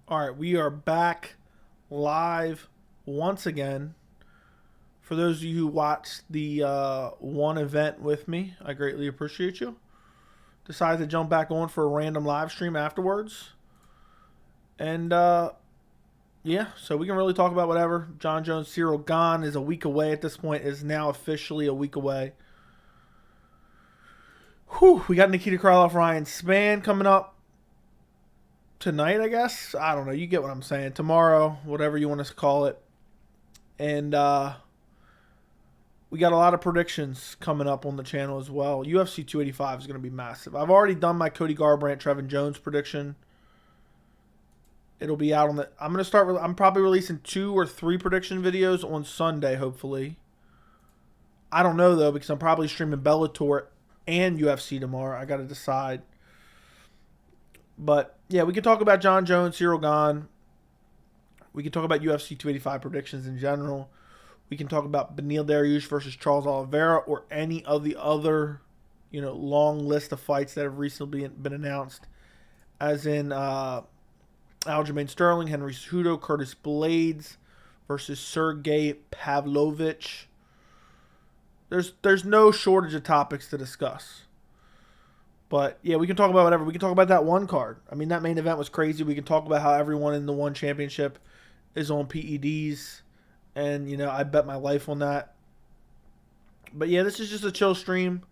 All right, we are back live once again. For those of you who watched the one event with me, I greatly appreciate you. Decided to jump back on for a random live stream afterwards. And yeah, so we can really talk about whatever. Jon Jones, Ciryl Gane is a week away at this point, is now officially a week away. Whew, we got Nikita Krylov, Ryan Spann coming up tonight, I guess. I don't know. You get what I'm saying. Tomorrow, whatever you want to call it. And we got a lot of predictions coming up on the channel as well. UFC 285 is going to be massive. I've already done my Cody Garbrandt, Trevin Jones prediction. It'll be out on the... I'm probably releasing 2 or 3 prediction videos on Sunday, hopefully. I don't know, though, because I'm probably streaming Bellator and UFC tomorrow. I got to decide. But, yeah, we can talk about Jon Jones, Ciryl Gane. We can talk about UFC 285 predictions in general. We can talk about Beniel Dariush versus Charles Oliveira or any of the other, long list of fights that have recently been announced. As in Aljamain Sterling, Henry Cejudo, Curtis Blades versus Sergey Pavlovich. There's no shortage of topics to discuss. But, yeah, we can talk about whatever. We can talk about that one card. I mean, that main event was crazy. We can talk about how everyone in the one championship is on PEDs. And, I bet my life on that. But, yeah, this is just a chill stream.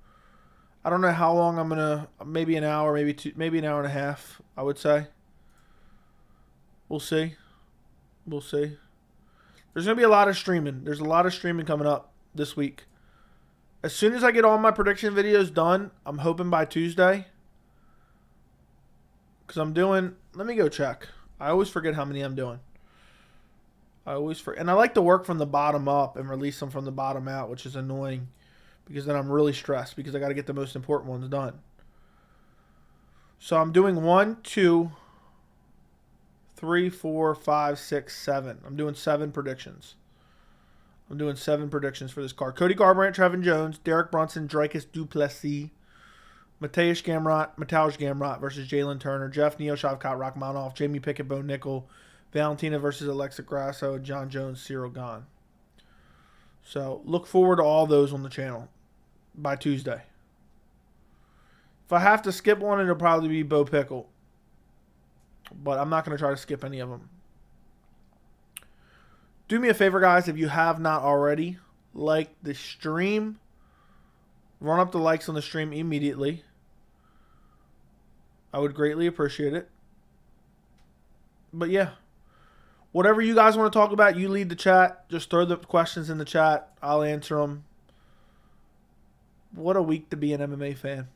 I don't know how long I'm going to... Maybe an hour, maybe 2, maybe an hour and a half, I would say. We'll see. We'll see. There's going to be a lot of streaming. There's a lot of streaming coming up this week. As soon as I get all my prediction videos done, I'm hoping by Tuesday. Because I'm doing... Let me go check. I always forget how many I'm doing. And I like to work from the bottom up and release them from the bottom out, which is annoying. Because then I'm really stressed because I got to get the most important ones done. So I'm doing 1, 2, 3, 4, 5, 6, 7. I'm doing 7 predictions. I'm doing 7 predictions for this card. Cody Garbrandt, Trevin Jones, Derek Brunson, Dricus Du Plessis, Mateusz Gamrot versus Jalen Turner, Jeff Neal, Shavkat Rakhmonov, Jamie Pickett, Bo Nickel, Valentina versus Alexa Grasso, Jon Jones, Ciryl Gane. So look forward to all those on the channel by Tuesday. If I have to skip one, it'll probably be Bo Pickle. But I'm not going to try to skip any of them. Do me a favor, guys, if you have not already, like the stream. Run up the likes on the stream immediately. I would greatly appreciate it. But yeah. Whatever you guys want to talk about, you lead the chat. Just throw the questions in the chat. I'll answer them. What a week to be an MMA fan.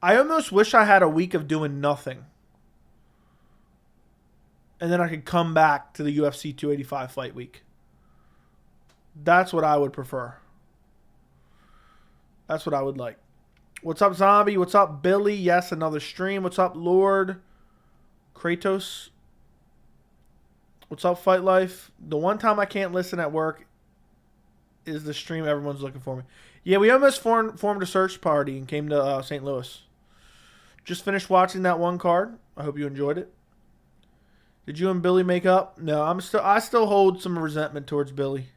I almost wish I had a week of doing nothing. And then I could come back to the UFC 285 fight week. That's what I would prefer. That's what I would like. What's up, Zombie? What's up, Billy? Yes, another stream. What's up, Lord? Kratos? What's up, Fight Life? The one time I can't listen at work is the stream everyone's looking for me. Yeah, we almost formed a search party and came to St. Louis. Just finished watching that one card. I hope you enjoyed it. Did you and Billy make up? No, I still hold some resentment towards Billy.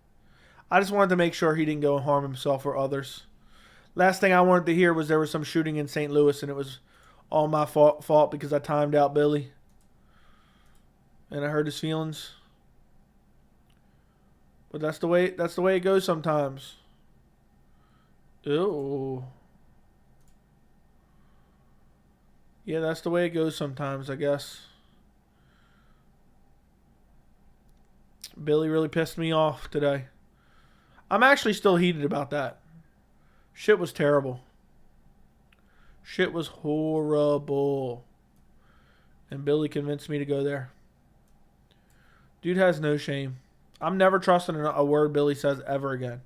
I just wanted to make sure he didn't go and harm himself or others. Last thing I wanted to hear was there was some shooting in St. Louis and it was all my fault because I timed out Billy. And I hurt his feelings. But that's the way it goes sometimes. Ew. Yeah, that's the way it goes sometimes, I guess. Billy really pissed me off today. I'm actually still heated about that. Shit was terrible. Shit was horrible. And Billy convinced me to go there. Dude has no shame. I'm never trusting a word Billy says ever again.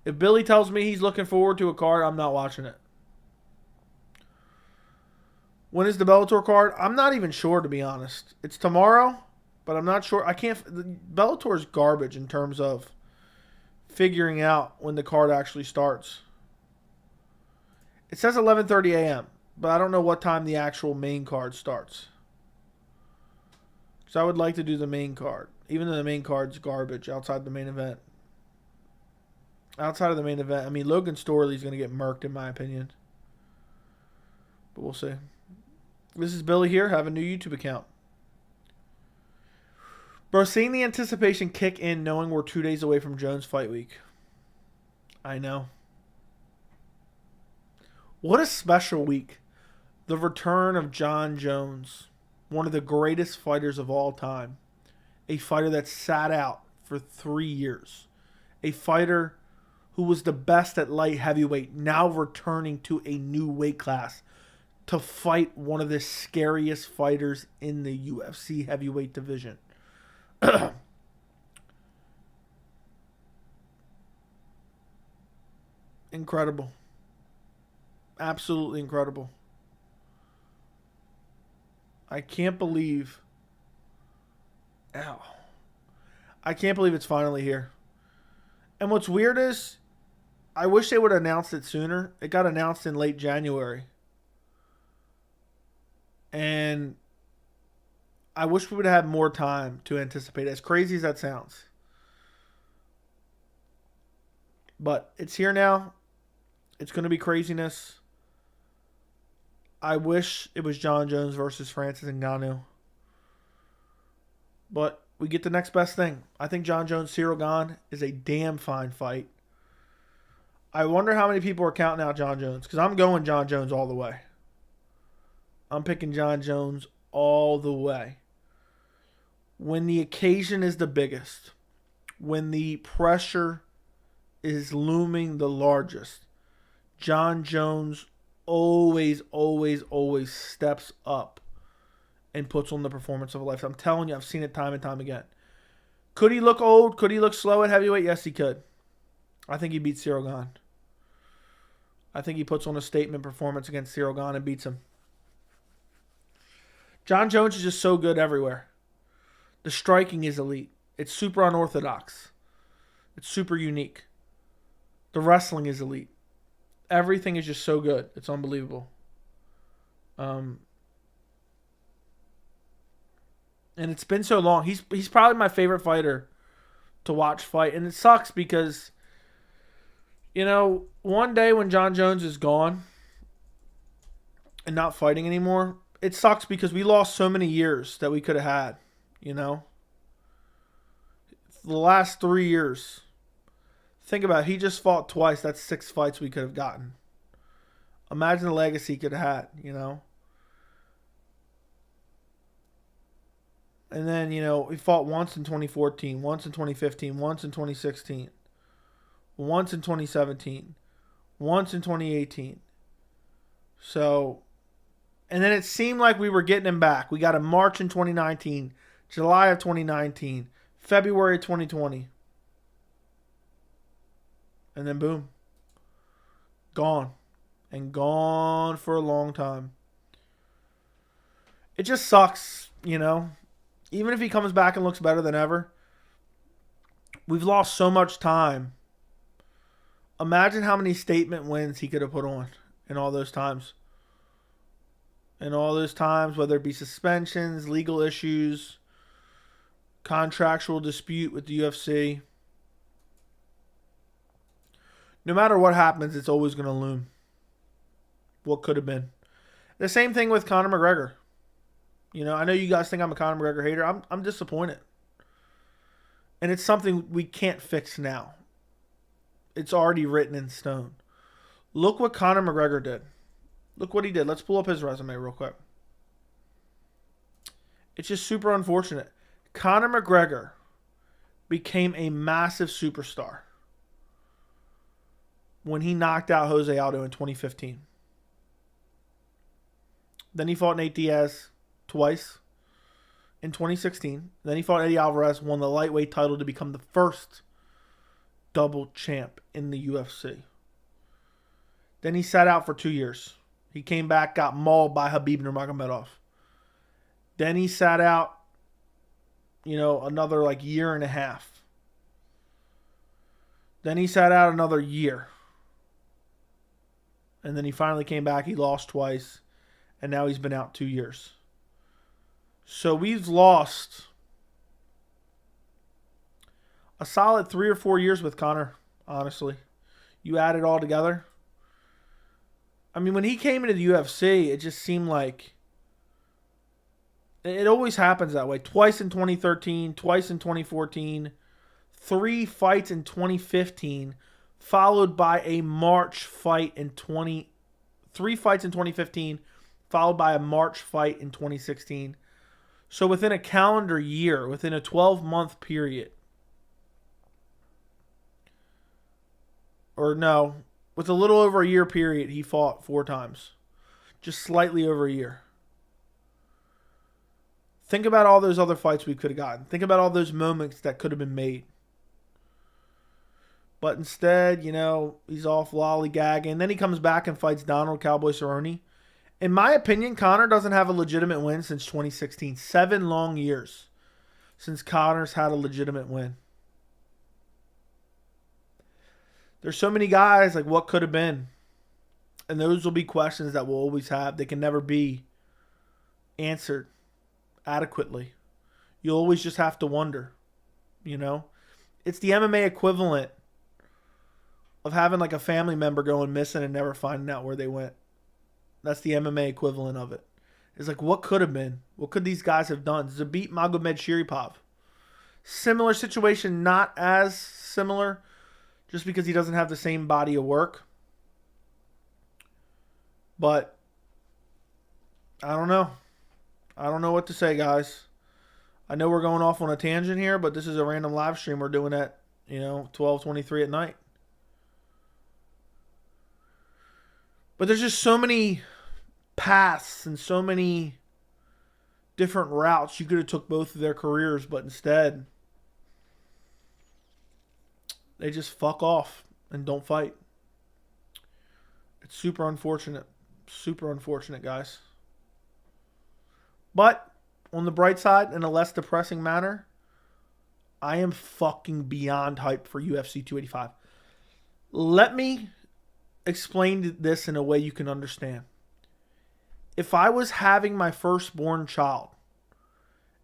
If Billy tells me he's looking forward to a card, I'm not watching it. When is the Bellator card? I'm not even sure, to be honest. It's tomorrow, but I'm not sure. Bellator is garbage in terms of figuring out when the card actually starts. It says 11:30 a.m., but I don't know what time the actual main card starts. Because I would like to do the main card. Even though the main card's garbage outside the main event. Outside of the main event, I mean, Logan Storley's going to get murked in my opinion. But we'll see. This is Billy here. Have a new YouTube account. Bro, seeing the anticipation kick in knowing we're 2 days away from Jones fight week. I know. What a special week. The return of Jon Jones. One of the greatest fighters of all time. A fighter that sat out for 3 years. A fighter who was the best at light heavyweight, now returning to a new weight class to fight one of the scariest fighters in the UFC heavyweight division. Incredible. Absolutely incredible. I can't believe... Ow. I can't believe it's finally here. And what's weird is, I wish they would have announced it sooner. It got announced in late January. And I wish we would have had more time to anticipate it, as crazy as that sounds. But it's here now. It's going to be craziness. I wish it was Jon Jones versus Francis Ngannou. But we get the next best thing. I think Jon Jones, Ciryl Gane is a damn fine fight. I wonder how many people are counting out Jon Jones. Because I'm going Jon Jones all the way. I'm picking Jon Jones all the way. When the occasion is the biggest. When the pressure is looming the largest. Jon Jones always steps up and puts on the performance of a lifetime. I'm telling you, I've seen it time and time again. Could he look old? Could he look slow at heavyweight? Yes, he could. I think he beats Ciryl Gane. I think he puts on a statement performance against Ciryl Gane and beats him. Jon Jones is just so good everywhere. The striking is elite. It's super unorthodox. It's super unique. The wrestling is elite. Everything is just so good. It's unbelievable. And it's been so long. He's probably my favorite fighter to watch fight. And it sucks because, you know, one day when Jon Jones is gone and not fighting anymore, it sucks because we lost so many years that we could have had, you know. The last 3 years. Think about it. He just fought twice. That's 6 fights we could have gotten. Imagine the legacy he could have had, you know. And then, you know, he fought once in 2014, once in 2015, once in 2016, once in 2017, once in 2018. So, and then it seemed like we were getting him back. We got him March in 2019, July of 2019, February 2020. And then boom. Gone. And gone for a long time. It just sucks, you know. Even if he comes back and looks better than ever, we've lost so much time. Imagine how many statement wins he could have put on in all those times. In all those times, whether it be suspensions, legal issues, contractual dispute with the UFC. No matter what happens, it's always going to loom. What could have been. The same thing with Conor McGregor. You know, I know you guys think I'm a Conor McGregor hater. I'm disappointed. And it's something we can't fix now. It's already written in stone. Look what Conor McGregor did. Look what he did. Let's pull up his resume real quick. It's just super unfortunate. Conor McGregor became a massive superstar when he knocked out Jose Aldo in 2015. Then he fought Nate Diaz twice in 2016. Then he fought Eddie Alvarez, won the lightweight title to become the first double champ in the UFC. Then he sat out for 2 years. He came back, got mauled by Khabib Nurmagomedov. Then he sat out, you know, another like year and a half. Then he sat out another year. And then he finally came back. He lost twice. And now he's been out 2 years. So we've lost a solid 3 or 4 years with Conor, honestly. You add it all together. I mean, when he came into the UFC, it just seemed like it always happens that way. Twice in 2013, twice in 2014, 3 fights in 2015, followed by a March fight in 3 fights in 2015, followed by a March fight in 2016. So within a calendar year, within a 12-month period, or no, with a little over a year period, he fought 4 times. Just slightly over a year. Think about all those other fights we could have gotten. Think about all those moments that could have been made. But instead, he's off lollygagging. And then he comes back and fights Donald Cowboy Cerrone. In my opinion, Conor doesn't have a legitimate win since 2016. 7 long years since Conor's had a legitimate win. There's so many guys, like what could have been. And those will be questions that we'll always have. They can never be answered adequately. You'll always just have to wonder. It's the MMA equivalent of having like a family member going missing and never finding out where they went. That's the MMA equivalent of it. It's like, what could have been? What could these guys have done? Zabit Magomedsharipov. Similar situation, not as similar, just because he doesn't have the same body of work. But I don't know. I don't know what to say, guys. I know we're going off on a tangent here, but this is a random live stream we're doing at, 12:23 at night. But there's just so many paths and so many different routes. You could have took both of their careers, but instead they just fuck off and don't fight. It's super unfortunate. Super unfortunate, guys. But on the bright side, in a less depressing manner, I am fucking beyond hyped for UFC 285. Let me explain this in a way you can understand. If I was having my firstborn child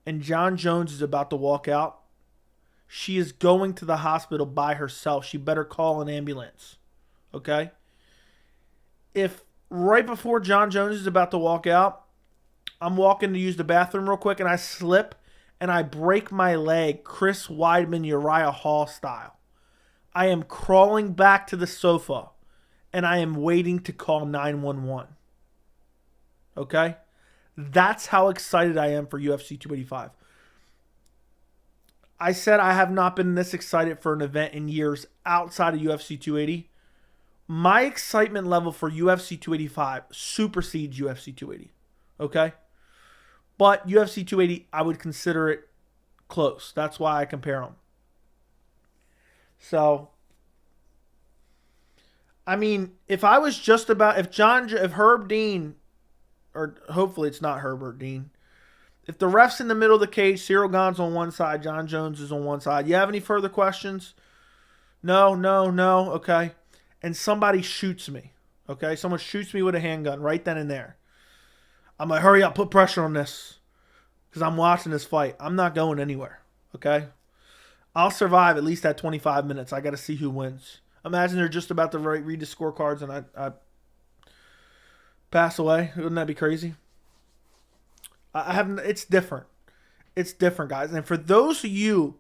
and Jon Jones is about to walk out, she is going to the hospital by herself. She better call an ambulance. Okay? If right before Jon Jones is about to walk out, I'm walking to use the bathroom real quick and I slip and I break my leg, Chris Weidman, Uriah Hall style, I am crawling back to the sofa and I am waiting to call 911. Okay? That's how excited I am for UFC 285. I said I have not been this excited for an event in years outside of UFC 280. My excitement level for UFC 285 supersedes UFC 280. Okay? But UFC 280, I would consider it close. That's why I compare them. So, I mean, if I was just about, if Herb Dean, or hopefully it's not Herbert Dean, if the ref's in the middle of the cage, Ciryl Gane's on one side, Jon Jones is on one side. You have any further questions? No. Okay. And somebody shoots me. Okay. Someone shoots me with a handgun right then and there. I'm like, hurry up, put pressure on this. Because I'm watching this fight. I'm not going anywhere. Okay. I'll survive at least that 25 minutes. I got to see who wins. Imagine they're just about to read the scorecards and I pass away. Wouldn't that be crazy? It's different. It's different, guys. And for those of you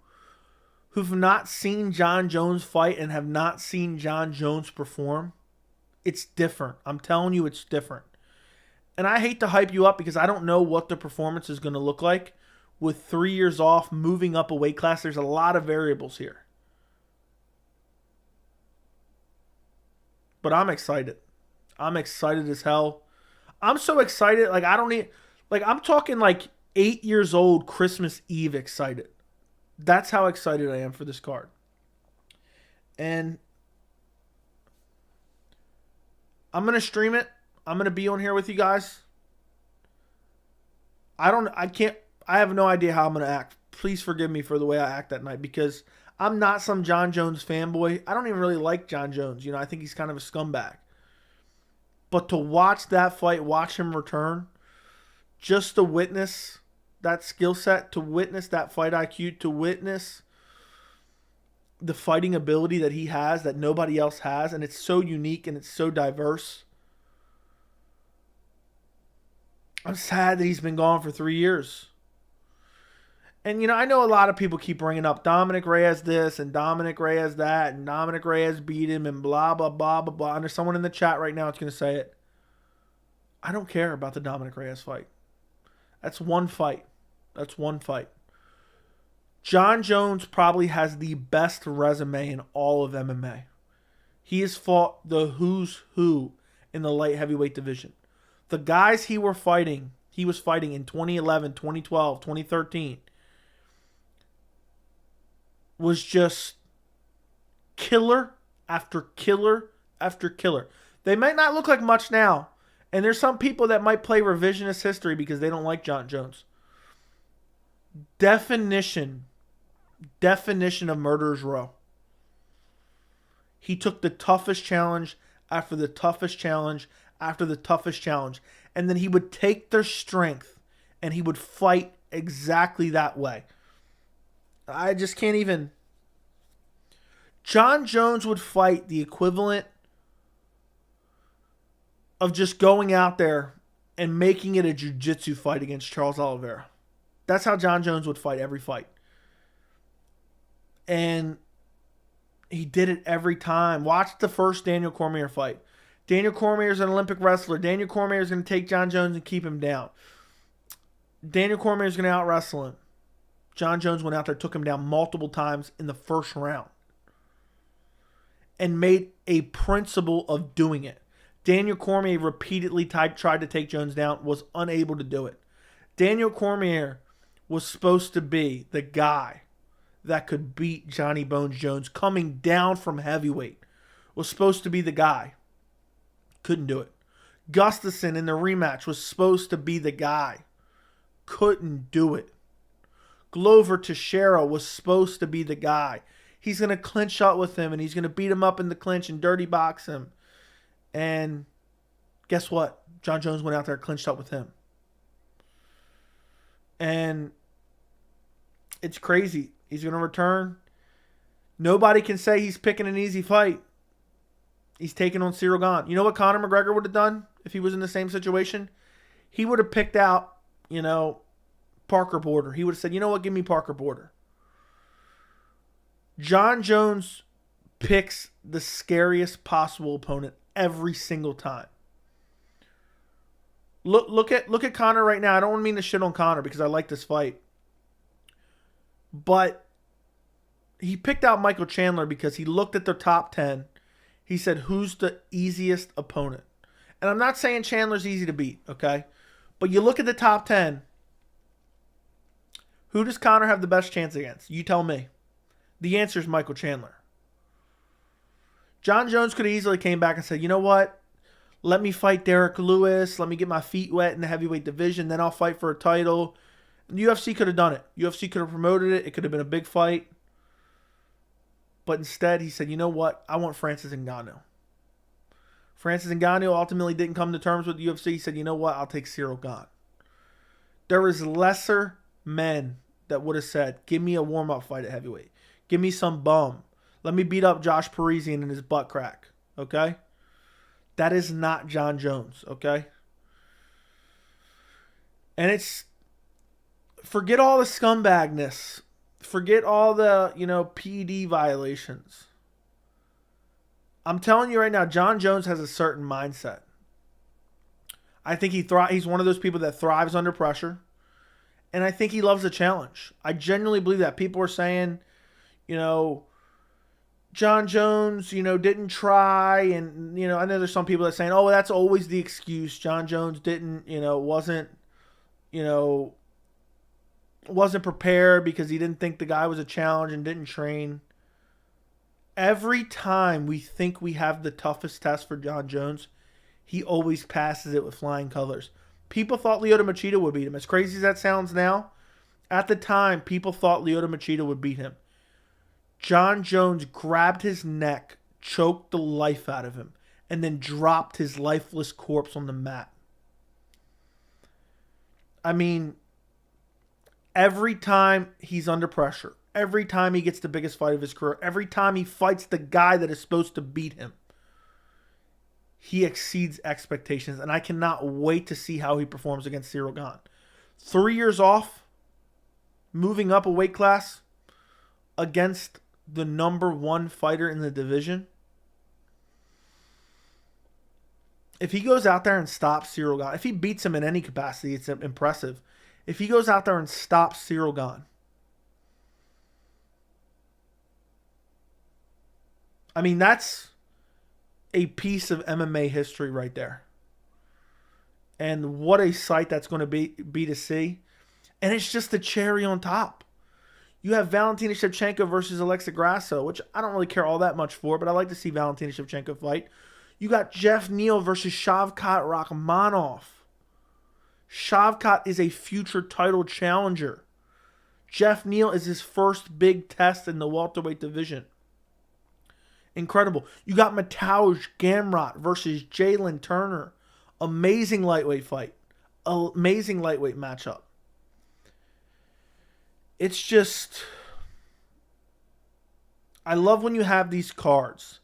who've not seen Jon Jones fight and have not seen Jon Jones perform, it's different. I'm telling you, it's different. And I hate to hype you up because I don't know what the performance is going to look like with 3 years off, moving up a weight class. There's a lot of variables here. But I'm excited. I'm excited as hell. I'm so excited. Like, I'm talking like 8 years old Christmas Eve excited. That's how excited I am for this card. And I'm going to stream it. I'm going to be on here with you guys. I have no idea how I'm going to act. Please forgive me for the way I act that night because I'm not some Jon Jones fanboy. I don't even really like Jon Jones. I think he's kind of a scumbag. But to watch that fight, watch him return, just to witness that skill set, to witness that fight IQ, to witness the fighting ability that he has that nobody else has, and it's so unique and it's so diverse. I'm sad that he's been gone for 3 years. And, you know, I know a lot of people keep bringing up Dominic Reyes this and Dominic Reyes that and Dominic Reyes beat him and blah, blah, blah, blah, blah. And there's someone in the chat right now that's going to say it. I don't care about the Dominic Reyes fight. That's one fight. That's one fight. Jon Jones probably has the best resume in all of MMA. He has fought the who's who in the light heavyweight division. The guys he was fighting in 2011, 2012, 2013, was just killer after killer after killer. They might not look like much now, and there's some people that might play revisionist history because they don't like Jon Jones. Definition of murderer's row. He took the toughest challenge after the toughest challenge after the toughest challenge, and then he would take their strength and he would fight exactly that way. I just can't even. Jon Jones would fight the equivalent of just going out there and making it a jiu-jitsu fight against Charles Oliveira. That's how Jon Jones would fight every fight. And he did it every time. Watch the first Daniel Cormier fight. Daniel Cormier is an Olympic wrestler. Daniel Cormier is going to take Jon Jones and keep him down. Daniel Cormier is going to out-wrestle him. Jon Jones went out there, took him down multiple times in the first round, and made a principle of doing it. Daniel Cormier repeatedly tried to take Jones down, was unable to do it. Daniel Cormier was supposed to be the guy that could beat Johnny Bones Jones coming down from heavyweight. Was supposed to be the guy. Couldn't do it. Gustafsson in the rematch was supposed to be the guy. Couldn't do it. Glover Teixeira was supposed to be the guy. He's going to clinch up with him, and he's going to beat him up in the clinch and dirty box him. And guess what? Jon Jones went out there and clinched up with him. And it's crazy. He's going to return. Nobody can say he's picking an easy fight. He's taking on Ciryl Gane. You know what Conor McGregor would have done if he was in the same situation? He would have picked out, Parker Porter. He would have said, you know what, give me Parker Porter. Jon Jones picks the scariest possible opponent every single time. Look at Conor right now. I don't mean to shit on Conor because I like this fight. But he picked out Michael Chandler because he looked at the top 10. He said, who's the easiest opponent? And I'm not saying Chandler's easy to beat, okay? But you look at the top 10. Who does Conor have the best chance against? You tell me. The answer is Michael Chandler. Jon Jones could have easily came back and said, you know what? Let me fight Derek Lewis. Let me get my feet wet in the heavyweight division. Then I'll fight for a title. The UFC could have done it. UFC could have promoted it. It could have been a big fight. But instead, he said, you know what? I want Francis Ngannou. Francis Ngannou ultimately didn't come to terms with the UFC. He said, you know what? I'll take Ciryl Gane. There is lesser men that would have said, give me a warm-up fight at heavyweight. Give me some bum. Let me beat up Josh Parisian in his butt crack. Okay? That is not Jon Jones. Okay? And it's... Forget all the scumbagness. Forget all the, PD violations. I'm telling you right now, Jon Jones has a certain mindset. I think he's one of those people that thrives under pressure. And I think he loves a challenge. I genuinely believe that. People are saying, Jon Jones, didn't try. And, I know there's some people that are saying, oh, that's always the excuse. Jon Jones didn't, wasn't prepared because he didn't think the guy was a challenge and didn't train. Every time we think we have the toughest test for Jon Jones, he always passes it with flying colors. People thought Lyoto Machida would beat him. As crazy as that sounds now, at the time, people thought Lyoto Machida would beat him. Jon Jones grabbed his neck, choked the life out of him, and then dropped his lifeless corpse on the mat. I mean, Every time he's under pressure, every time he gets the biggest fight of his career, every time he fights the guy that is supposed to beat him, he exceeds expectations. And I cannot wait to see how he performs against Ciryl Gane. 3 years off, moving up a weight class against the #1 fighter in the division. If he goes out there and stops Ciryl Gane, if he beats him in any capacity, it's impressive. If he goes out there and stops Ciryl Gane, I mean, that's a piece of MMA history right there. And what a sight that's going to be to see. And it's just the cherry on top. You have Valentina Shevchenko versus Alexa Grasso, which I don't really care all that much for, but I like to see Valentina Shevchenko fight. You got Jeff Neal versus Shavkat Rakhmonov. Shavkat is a future title challenger. Jeff Neal is his first big test in the welterweight division. Incredible. You got Mateusz Gamrot versus Jalen Turner. Amazing lightweight fight. Amazing lightweight matchup. It's just, I love when you have these cards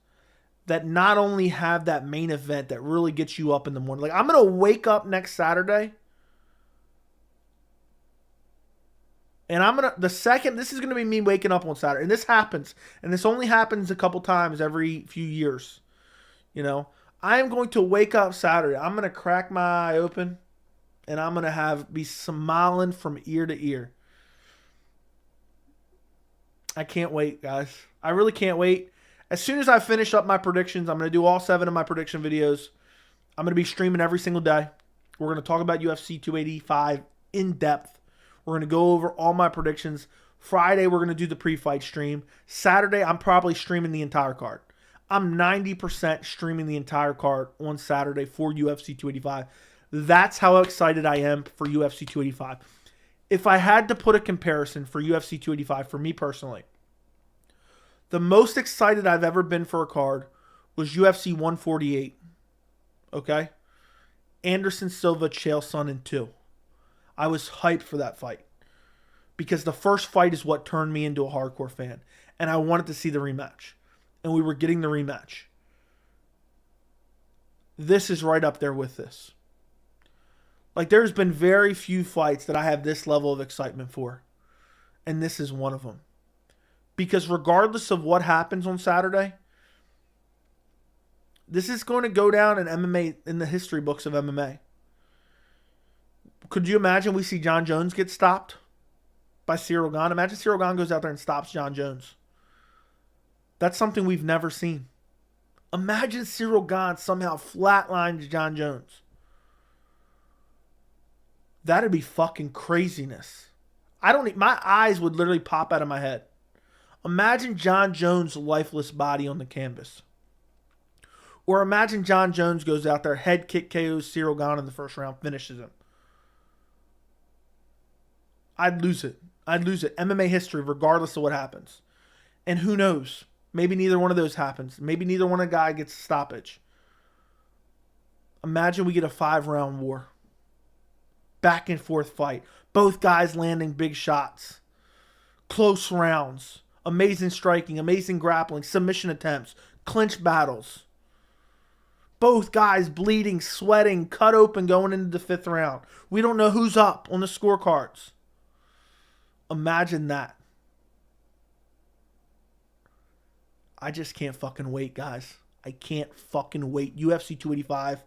that not only have that main event that really gets you up in the morning. Like, I'm going to wake up next Saturday and I'm going to, this is going to be me waking up on Saturday. And this happens. And this only happens a couple times every few years. You know, I am going to wake up Saturday. I'm going to crack my eye open and I'm going to be smiling from ear to ear. I can't wait, guys. I really can't wait. As soon as I finish up my predictions, I'm going to do all 7 of my prediction videos. I'm going to be streaming every single day. We're going to talk about UFC 285 in depth. We're going to go over all my predictions. Friday, we're going to do the pre-fight stream. Saturday, I'm probably streaming the entire card. I'm 90% streaming the entire card on Saturday for UFC 285. That's how excited I am for UFC 285. If I had to put a comparison for UFC 285, for me personally, the most excited I've ever been for a card was UFC 148. Okay? Anderson Silva, Chael Sonnen 2. I was hyped for that fight. Because the first fight is what turned me into a hardcore fan. And I wanted to see the rematch. And we were getting the rematch. This is right up there with this. Like, there's been very few fights that I have this level of excitement for. And this is one of them. Because regardless of what happens on Saturday, this is going to go down in MMA, in the history books of MMA. Could you imagine we see Jon Jones get stopped by Ciryl Gane? Imagine Ciryl Gane goes out there and stops Jon Jones. That's something we've never seen. Imagine Ciryl Gane somehow flatlines Jon Jones. That'd be fucking craziness. My eyes would literally pop out of my head. Imagine Jon Jones' lifeless body on the canvas. Or imagine Jon Jones goes out there, head kick KOs Ciryl Gane in the first round, finishes him. I'd lose it. I'd lose it. MMA history, regardless of what happens. And who knows? Maybe neither one of those happens. Maybe neither one of the guy gets a stoppage. Imagine we get a 5-round war. Back and forth fight. Both guys landing big shots. Close rounds. Amazing striking. Amazing grappling. Submission attempts. Clinch battles. Both guys bleeding, sweating, cut open going into the 5th round. We don't know who's up on the scorecards. Imagine that. I just can't fucking wait, guys. I can't fucking wait. UFC 285.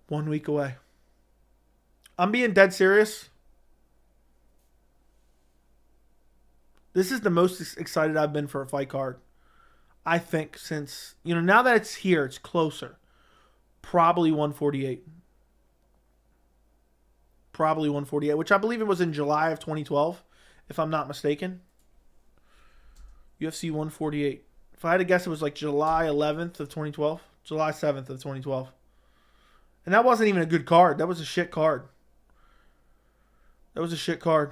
1 week away. I'm being dead serious. This is the most excited I've been for a fight card. I think since, now that it's here, it's closer. Probably 148. Probably 148, which I believe it was in July of 2012, if I'm not mistaken. UFC 148. If I had to guess, it was like July 11th of 2012. July 7th of 2012. And that wasn't even a good card. That was a shit card. That was a shit card.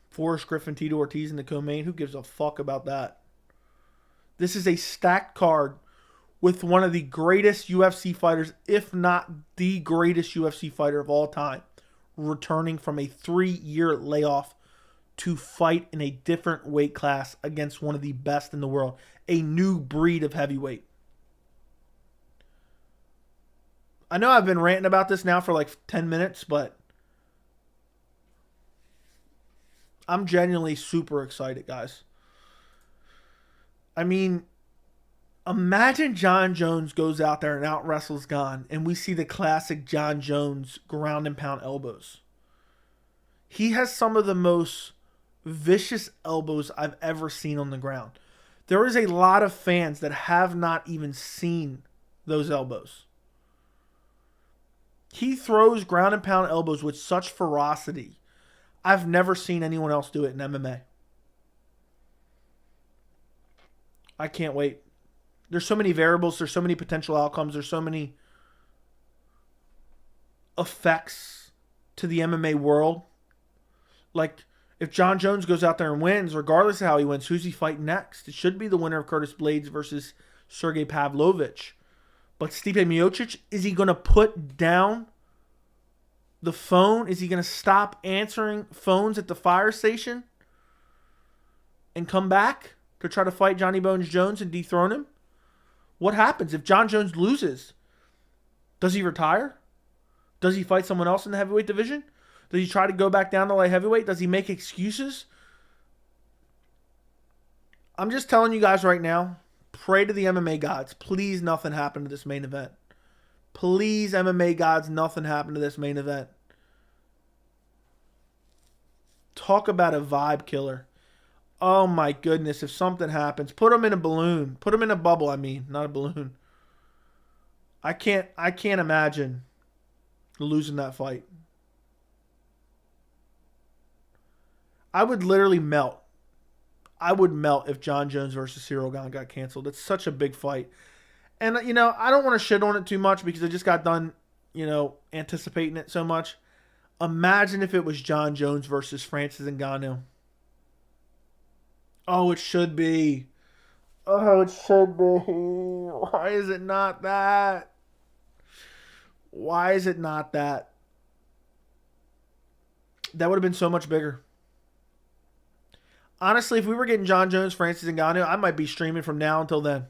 Forrest Griffin, Tito Ortiz, and the co-main. Who gives a fuck about that? This is a stacked card with one of the greatest UFC fighters, if not the greatest UFC fighter of all time, returning from a 3-year layoff to fight in a different weight class against one of the best in the world. A new breed of heavyweight. I know I've been ranting about this now for like 10 minutes, but I'm genuinely super excited, guys. I mean, imagine Jon Jones goes out there and out wrestles Gane, and we see the classic Jon Jones ground and pound elbows. He has some of the most vicious elbows I've ever seen on the ground. There is a lot of fans that have not even seen those elbows. He throws ground and pound elbows with such ferocity. I've never seen anyone else do it in MMA. I can't wait. There's so many variables. There's so many potential outcomes. There's so many effects to the MMA world. Like, if Jon Jones goes out there and wins, regardless of how he wins, who's he fighting next? It should be the winner of Curtis Blades versus Sergey Pavlovich. But Stipe Miocic, is he going to put down the phone? Is he going to stop answering phones at the fire station and come back to try to fight Johnny Bones Jones and dethrone him? What happens if Jon Jones loses? Does he retire? Does he fight someone else in the heavyweight division? Does he try to go back down to light heavyweight? Does he make excuses? I'm just telling you guys right now, pray to the MMA gods. Please, nothing happen to this main event. Please, MMA gods, nothing happen to this main event. Talk about a vibe killer. Oh my goodness, if something happens, put him in a balloon. Put him in a bubble, I mean, not a balloon. I can't imagine losing that fight. I would literally melt. I would melt if Jon Jones versus Ciryl Gane got canceled. It's such a big fight. And, you know, I don't want to shit on it too much because I just got done, you know, anticipating it so much. Imagine if it was Jon Jones versus Francis Ngannou. Oh, it should be. Oh, it should be. Why is it not that? Why is it not that? That would have been so much bigger. Honestly, if we were getting Jon Jones, Francis Ngannou, I might be streaming from now until then.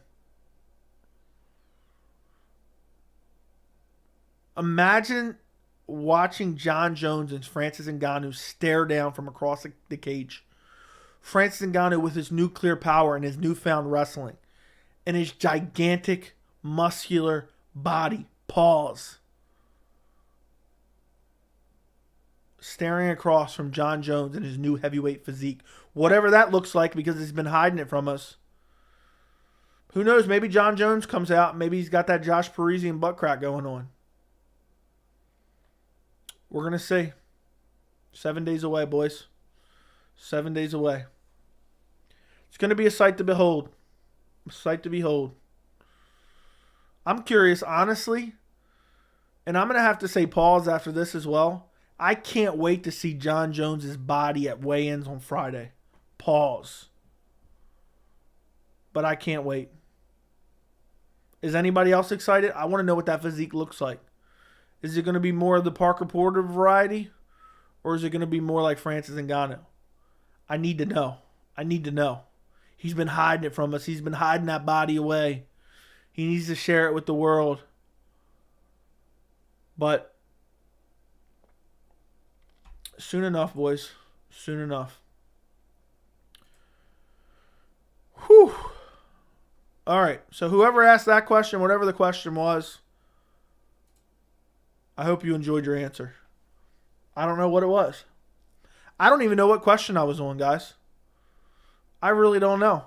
Imagine watching Jon Jones and Francis Ngannou stare down from across the cage. Francis Ngannou with his nuclear power and his newfound wrestling. And his gigantic, muscular body. Pause. Staring across from Jon Jones and his new heavyweight physique. Whatever that looks like, because he's been hiding it from us. Who knows? Maybe Jon Jones comes out. Maybe he's got that Josh Parisian butt crack going on. We're going to see. 7 days away, boys. 7 days away. It's going to be a sight to behold. A sight to behold. I'm curious, honestly. And I'm going to have to say pause after this as well. I can't wait to see Jon Jones' body at weigh-ins on Friday. Pause. But I can't wait. Is anybody else excited? I want to know what that physique looks like. Is it going to be more of the Parker Porter variety? Or is it going to be more like Francis Ngannou? I need to know. I need to know. He's been hiding it from us. He's been hiding that body away. He needs to share it with the world. But soon enough, boys. Soon enough. Whew. All right. So whoever asked that question, whatever the question was, I hope you enjoyed your answer. I don't know what it was. I don't even know what question I was on, guys. I really don't know.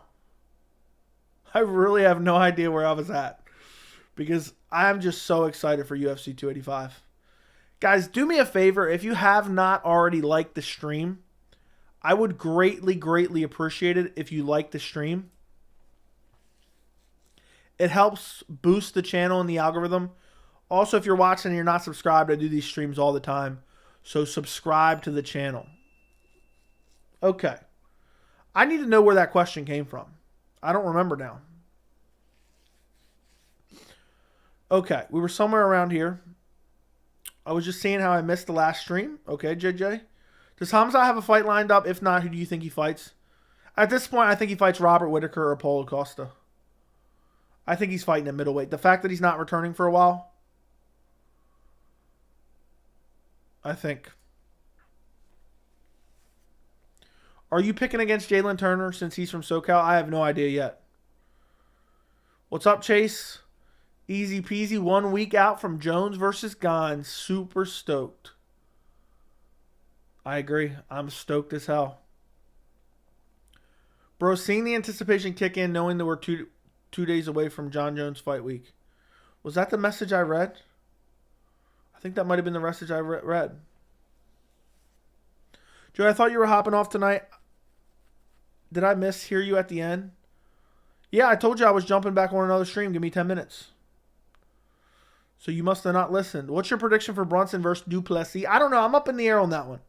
I really have no idea where I was at. Because I'm just so excited for UFC 285. Guys, do me a favor. If you have not already liked the stream, I would greatly, greatly appreciate it if you like the stream. It helps boost the channel and the algorithm. Also, if you're watching and you're not subscribed, I do these streams all the time. So subscribe to the channel. Okay. I need to know where that question came from. I don't remember now. Okay. We were somewhere around here. I was just seeing how I missed the last stream. Okay, JJ. Does Hamza have a fight lined up? If not, who do you think he fights? At this point, I think he fights Robert Whittaker or Paulo Costa. I think he's fighting at middleweight. The fact that he's not returning for a while, I think. Are you picking against Jalen Turner since he's from SoCal? I have no idea yet. What's up, Chase? Easy peasy. 1 week out from Jones versus Gane. Super stoked. I agree. I'm stoked as hell. Bro, seeing the anticipation kick in, knowing that we're two days away from Jon Jones fight week. Was that the message I read? I think that might have been the message I read. Joe, I thought you were hopping off tonight. Did I hear you at the end? Yeah, I told you I was jumping back on another stream. Give me 10 minutes. So you must have not listened. What's your prediction for Brunson versus Duplessis? I don't know. I'm up in the air on that one.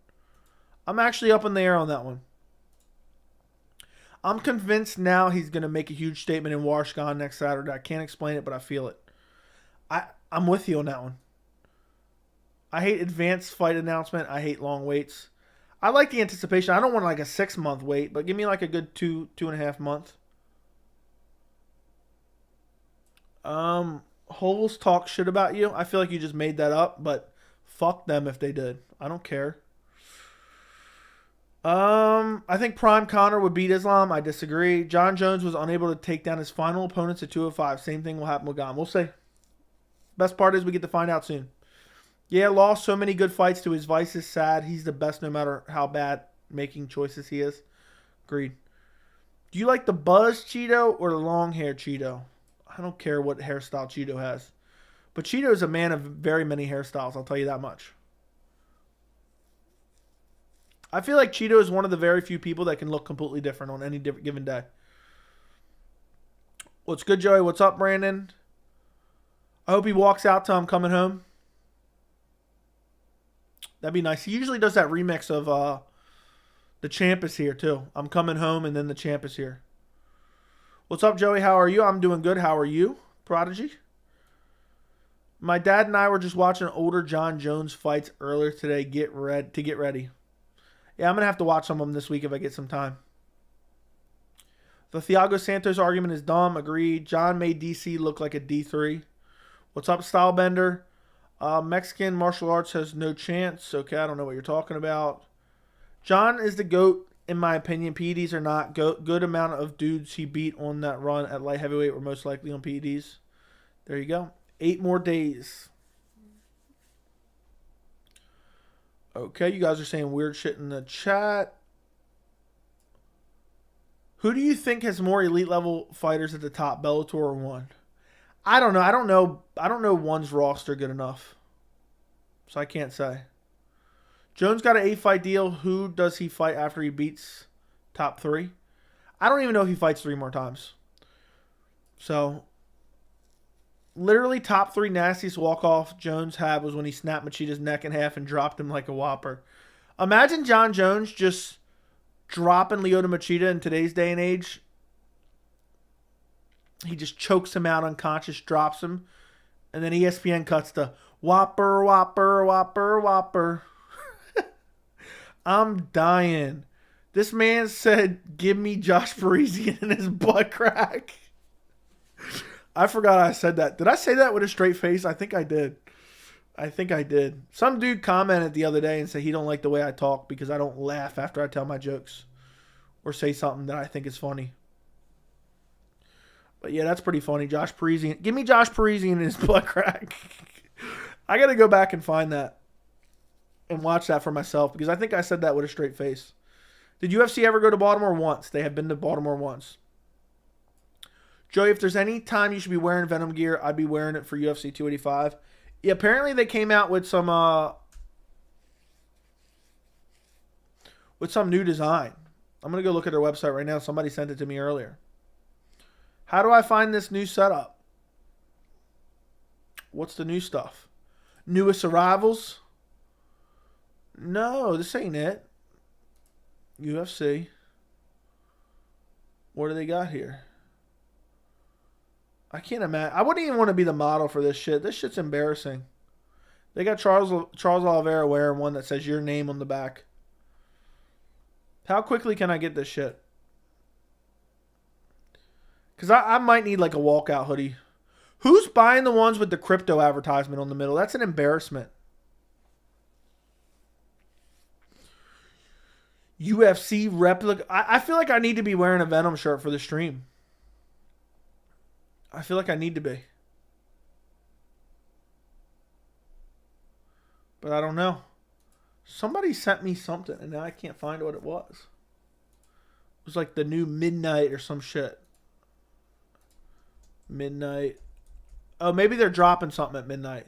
I'm actually up in the air on that one. I'm convinced now he's going to make a huge statement in Washington next Saturday. I can't explain it, but I feel it. I'm with you on that one. I hate advanced fight announcement. I hate long waits. I like the anticipation. I don't want like a 6-month wait, but give me like a good 2.5 month. Holes talk shit about you. I feel like you just made that up, but fuck them if they did. I don't care. I think Prime Connor would beat Islam. I disagree. Jon Jones was unable to take down his final opponents at 205. Same thing will happen with Gane. We'll see. Best part is we get to find out soon. Yeah, lost so many good fights to his vices. Sad. He's the best no matter how bad making choices he is. Agreed. Do you like the buzz Cheeto or the long hair Cheeto? I don't care what hairstyle Cheeto has. But Cheeto is a man of very many hairstyles. I'll tell you that much. I feel like Cheeto is one of the very few people that can look completely different on any given day. What's good, Joey? What's up, Brandon? I hope he walks out till I'm coming home. That'd be nice. He usually does that remix of The Champ is Here, too. I'm coming home and then The Champ is Here. What's up, Joey? How are you? I'm doing good. How are you, Prodigy? My dad and I were just watching older Jon Jones fights earlier today. Get ready. Yeah, I'm going to have to watch some of them this week if I get some time. The Thiago Santos argument is dumb. Agreed. John made DC look like a D3. What's up, Stylebender? Mexican martial arts has no chance. Okay, I don't know what you're talking about. John is the GOAT, in my opinion. PEDs are not. Good amount of dudes he beat on that run at light heavyweight were most likely on PEDs. There you go. 8 more days. Okay, you guys are saying weird shit in the chat. Who do you think has more elite level fighters at the top, Bellator or one? I don't know. I don't know one's roster good enough. So I can't say. Jones got an 8-fight deal. Who does he fight after he beats top 3? I don't even know if he fights 3 more times. So, literally top 3 nastiest walk-off Jones had was when he snapped Machida's neck in half and dropped him like a whopper. Imagine Jon Jones just dropping Lyoto Machida in today's day and age. He just chokes him out unconscious, drops him, and then ESPN cuts to whopper, whopper, whopper, whopper. I'm dying. This man said, give me Josh Parisian in his butt crack. I forgot I said that. Did I say that with a straight face? I think I did. Some dude commented the other day and said he don't like the way I talk because I don't laugh after I tell my jokes or say something that I think is funny. But yeah, that's pretty funny. Josh Parisian. Give me Josh Parisian in his butt crack. I got to go back and find that and watch that for myself because I think I said that with a straight face. Did UFC ever go to Baltimore once? They have been to Baltimore once. Joey, if there's any time you should be wearing Venom gear, I'd be wearing it for UFC 285. Yeah, apparently they came out with some new design. I'm going to go look at their website right now. Somebody sent it to me earlier. How do I find this new setup? What's the new stuff? Newest arrivals? No, this ain't it. UFC. What do they got here? I can't imagine. I wouldn't even want to be the model for this shit. This shit's embarrassing. They got Charles Oliveira wearing one that says your name on the back. How quickly can I get this shit? Because I might need like a walkout hoodie. Who's buying the ones with the crypto advertisement on the middle? That's an embarrassment. UFC replica. I feel like I need to be wearing a Venom shirt for the stream. I feel like I need to be. But I don't know. Somebody sent me something, and now I can't find what it was. It was like the new Midnight or some shit. Midnight. Oh, maybe they're dropping something at midnight.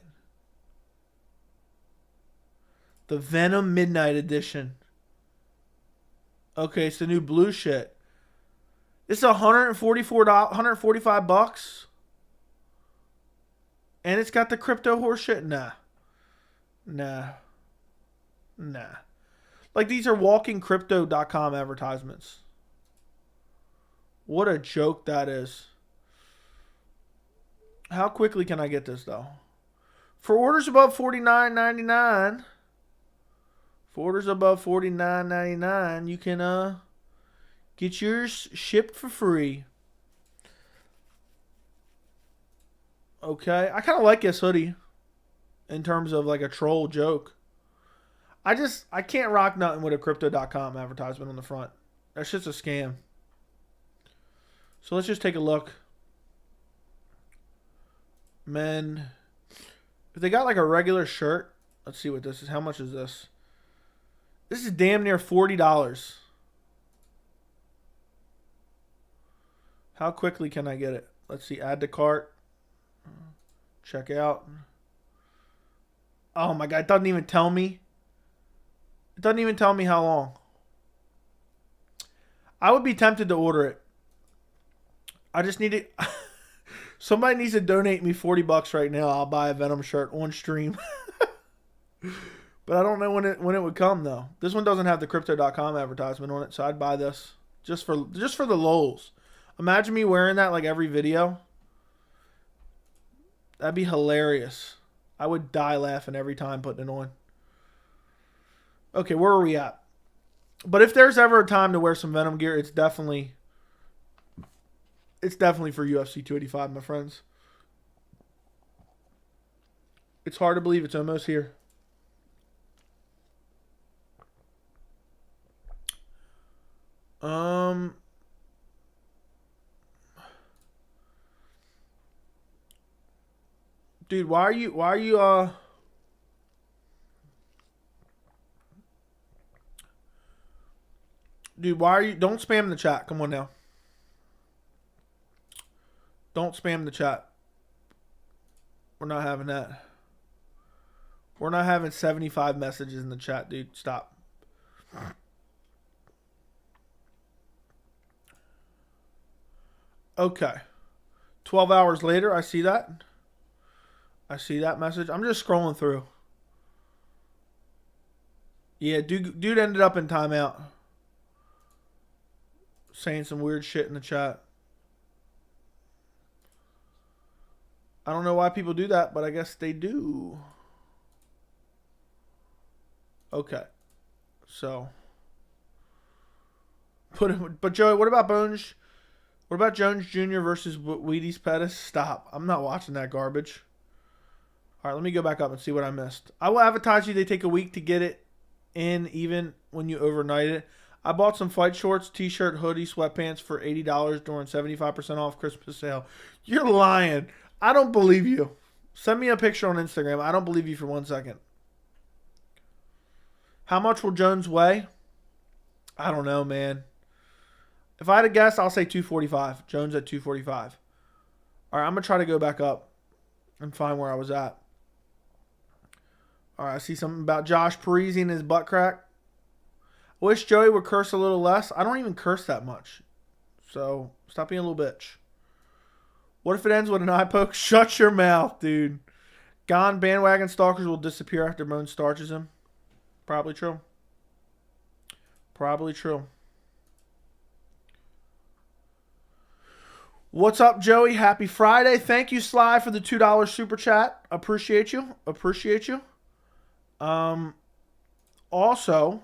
The Venom Midnight Edition. Okay, it's the new blue shit. It's $145. And it's got the crypto horse shit? Nah. Like, these are walkingcrypto.com advertisements. What a joke that is. How quickly can I get this, though? For orders above $49.99, you can get yours shipped for free. Okay, I kind of like this hoodie in terms of like a troll joke. I can't rock nothing with a crypto.com advertisement on the front. That's just a scam. So let's just take a look. Men, if they got like a regular shirt, let's see what this is. How much is this? This is damn near $40. How quickly can I get it? Let's see. Add to cart. Check out. Oh my God. It doesn't even tell me. It doesn't even tell me how long. I would be tempted to order it. I just need it. Somebody needs to donate me $40 right now. I'll buy a Venom shirt on stream. But I don't know when it would come though. This one doesn't have the crypto.com advertisement on it, so I'd buy this just for the lols. Imagine me wearing that like every video. That'd be hilarious. I would die laughing every time putting it on. Okay, where are we at? But if there's ever a time to wear some Venom gear, it's definitely for UFC 285, my friends. It's hard to believe it's almost here. Dude, why are you don't spam the chat. Come on now. Don't spam the chat. We're not having that. We're not having 75 messages in the chat, dude. Stop. Okay. 12 hours later, I see that. I see that message. I'm just scrolling through. Yeah, dude ended up in timeout. Saying some weird shit in the chat. I don't know why people do that, but I guess they do. Okay. So. But Joey, what about Bones? What about Jones Jr. versus Wheaties Pettis? Stop. I'm not watching that garbage. All right, let me go back up and see what I missed. I will advertise you. They take a week to get it in, even when you overnight it. I bought some fight shorts, t-shirt, hoodie, sweatpants for $80 during 75% off Christmas sale. You're lying. I don't believe you. Send me a picture on Instagram. I don't believe you for 1 second. How much will Jones weigh? I don't know, man. If I had to guess, I'll say 245. Jones at 245. All right, I'm going to try to go back up and find where I was at. All right, I see something about Josh Parisi and his butt crack. I wish Joey would curse a little less. I don't even curse that much. So, stop being a little bitch. What if it ends with an eye poke? Shut your mouth, dude. Gone bandwagon stalkers will disappear after Bones starches him. Probably true. Probably true. What's up, Joey? Happy Friday. Thank you, Sly, for the $2 super chat. Appreciate you. Appreciate you. Also,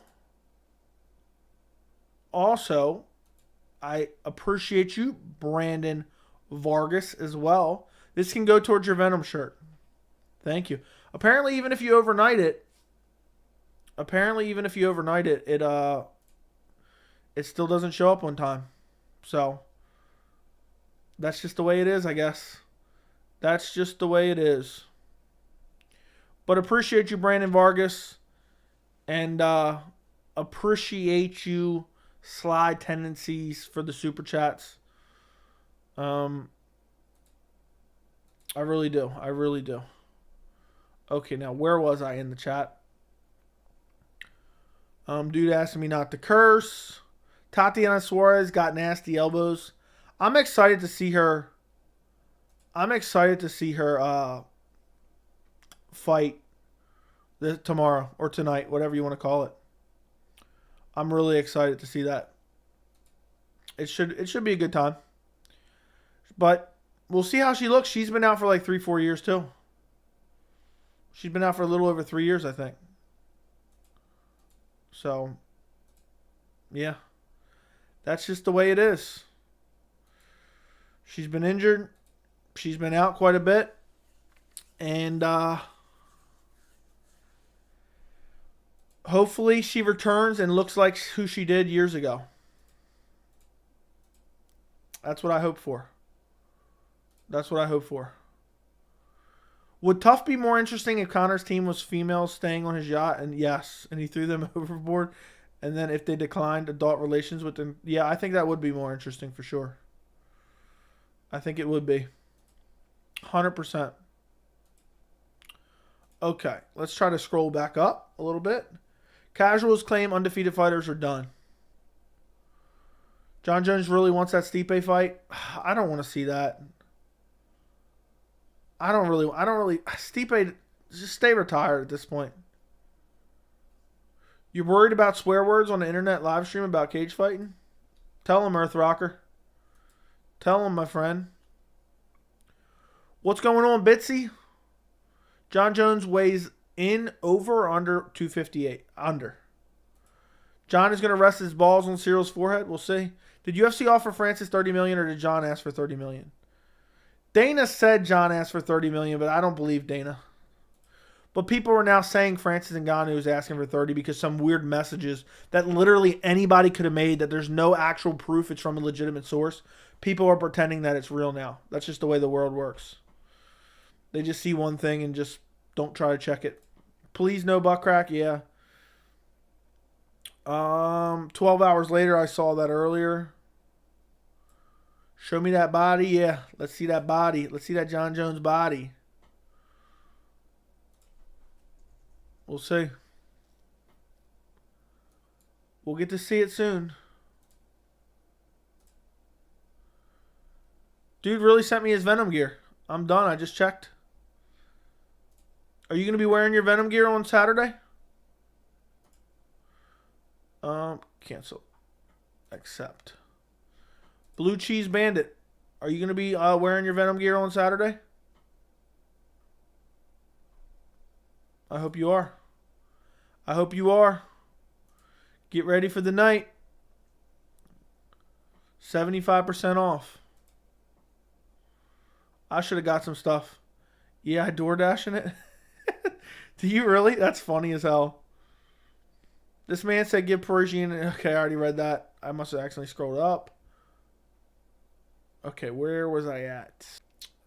I appreciate you, Brandon Vargas, as well. This can go towards your Venom shirt. Thank you. Apparently, even if you overnight it, it still doesn't show up on time. So that's just the way it is, I guess. That's just the way it is. But appreciate you, Brandon Vargas, and appreciate you, Sly Tendencies, for the super chats. I really do. I really do. Okay, now where was I in the chat? Dude asking me not to curse. Tatiana Suarez got nasty elbows. I'm excited to see her. Fight tomorrow or tonight, whatever you want to call it. I'm really excited to see that. It should be a good time. But we'll see how she looks. She's been out for like 3-4 years too. She's been out for a little over 3 years, I think. So, yeah. That's just the way it is. She's been injured. She's been out quite a bit. And hopefully she returns and looks like who she did years ago. That's what I hope for. Would Tough be more interesting if Connor's team was females staying on his yacht? And yes, and he threw them overboard. And then if they declined adult relations with them, yeah, I think that would be more interesting for sure. I think it would be. 100%. Okay, let's try to scroll back up a little bit. Casuals claim undefeated fighters are done. Jon Jones really wants that Stipe fight. I don't want to see that. I don't really. Stipe, just stay retired at this point. You're worried about swear words on the internet live stream about cage fighting? Tell him, Earth Rocker. Tell him, my friend. What's going on, Bitsy? Jon Jones weighs in over or under 258? Under. Jon is going to rest his balls on Cyryl's forehead. We'll see. Did UFC offer Francis $30 million or did Jon ask for $30 million? Dana said Jon asked for $30 million, but I don't believe Dana. But people are now saying Francis Ngannou is asking for 30 because some weird messages that literally anybody could have made that there's no actual proof it's from a legitimate source. People are pretending that it's real now. That's just the way the world works. They just see one thing and just don't try to check it. Please no butt crack, yeah. 12 hours later, I saw that earlier. Show me that body, yeah. Let's see that body. Let's see that Jon Jones body. We'll see. We'll get to see it soon. Dude really sent me his Venom gear. I'm done. I just checked. Are you going to be wearing your Venom gear on Saturday? Cancel. Accept. Blue Cheese Bandit. Are you going to be wearing your Venom gear on Saturday? I hope you are. I hope you are. Get ready for the night. 75% off. I should have got some stuff. Yeah, I DoorDashing it. Do you really? That's funny as hell. This man said give Parisian. Okay, I already read that. I must have accidentally scrolled up. Okay, where was I at?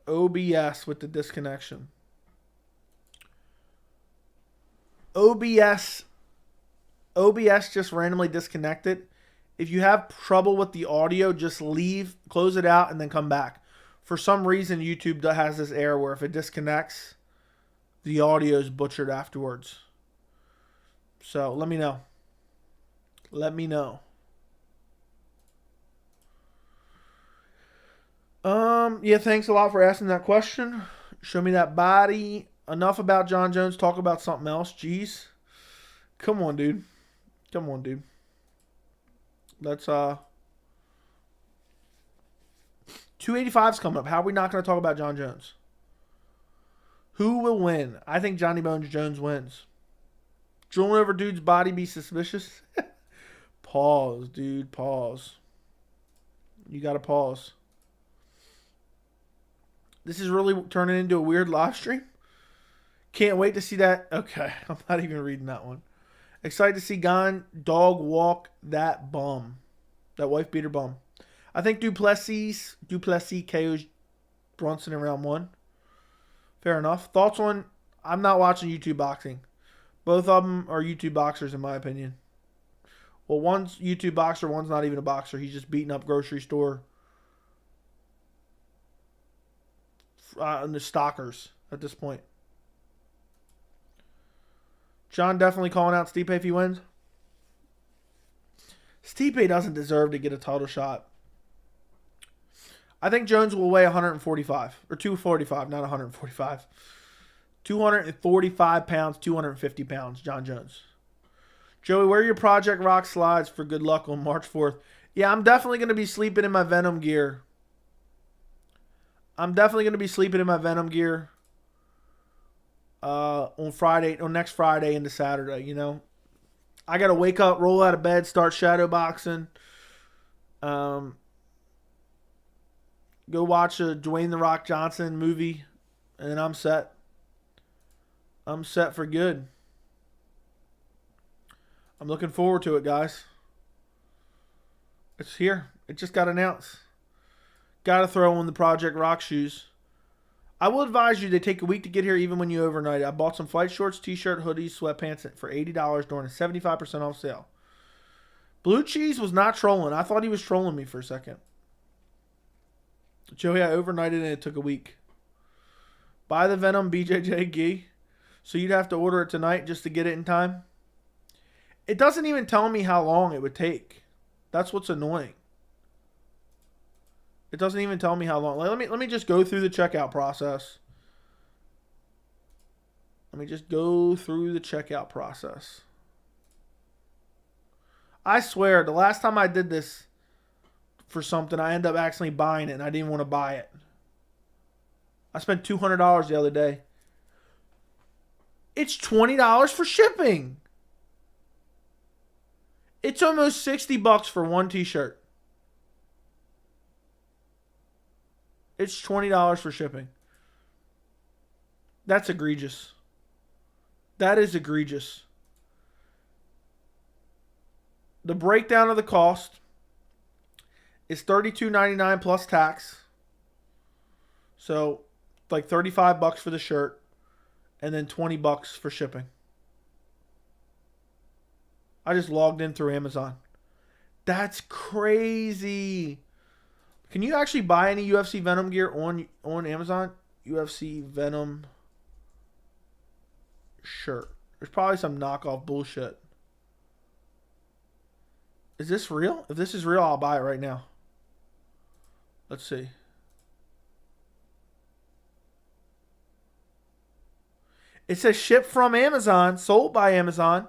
OBS with the disconnection. OBS just randomly disconnected. If you have trouble with the audio, just leave, close it out, and then come back. For some reason, YouTube has this error where if it disconnects, the audio is butchered afterwards. So let me know. Let me know. Yeah, thanks a lot for asking that question. Show me that body. Enough about Jon Jones. Talk about something else. Jeez. Come on, dude. Come on, dude. Let's 285's coming up. How are we not going to talk about Jon Jones? Who will win? I think Johnny Bones Jones wins. Drooling over dude's body be suspicious? Pause, dude. Pause. You gotta pause. This is really turning into a weird live stream. Can't wait to see that. Okay, I'm not even reading that one. Excited to see Gane dog walk that bum. That wife beater bum. I think Duplessis KO's Brunson in round 1. Fair enough. Thoughts on... I'm not watching YouTube boxing. Both of them are YouTube boxers in my opinion. Well, one's YouTube boxer, one's not even a boxer. He's just beating up grocery store the stockers at this point. John definitely calling out Stipe if he wins. Stipe doesn't deserve to get a title shot. I think Jones will weigh 145. Or 245, not 145. 245 pounds, 250 pounds, Jon Jones. Joey, where are your Project Rock slides for good luck on March 4th? Yeah, I'm definitely going to be sleeping in my Venom gear. On next Friday into Saturday, you know. I got to wake up, roll out of bed, start shadow boxing. Go watch a Dwayne The Rock Johnson movie, and then I'm set. I'm set for good. I'm looking forward to it, guys. It's here. It just got announced. Got to throw on the Project Rock shoes. I will advise you they take a week to get here even when you overnight it. I bought some fight shorts, t-shirt, hoodies, sweatpants for $80 during a 75% off sale. Blue Cheese was not trolling. I thought he was trolling me for a second. Joey, I overnighted and it took a week. Buy the Venom BJJ gi. So you'd have to order it tonight just to get it in time. It doesn't even tell me how long it would take. That's what's annoying. It doesn't even tell me how long. Let me just go through the checkout process. I swear, the last time I did this for something, I ended up actually buying it, and I didn't want to buy it. I spent $200 the other day. It's $20 for shipping. It's almost $60 for one t-shirt. It's $20 for shipping. That's egregious. That is egregious. The breakdown of the cost is $32.99 plus tax. So, like $35 for the shirt and then $20 for shipping. I just logged in through Amazon. That's crazy. Can you actually buy any UFC Venom gear on Amazon? UFC Venom shirt. There's probably some knockoff bullshit. Is this real? If this is real, I'll buy it right now. Let's see. It says shipped from Amazon, sold by Amazon.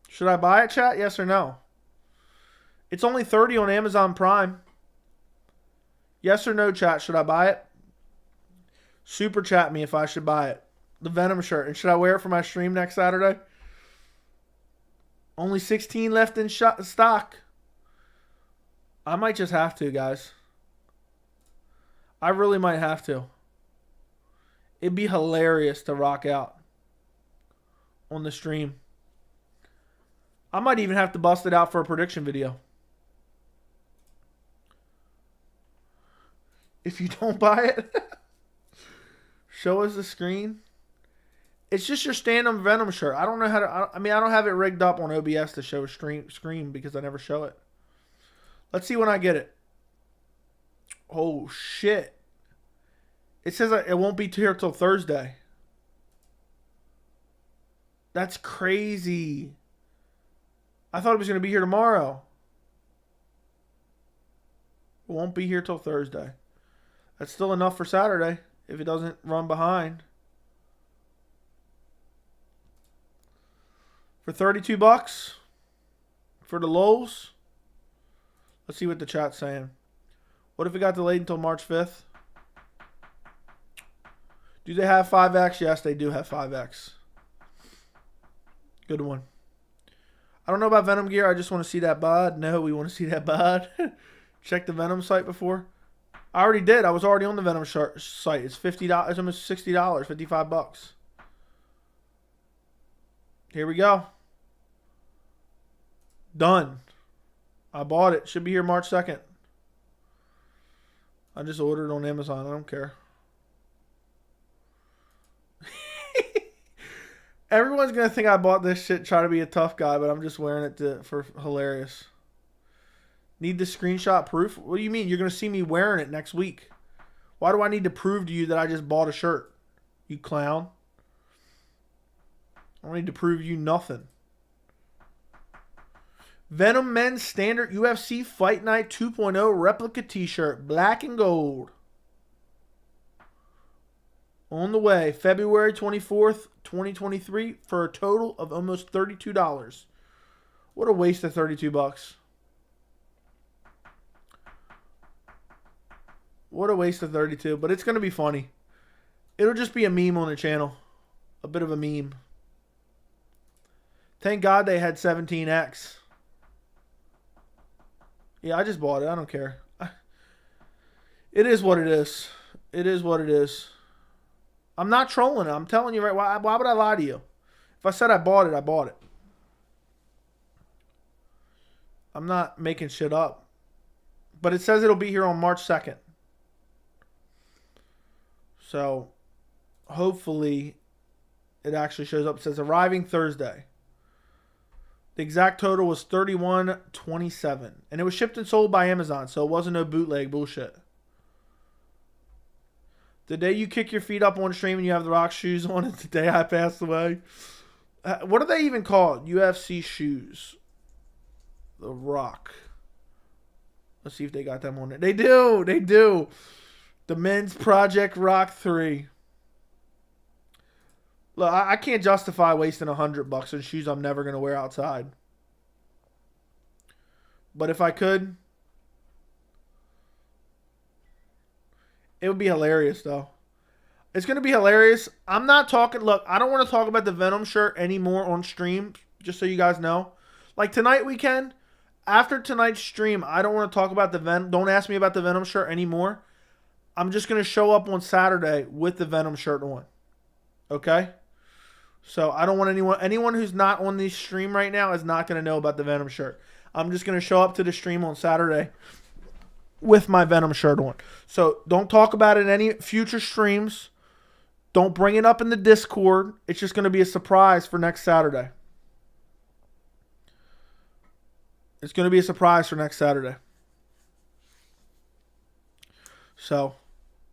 Should I buy it, chat? Yes or no? It's only $30 on Amazon Prime. Yes or no, chat? Should I buy it? Super chat me if I should buy it. The Venom shirt. And should I wear it for my stream next Saturday? Only 16 left in stock. I might just have to, guys. I really might have to. It'd be hilarious to rock out on the stream. I might even have to bust it out for a prediction video. If you don't buy it, show us the screen. It's just your stand-up Venom shirt. I don't know how to... I don't have it rigged up on OBS to show a screen because I never show it. Let's see when I get it. Oh, shit. It says it won't be here till Thursday. That's crazy. I thought it was going to be here tomorrow. It won't be here till Thursday. That's still enough for Saturday if it doesn't run behind. For $32 for the lows. Let's see what the chat's saying. What if it got delayed until March 5th? Do they have 5X? Yes, they do have 5X. Good one. I don't know about Venom gear. I just want to see that bod. No, we want to see that bod. Check the Venom site before. I already did. I was already on the Venom site. It's $50. It's almost $60. $55. Here we go. Done. I bought it. Should be here March 2nd. I just ordered it on Amazon. I don't care. Everyone's going to think I bought this shit, try to be a tough guy, but I'm just wearing it for hilarious. Need the screenshot proof? What do you mean? You're going to see me wearing it next week. Why do I need to prove to you that I just bought a shirt? You clown. I don't need to prove you nothing. Venom Men's Standard UFC Fight Night 2.0 replica t-shirt. Black and gold. On the way. February 24th, 2023 for a total of almost $32. What a waste of $32. What a waste of 32, but it's going to be funny. It'll just be a meme on the channel. A bit of a meme. Thank God they had 17X. Yeah, I just bought it. I don't care. It is what it is. It is what it is. I'm not trolling it. I'm telling you right. Why would I lie to you? If I said I bought it, I bought it. I'm not making shit up. But it says it'll be here on March 2nd. So, hopefully, it actually shows up. It says arriving Thursday. The exact total was $31.27. And it was shipped and sold by Amazon, so it wasn't no bootleg bullshit. The day you kick your feet up on stream and you have the Rock shoes on is the day I passed away. What are they even called? UFC shoes. The Rock. Let's see if they got them on there. They do. They do. The Men's Project Rock 3. Look, I can't justify wasting $100 on shoes I'm never going to wear outside. But if I could, it would be hilarious, though. It's going to be hilarious. I'm not talking... Look, I don't want to talk about the Venom shirt anymore on stream, just so you guys know. Like, tonight we can. After tonight's stream, I don't want to talk about the Venom... Don't ask me about the Venom shirt anymore. I'm just going to show up on Saturday with the Venom shirt on. Okay? So, I don't want anyone who's not on the stream right now is not going to know about the Venom shirt. I'm just going to show up to the stream on Saturday with my Venom shirt on. So, don't talk about it in any future streams. Don't bring it up in the Discord. It's just going to be a surprise for next Saturday. It's going to be a surprise for next Saturday. So,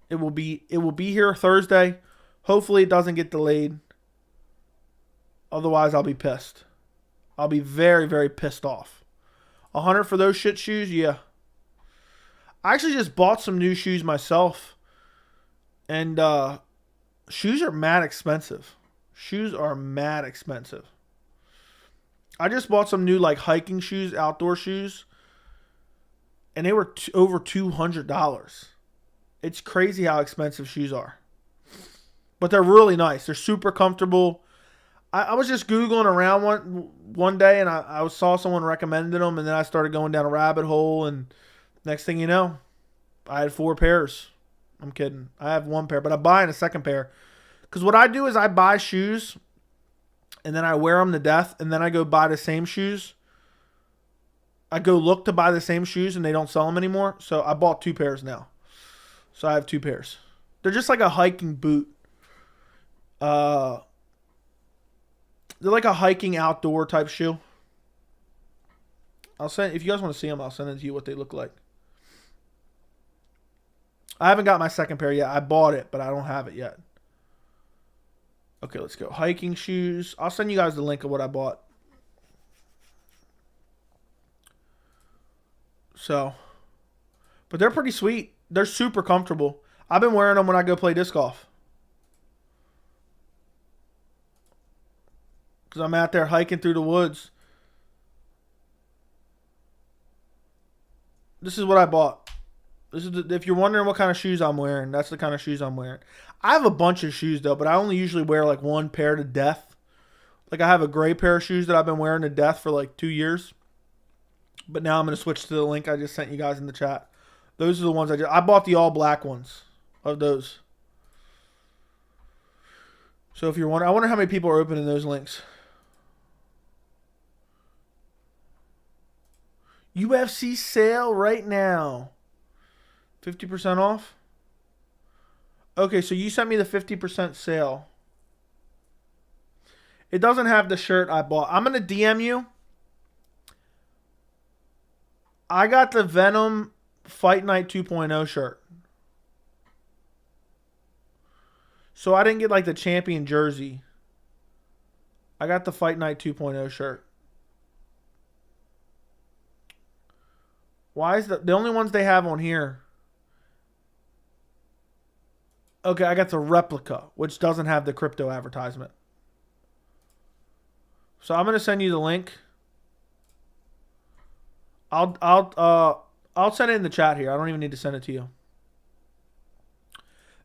it will be here Thursday. Hopefully it doesn't get delayed. Otherwise, I'll be pissed. I'll be very, very pissed off. 100 for those shit shoes? Yeah. I actually just bought some new shoes myself. And shoes are mad expensive. Shoes are mad expensive. I just bought some new like hiking shoes, outdoor shoes. And they were over $200. It's crazy how expensive shoes are. But they're really nice. They're super comfortable. I was just Googling around one day and I saw someone recommended them. And then I started going down a rabbit hole. And next thing you know, I had 4 pairs. I'm kidding. I have 1 pair. But I'm buying a second pair. Because what I do is I buy shoes. And then I wear them to death. And then I go buy the same shoes. I go look to buy the same shoes and they don't sell them anymore. So I bought 2 pairs now. So I have 2 pairs. They're just like a hiking boot. They're like a hiking outdoor type shoe. I'll send, if you guys want to see them, I'll send it to you what they look like. I haven't got my second pair yet. I bought it, but I don't have it yet. Okay, let's go. Hiking shoes. I'll send you guys the link of what I bought. So, but they're pretty sweet. They're super comfortable. I've been wearing them when I go play disc golf. Because I'm out there hiking through the woods. This is what I bought. If you're wondering what kind of shoes I'm wearing, that's the kind of shoes I'm wearing. I have a bunch of shoes though, but I only usually wear like one pair to death. Like I have a gray pair of shoes that I've been wearing to death for like 2 years. But now I'm going to switch to the link I just sent you guys in the chat. Those are the ones I bought the all black ones of those. So if you're wondering, I wonder how many people are opening those links. UFC sale right now. 50% off? Okay, so you sent me the 50% sale. It doesn't have the shirt I bought. I'm going to DM you. I got the Venom Fight Night 2.0 shirt. So I didn't get like the champion jersey. I got the Fight Night 2.0 shirt. Why is the only ones they have on here? Okay, I got the replica, which doesn't have the crypto advertisement. So I'm gonna send you the link. I'll send it in the chat here. I don't even need to send it to you.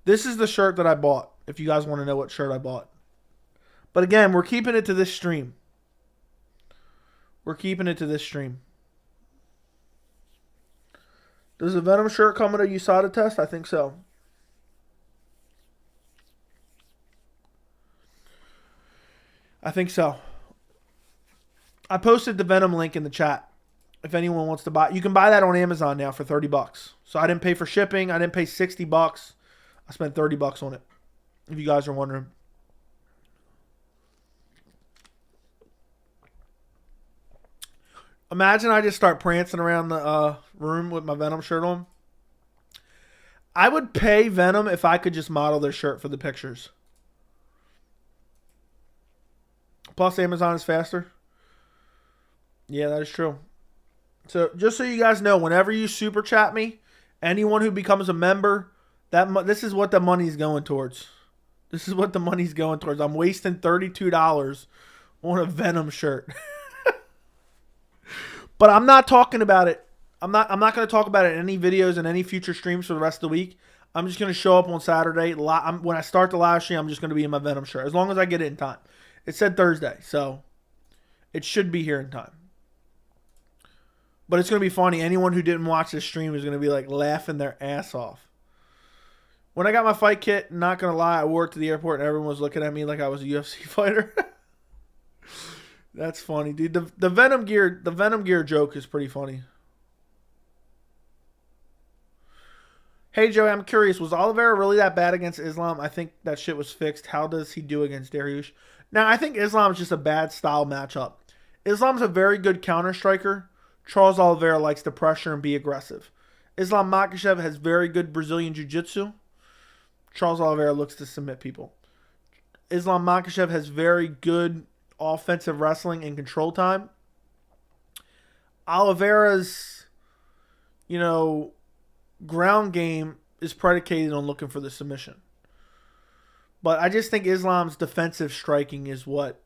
This is the shirt that I bought. If you guys want to know what shirt I bought. But again, we're keeping it to this stream. We're keeping it to this stream. Does the Venom shirt come with a USADA test? I think so. I think so. I posted the Venom link in the chat. If anyone wants to buy, you can buy that on Amazon now for $30. So I didn't pay for shipping. I didn't pay $60. I spent $30 on it. If you guys are wondering. Imagine I just start prancing around the room with my Venom shirt on. I would pay Venom if I could just model their shirt for the pictures. Plus, Amazon is faster. Yeah, that is true. So, just so you guys know, whenever you super chat me, anyone who becomes a member, this is what the money's going towards. This is what the money's going towards. I'm wasting $32 on a Venom shirt. But I'm not talking about it. I'm not going to talk about it in any videos and any future streams for the rest of the week. I'm just going to show up on Saturday. When I start the live stream, I'm just going to be in my Venom shirt. As long as I get it in time. It said Thursday, so it should be here in time. But it's going to be funny. Anyone who didn't watch this stream is going to be like laughing their ass off. When I got my fight kit, not going to lie, I wore it to the airport and everyone was looking at me like I was a UFC fighter. That's funny, dude. The Venom gear joke is pretty funny. Hey, Joey, I'm curious. Was Oliveira really that bad against Islam? I think that shit was fixed. How does he do against Dariush? Now, I think Islam's just a bad style matchup. Islam's a very good counter striker. Charles Oliveira likes to pressure and be aggressive. Islam Makhachev has very good Brazilian jiu-jitsu. Charles Oliveira looks to submit people. Islam Makhachev has very good offensive wrestling and control time. Oliveira's, ground game is predicated on looking for the submission. But I just think Islam's defensive striking is what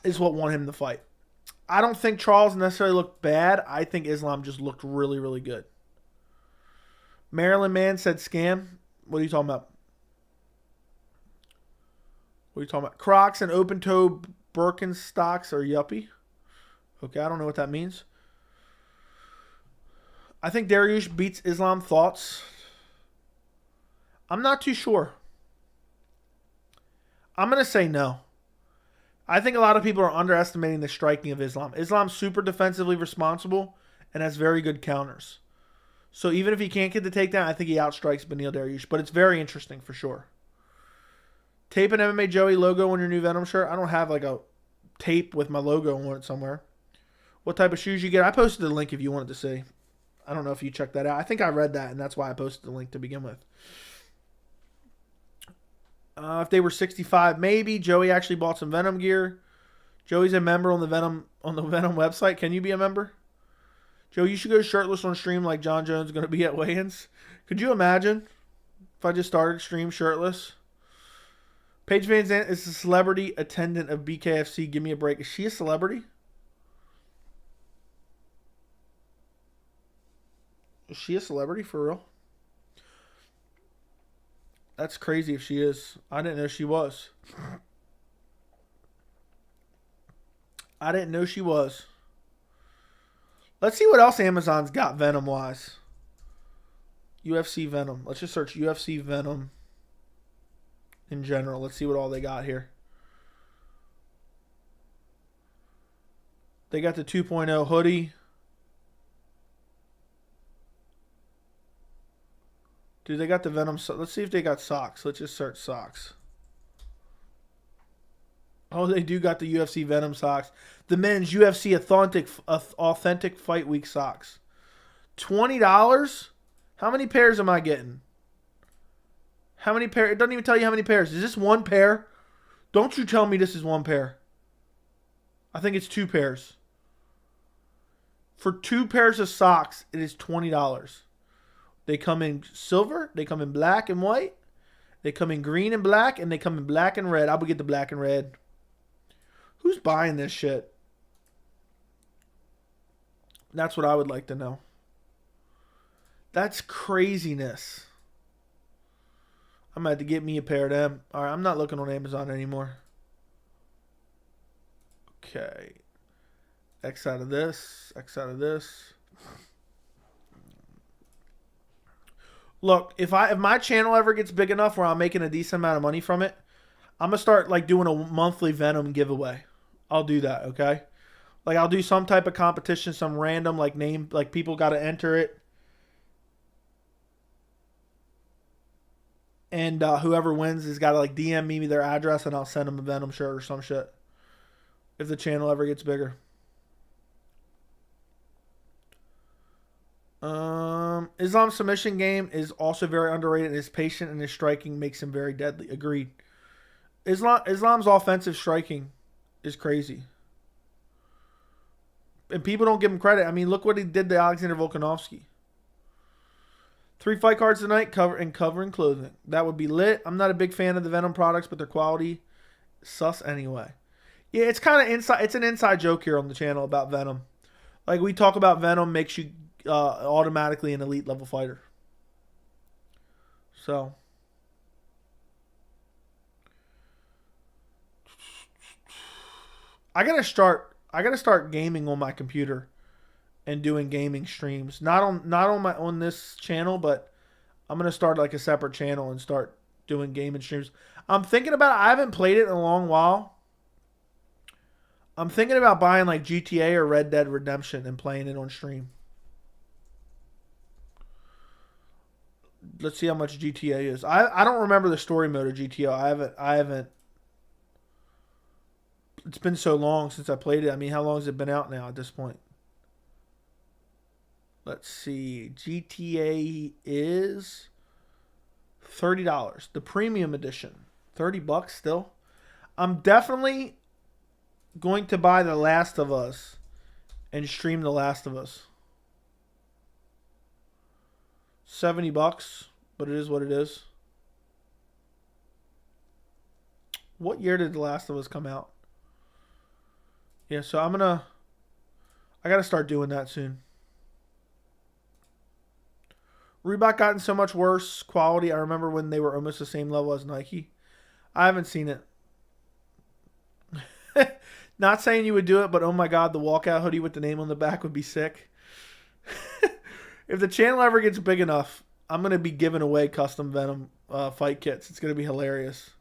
is what won him the fight. I don't think Charles necessarily looked bad. I think Islam just looked really, really good. Maryland man said scam. What are you talking about? What are you talking about? Crocs and open-toe Birkenstocks are yuppie. Okay, I don't know what that means. I think Dariush beats Islam. Thoughts? I'm not too sure. I'm going to say no. I think a lot of people are underestimating the striking of Islam. Islam's super defensively responsible and has very good counters. So even if he can't get the takedown, I think he outstrikes Beniel Dariush. But it's very interesting for sure. Tape an MMA Joey logo on your new Venom shirt. I don't have like a tape with my logo on it somewhere. What type of shoes you get? I posted the link if you wanted to see. I don't know if you checked that out. I think I read that, and that's why I posted the link to begin with. If they were 65, maybe. Joey actually bought some Venom gear. Joey's a member on the Venom website. Can you be a member? Joe, you should go shirtless on stream like Jon Jones is going to be at weigh-ins. Could you imagine if I just started stream shirtless? Paige Van Zandt is a celebrity attendant of BKFC. Give me a break. Is she a celebrity? Is she a celebrity for real? That's crazy if she is. I didn't know she was. I didn't know she was. Let's see what else Amazon's got Venom-wise. UFC Venom. Let's just search UFC Venom in general. Let's see what all they got here. They got the 2.0 hoodie. Dude, they got the Venom. Let's see if they got socks. Let's just search socks. Oh, they do got the UFC Venom socks. The men's UFC authentic Fight Week socks. $20? How many pairs am I getting? How many pairs? It doesn't even tell you how many pairs. Is this one pair? Don't you tell me this is one pair. I think it's 2 pairs. For 2 pairs of socks, it is $20. They come in silver. They come in black and white. They come in green and black. And they come in black and red. I would get the black and red. Who's buying this shit? That's what I would like to know. That's craziness. I'm going to have to get me a pair of them. All right, I'm not looking on Amazon anymore. Okay. X out of this. X out of this. Look, if my channel ever gets big enough where I'm making a decent amount of money from it, I'm going to start like doing a monthly Venom giveaway. I'll do that, okay? Like I'll do some type of competition, some random like name, like people got to enter it. And whoever wins has got to like DM me their address and I'll send them a Venom shirt or some shit. If the channel ever gets bigger. Islam's submission game is also very underrated. His patient and his striking makes him very deadly. Agreed. Islam's offensive striking is crazy. And people don't give him credit. I mean, look what he did to Alexander Volkanovski. 3 fight cards tonight, covering clothing. That would be lit. I'm not a big fan of the Venom products, but their quality sus anyway. Yeah, it's kind of inside. It's an inside joke here on the channel about Venom. Like we talk about Venom makes you automatically an elite level fighter. So I gotta start gaming on my computer and doing gaming streams. Not on this channel, but I'm gonna start like a separate channel and start doing gaming streams. I'm thinking about it. I haven't played it in a long while. I'm thinking about buying like GTA or Red Dead Redemption and playing it on stream. Let's see how much GTA is. I don't remember the story mode of GTA. I haven't. It's been so long since I played it. I mean, how long has it been out now at this point? Let's see. GTA is $30. The premium edition. $30 still. I'm definitely going to buy The Last of Us and stream The Last of Us. $70, but it is what it is. What year did The Last of Us come out? Yeah, so I gotta start doing that soon. Reebok gotten so much worse quality. I remember when they were almost the same level as Nike. I haven't seen it. Not saying you would do it, but oh my god, the walkout hoodie with the name on the back would be sick. If the channel ever gets big enough, I'm going to be giving away custom Venom fight kits. It's going to be hilarious.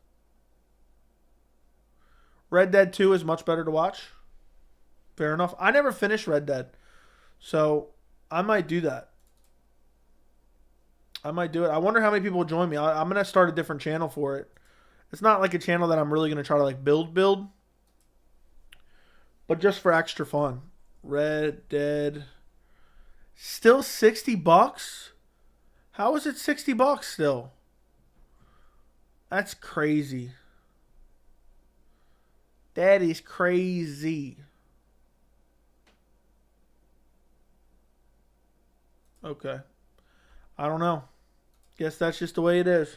Red Dead 2 is much better to watch. Fair enough. I never finished Red Dead, so I might do that. I might do it. I wonder how many people will join me. I'm going to start a different channel for it. It's not like a channel that I'm really going to try to like build, but just for extra fun. Red Dead. Still $60? How is it $60 still? That's crazy. That is crazy. Okay. I don't know. Guess that's just the way it is.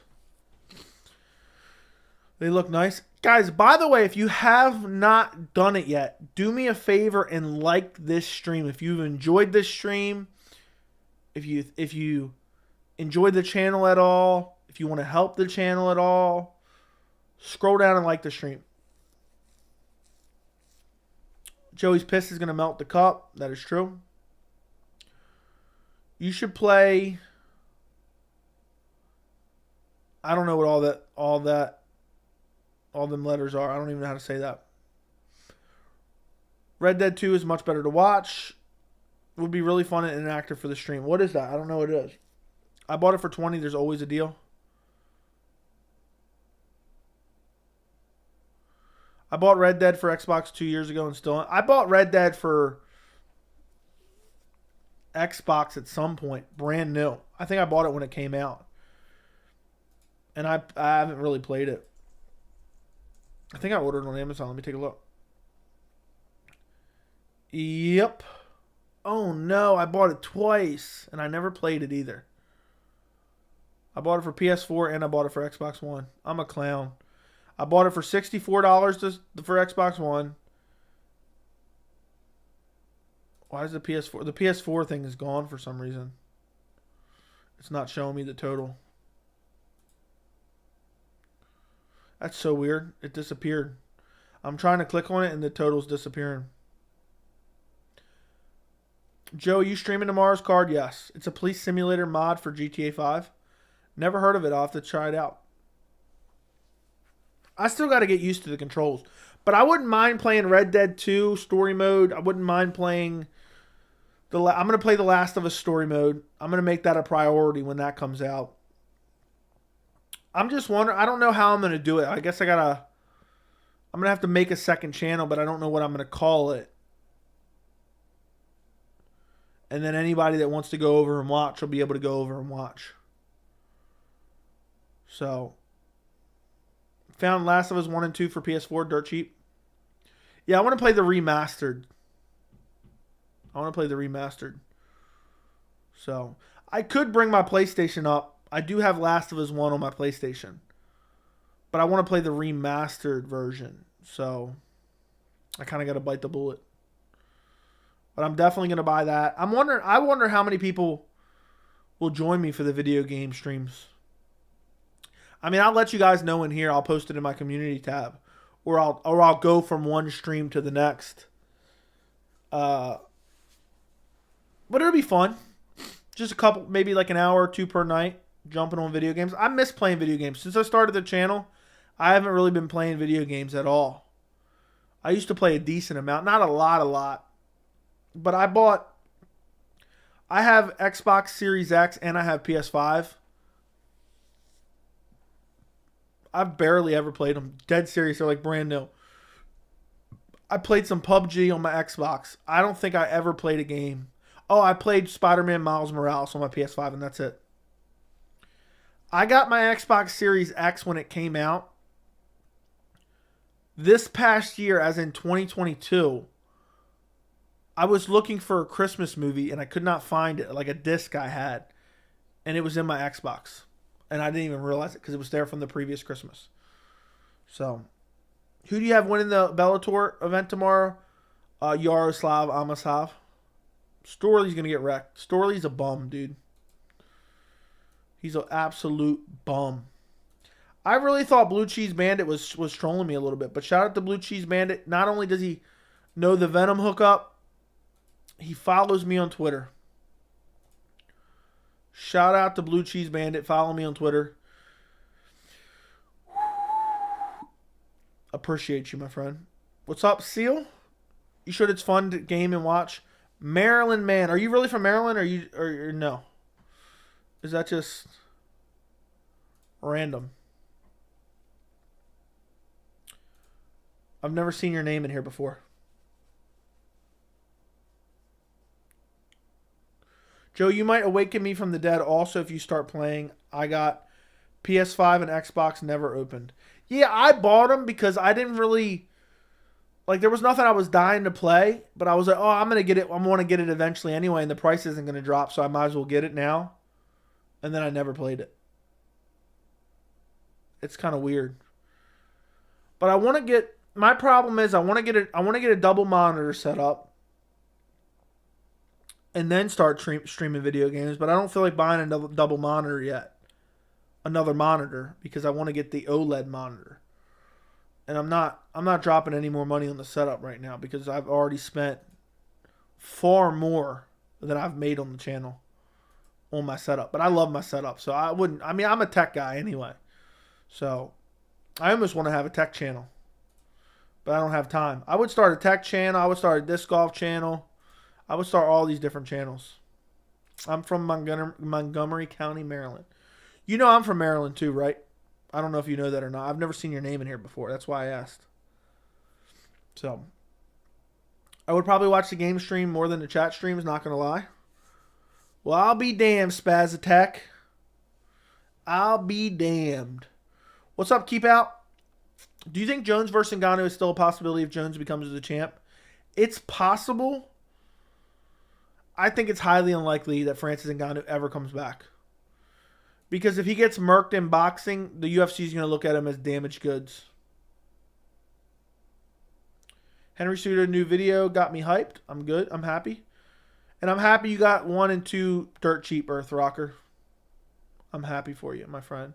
They look nice. Guys, by the way, if you have not done it yet, do me a favor and like this stream. If you've enjoyed this stream, If you enjoy the channel at all, if you want to help the channel at all, scroll down and like the stream. Joey's piss is going to melt the cup. That is true. You should play. I don't know what all them letters are. I don't even know how to say that. Red Dead 2 is much better to watch. It would be really fun and interactive for the stream. What is that? I don't know what it is. I bought it for $20. There's always a deal. I bought Red Dead for Xbox 2 years ago and still. I bought Red Dead for Xbox at some point, brand new. I think I bought it when it came out. And I haven't really played it. I think I ordered it on Amazon. Let me take a look. Yep. Oh no, I bought it twice and I never played it either. I bought it for PS4 and I bought it for Xbox One. I'm a clown. I bought it for $64 for Xbox One. Why is the PS4? The PS4 thing is gone for some reason. It's not showing me the total. That's so weird. It disappeared. I'm trying to click on it and the total's disappearing. Joe, you streaming tomorrow's card? Yes. It's a police simulator mod for GTA 5. Never heard of it. I'll have to try it out. I still got to get used to the controls. But I wouldn't mind playing Red Dead 2 story mode. I wouldn't mind playing... I'm going to play The Last of Us story mode. I'm going to make that a priority when that comes out. I'm just wondering... I don't know how I'm going to do it. I guess I'm going to have to make a second channel, but I don't know what I'm going to call it. And then anybody that wants to go over and watch will be able to go over and watch. So, found Last of Us 1 and 2 for PS4, dirt cheap. Yeah, I want to play the remastered. So, I could bring my PlayStation up. I do have Last of Us 1 on my PlayStation. But I want to play the remastered version. So, I kind of got to bite the bullet. But I'm definitely going to buy that. I wonder how many people will join me for the video game streams. I mean, I'll let you guys know in here. I'll post it in my community tab. Or I'll go from one stream to the next. But it'll be fun. Just a couple, maybe like an hour or two per night, jumping on video games. I miss playing video games. Since I started the channel, I haven't really been playing video games at all. I used to play a decent amount. Not a lot. But I have Xbox Series X and I have PS5. I've barely ever played them. Dead serious. They're like brand new. I played some PUBG on my Xbox. I don't think I ever played a game. Oh, I played Spider-Man Miles Morales on my PS5 and that's it. I got my Xbox Series X when it came out. This past year, as in 2022... I was looking for a Christmas movie and I could not find it, like a disc I had. And it was in my Xbox. And I didn't even realize it because it was there from the previous Christmas. So, who do you have winning the Bellator event tomorrow? Yaroslav Amosov. Storley's going to get wrecked. Storley's a bum, dude. He's an absolute bum. I really thought Blue Cheese Bandit was trolling me a little bit. But shout out to Blue Cheese Bandit. Not only does he know the Venom hookup, he follows me on Twitter. Shout out to Blue Cheese Bandit. Follow me on Twitter. Appreciate you, my friend. What's up, Seal? You sure it's fun to game and watch? Maryland man. Are you really from Maryland or no? Is that just random? I've never seen your name in here before. Joe, you might awaken me from the dead also if you start playing. I got PS5 and Xbox never opened. Yeah, I bought them because I didn't really... Like, there was nothing I was dying to play. But I was like, oh, I'm going to get it. I'm going to get it eventually anyway. And the price isn't going to drop. So I might as well get it now. And then I never played it. It's kind of weird. But I want to get... My problem is I want to get a double monitor set up. and then start streaming video games. But I don't feel like buying another double monitor yet. Another monitor, because I want to get the OLED monitor. And I'm not dropping any more money on the setup right now because I've already spent far more than I've made on the channel on my setup. But I love my setup, so I wouldn't. I mean, I'm a tech guy anyway, so I almost want to have a tech channel, but I don't have time. I would start a tech channel. I would start a disc golf channel. I would start all these different channels. I'm from Montgomery County, Maryland. You know I'm from Maryland too, right? I don't know if you know that or not. I've never seen your name in here before. That's why I asked. So, I would probably watch the game stream more than the chat streams, not going to lie. Well, I'll be damned, Spaz Attack. I'll be damned. What's up, Keep Out? Do you think Jones versus Ngannou is still a possibility if Jones becomes the champ? It's possible. I think it's highly unlikely that Francis Ngannou ever comes back. Because if he gets murked in boxing, the UFC is going to look at him as damaged goods. Henry Cejudo new video got me hyped. I'm good. I'm happy. And I'm happy you got 1 and 2 dirt cheap, Earth Rocker. I'm happy for you, my friend.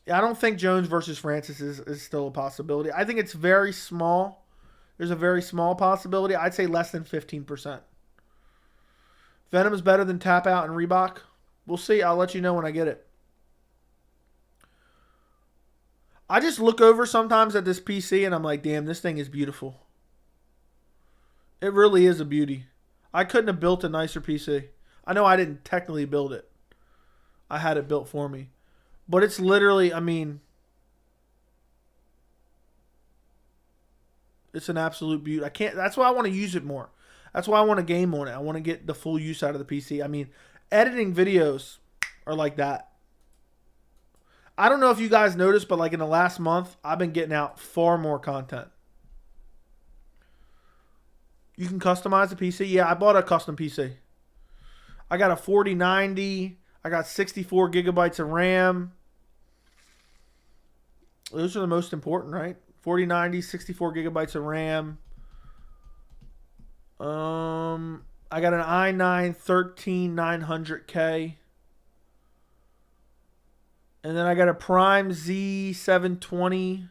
Yeah, I don't think Jones versus Francis is still a possibility. I think it's very small. There's a very small possibility. I'd say less than 15%. Venom is better than Tap Out and Reebok. We'll see. I'll let you know when I get it. I just look over sometimes at this PC and I'm like, damn, this thing is beautiful. It really is a beauty. I couldn't have built a nicer PC. I know I didn't technically build it. I had it built for me. But it's literally, I mean, it's an absolute beauty. That's why I want to use it more. That's why I want to game on it. I want to get the full use out of the PC. I mean, editing videos are like that. I don't know if you guys noticed, but like in the last month, I've been getting out far more content. You can customize the PC. Yeah, I bought a custom PC. I got a 4090. I got 64 gigabytes of RAM. Those are the most important, right? 4090, 64 gigabytes of RAM. I got an i9 13900K. And then I got a Prime Z720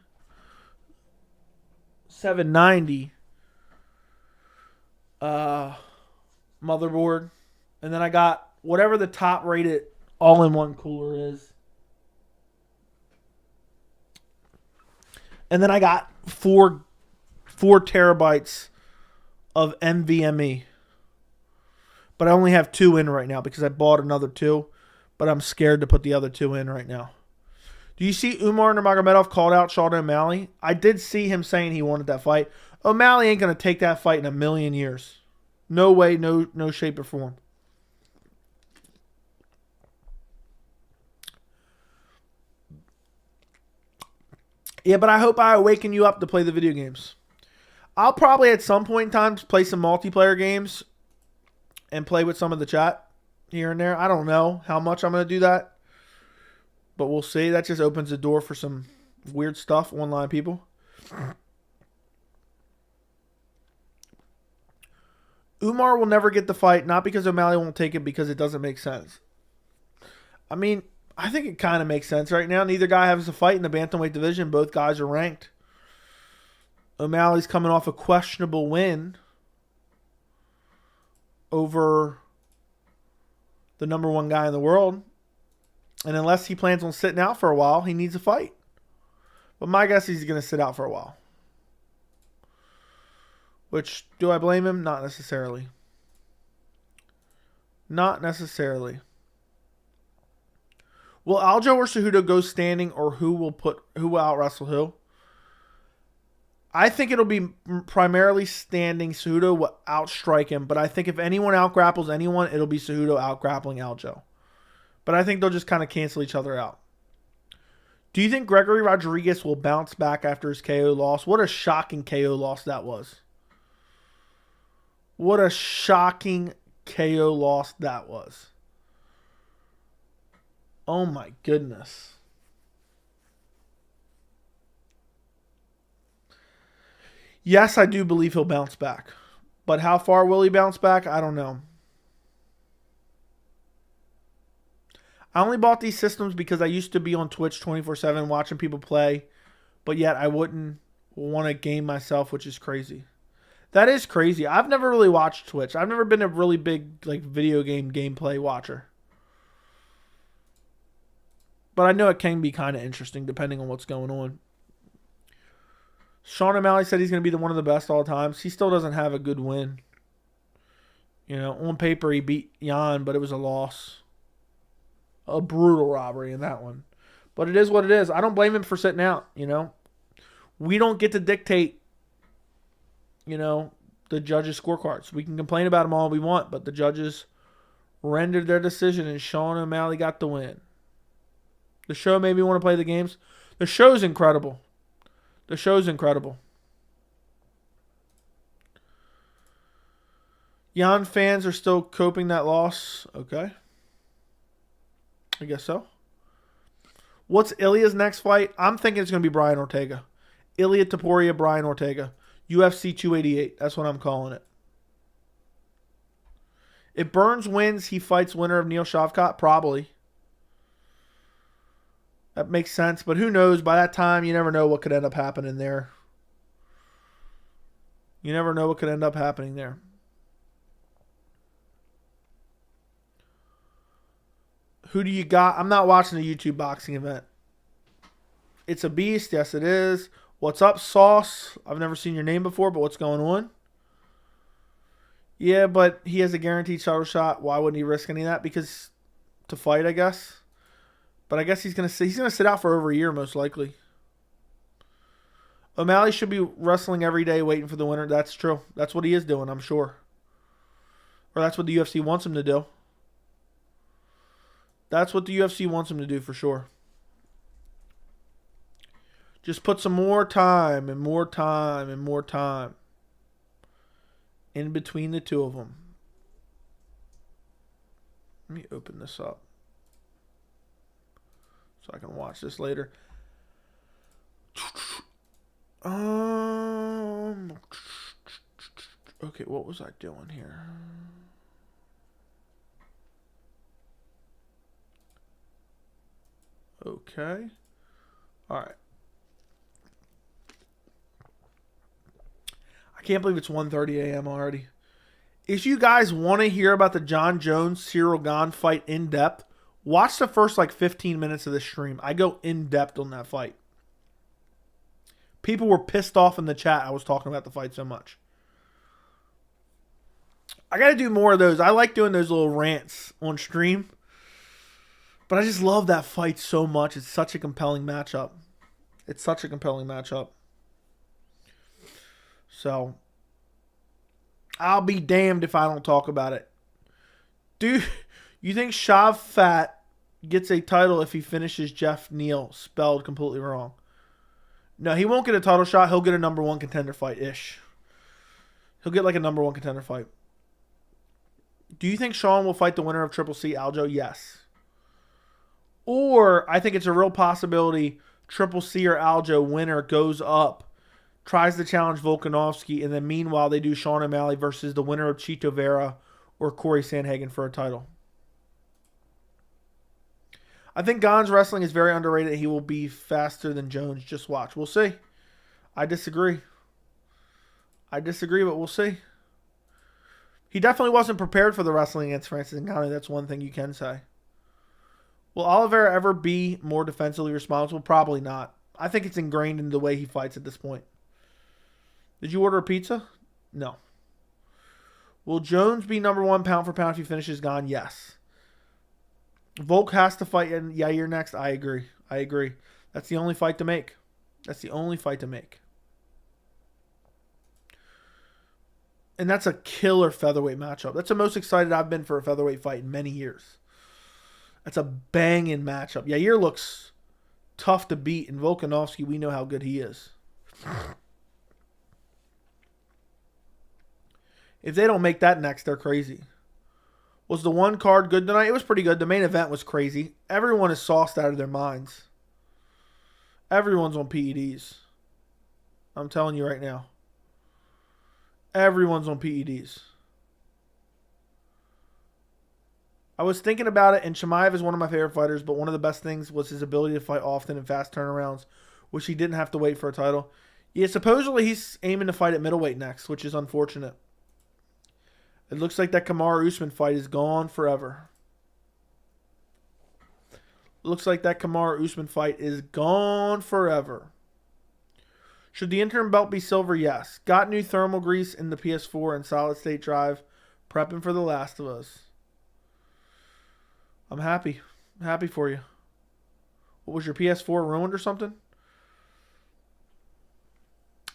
790 motherboard. And then I got whatever the top rated all-in-one cooler is. And then I got four terabytes of NVMe. But I only have 2 in right now because I bought another 2. But I'm scared to put the other 2 in right now. Do you see Umar Nurmagomedov called out Sean O'Malley? I did see him saying he wanted that fight. O'Malley ain't going to take that fight in a million years. No way, no shape or form. Yeah, but I hope I awaken you up to play the video games. I'll probably at some point in time play some multiplayer games and play with some of the chat here and there. I don't know how much I'm going to do that, but we'll see. That just opens the door for some weird stuff, online people. Umar will never get the fight, not because O'Malley won't take it, because it doesn't make sense. I mean, I think it kind of makes sense right now. Neither guy has a fight in the bantamweight division. Both guys are ranked. O'Malley's coming off a questionable win over the #1 guy in the world. And unless he plans on sitting out for a while, he needs a fight. But my guess is he's going to sit out for a while. Which, do I blame him? Not necessarily. Not necessarily. Will Aljo or Cejudo go standing, or who will out wrestle who? I think it'll be primarily standing. Cejudo will outstrike him, but I think if anyone out-grapples anyone, it'll be Cejudo out-grappling Aljo. But I think they'll just kind of cancel each other out. Do you think Gregory Rodriguez will bounce back after his KO loss? What a shocking KO loss that was. What a shocking KO loss that was. Oh my goodness. Yes, I do believe he'll bounce back. But how far will he bounce back? I don't know. I only bought these systems because I used to be on Twitch 24/7 watching people play, but yet I wouldn't want to game myself, which is crazy. That is crazy. I've never really watched Twitch. I've never been a really big like video game gameplay watcher. But I know it can be kind of interesting depending on what's going on. Sean O'Malley said he's going to be one of the best all times. He still doesn't have a good win. You know, on paper he beat Jan, but it was a loss. A brutal robbery in that one. But it is what it is. I don't blame him for sitting out, you know. We don't get to dictate, you know, the judges' scorecards. We can complain about them all we want, but the judges rendered their decision and Sean O'Malley got the win. The show made me want to play the games. The show's incredible. The show's incredible. Jan fans are still coping that loss. Okay. I guess so. What's Ilya's next fight? I'm thinking it's going to be Brian Ortega. Ilya Topuria, Brian Ortega. UFC 288. That's what I'm calling it. If Burns wins, he fights winner of Neil Shavkat? Probably. That makes sense. But who knows? By that time, you never know what could end up happening there. You never know what could end up happening there. Who do you got? I'm not watching the YouTube boxing event. It's a beast. Yes, it is. What's up, Sauce? I've never seen your name before, but what's going on? Yeah, but he has a guaranteed title shot. Why wouldn't he risk any of that? Because to fight, I guess. But I guess he's gonna sit out for over a year, most likely. O'Malley should be wrestling every day, waiting for the winner. That's true. That's what he is doing, I'm sure. Or that's what the UFC wants him to do. That's what the UFC wants him to do for sure. Just put some more time and more time and more time in between the two of them. Let me open this up so I can watch this later. Okay, what was I doing here? Okay. All right. I can't believe it's 1:30 a.m. already. If you guys want to hear about the Jon Jones Ciryl Gane fight in depth, watch the first 15 minutes of this stream. I go in depth on that fight. People were pissed off in the chat I was talking about the fight so much. I got to do more of those. I like doing those little rants on stream. But I just love that fight so much. It's such a compelling matchup. It's such a compelling matchup. So, I'll be damned if I don't talk about it. Dude, you think Shavkat gets a title if he finishes Jeff Neal, spelled completely wrong? No, he won't get a title shot. He'll get a number one contender fight-ish. He'll get a number one contender fight. Do you think Sean will fight the winner of Triple C, Aljo? Yes. Or I think it's a real possibility Triple C or Aljo winner goes up, tries to challenge Volkanovski, and then meanwhile they do Sean O'Malley versus the winner of Chito Vera or Corey Sandhagen for a title. I think Gane's wrestling is very underrated. He will be faster than Jones. Just watch. We'll see. I disagree. But we'll see. He definitely wasn't prepared for the wrestling against Francis Ngannou. That's one thing you can say. Will Oliveira ever be more defensively responsible? Probably not. I think it's ingrained in the way he fights at this point. Did you order a pizza? No. Will Jones be number one pound for pound if he finishes Gane? Yes. Volk has to fight Yair next. I agree. That's the only fight to make. And that's a killer featherweight matchup. That's the most excited I've been for a featherweight fight in many years. That's a banging matchup. Yair looks tough to beat, and Volkanovski, we know how good he is. If they don't make that next, they're crazy. Was the one card good tonight? It was pretty good. The main event was crazy. Everyone is sauced out of their minds. Everyone's on PEDs. I'm telling you right now. Everyone's on PEDs. I was thinking about it, and Chimaev is one of my favorite fighters, but one of the best things was his ability to fight often in fast turnarounds, which he didn't have to wait for a title. Yeah, supposedly he's aiming to fight at middleweight next, which is unfortunate. It looks like that Kamaru Usman fight is gone forever. Looks like that Kamaru Usman fight is gone forever. Should the interim belt be silver? Yes. Got new thermal grease in the PS4 and solid state drive. Prepping for The Last of Us. I'm happy. I'm happy for you. What was your PS4 ruined or something?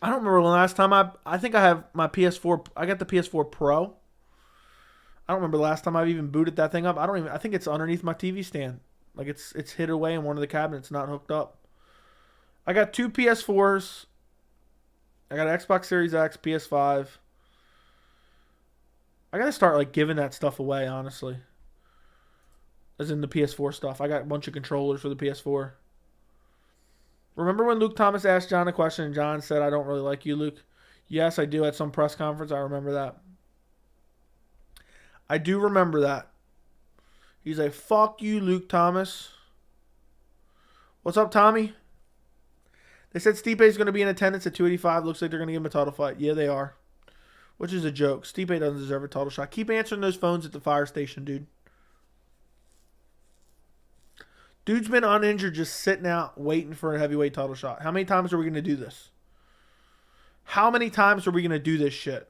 I don't remember the last time I think I have my PS4. I got the PS4 Pro. I don't remember the last time I've even booted that thing up. I think it's underneath my TV stand. Like it's hid away in one of the cabinets, not hooked up. I got 2 PS4s. I got an Xbox Series X, PS5. I gotta start like giving that stuff away, honestly. As in the PS4 stuff. I got a bunch of controllers for the PS4. Remember when Luke Thomas asked John a question and John said, "I don't really like you, Luke"? Yes, I do, at some press conference. I remember that. I do remember that. He's like, "Fuck you, Luke Thomas." What's up, Tommy? They said Stipe is going to be in attendance at 285. Looks like they're going to give him a title fight. Yeah, they are. Which is a joke. Stipe doesn't deserve a title shot. Keep answering those phones at the fire station, dude. Dude's been uninjured, just sitting out, waiting for a heavyweight title shot. How many times are we going to do this? How many times are we going to do this shit?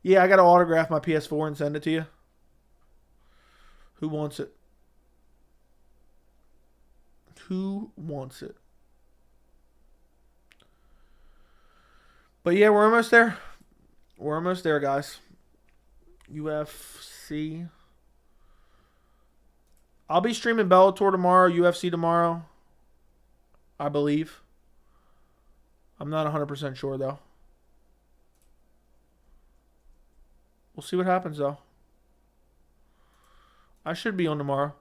Yeah, I got to autograph my PS4 and send it to you. Who wants it? Who wants it? But yeah, we're almost there. We're almost there, guys. UFC. I'll be streaming Bellator tomorrow, UFC tomorrow. I believe. I'm not 100% sure, though. We'll see what happens, though. I should be on tomorrow.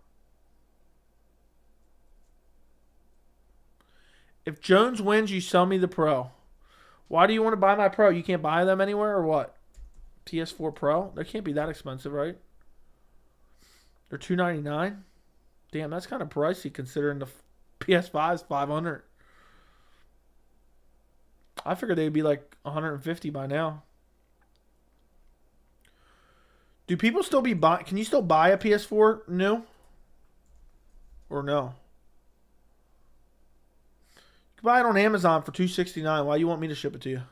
If Jones wins, you sell me the Pro. Why do you want to buy my Pro? You can't buy them anywhere or what? PS4 Pro? They can't be that expensive, right? They're $299. Damn, that's kind of pricey considering the PS5 is $500. I figured they'd be like $150 by now. Do people still be buying? Can you still buy a PS4 new? Or no? You can buy it on Amazon for $269. Why you want me to ship it to you?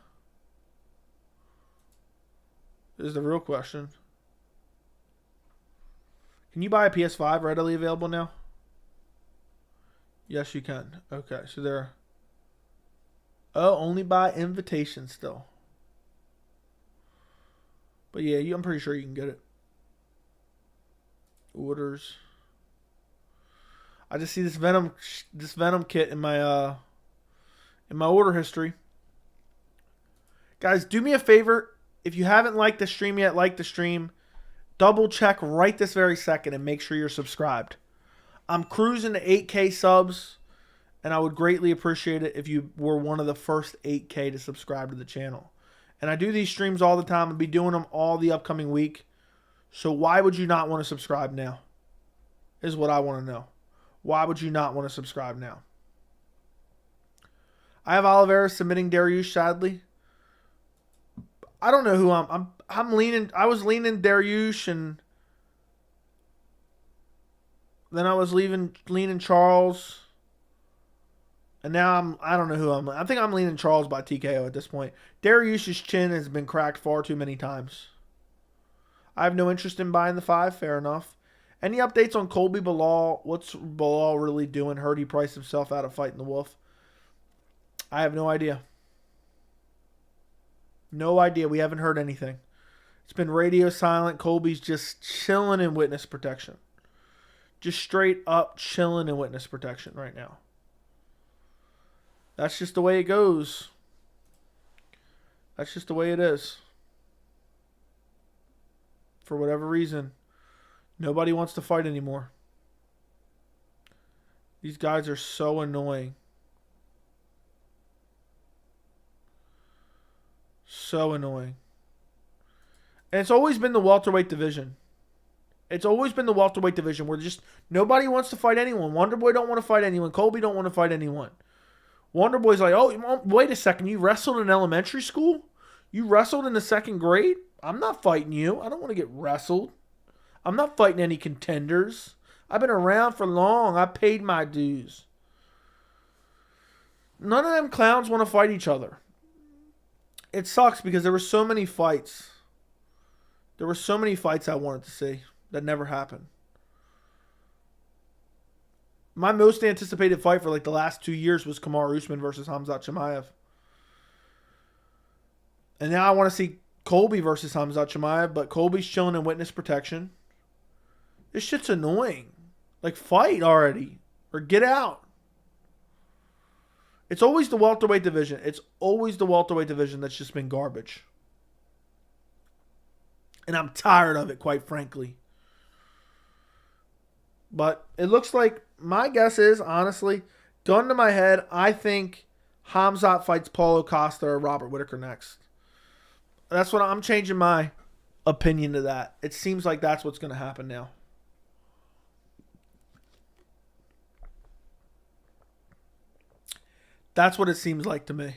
Is the real question. Can you buy a PS5 readily available now? Yes, you can. Okay, so there. Oh, only by invitation still. But yeah, I'm pretty sure you can get it. Orders. I just see this Venom kit in my order history. Guys, do me a favor. If you haven't liked the stream yet, like the stream. Double check right this very second and make sure you're subscribed. I'm cruising to 8K subs, and I would greatly appreciate it if you were one of the first 8K to subscribe to the channel. And I do these streams all the time. I'll be doing them all the upcoming week. So why would you not want to subscribe now? Is what I want to know. Why would you not want to subscribe now? I have Oliveira submitting Dariush, sadly. I don't know who I'm leaning. I was leaning Dariush, and then I was leaning Charles, and now I don't know who I'm. I think I'm leaning Charles by TKO at this point. Dariush's chin has been cracked far too many times. I have no interest in buying the 5. Fair enough. Any updates on Colby Bilal? What's Bilal really doing? Heard he priced himself out of fighting the Wolf. I have no idea. No idea. We haven't heard anything. It's been radio silent. Colby's just chilling in witness protection. Just straight up chilling in witness protection right now. That's just the way it goes. That's just the way it is. For whatever reason, nobody wants to fight anymore. These guys are so annoying. So annoying. And it's always been the welterweight division. It's always been the welterweight division where just nobody wants to fight anyone. Wonderboy don't want to fight anyone. Colby don't want to fight anyone. Wonderboy's like, oh, wait a second. You wrestled in elementary school? You wrestled in the second grade? I'm not fighting you. I don't want to get wrestled. I'm not fighting any contenders. I've been around for long. I paid my dues. None of them clowns want to fight each other. It sucks because there were so many fights. There were so many fights I wanted to see that never happened. My most anticipated fight for like the last 2 years was Kamaru Usman versus Khamzat Chimaev. And now I want to see Colby versus Khamzat Chimaev, but Colby's chilling in witness protection. This shit's annoying. Like, fight already. Or get out. It's always the welterweight division. It's always the welterweight division that's just been garbage. And I'm tired of it, quite frankly. But it looks like, my guess is, honestly, gun to my head, I think Khamzat fights Paulo Costa or Robert Whittaker next. That's what I'm changing my opinion to that. It seems like that's what's going to happen now. That's what it seems like to me.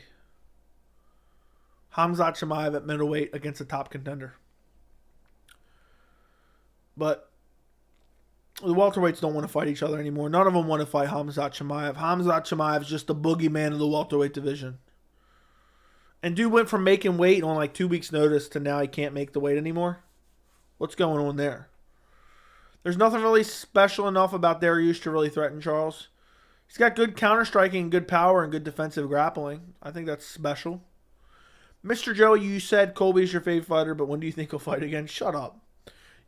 Khamzat Chimaev at middleweight against a top contender. But the welterweights don't want to fight each other anymore. None of them want to fight Khamzat Chimaev. Khamzat Chimaev is just the boogeyman of the welterweight division. And dude went from making weight on like 2 weeks' notice to now he can't make the weight anymore. What's going on there? There's nothing really special enough about Dariush to really threaten Charles. He's got good counter-striking, good power, and good defensive grappling. I think that's special. Mr. Joe, you said Colby's your favorite fighter, but when do you think he'll fight again? Shut up.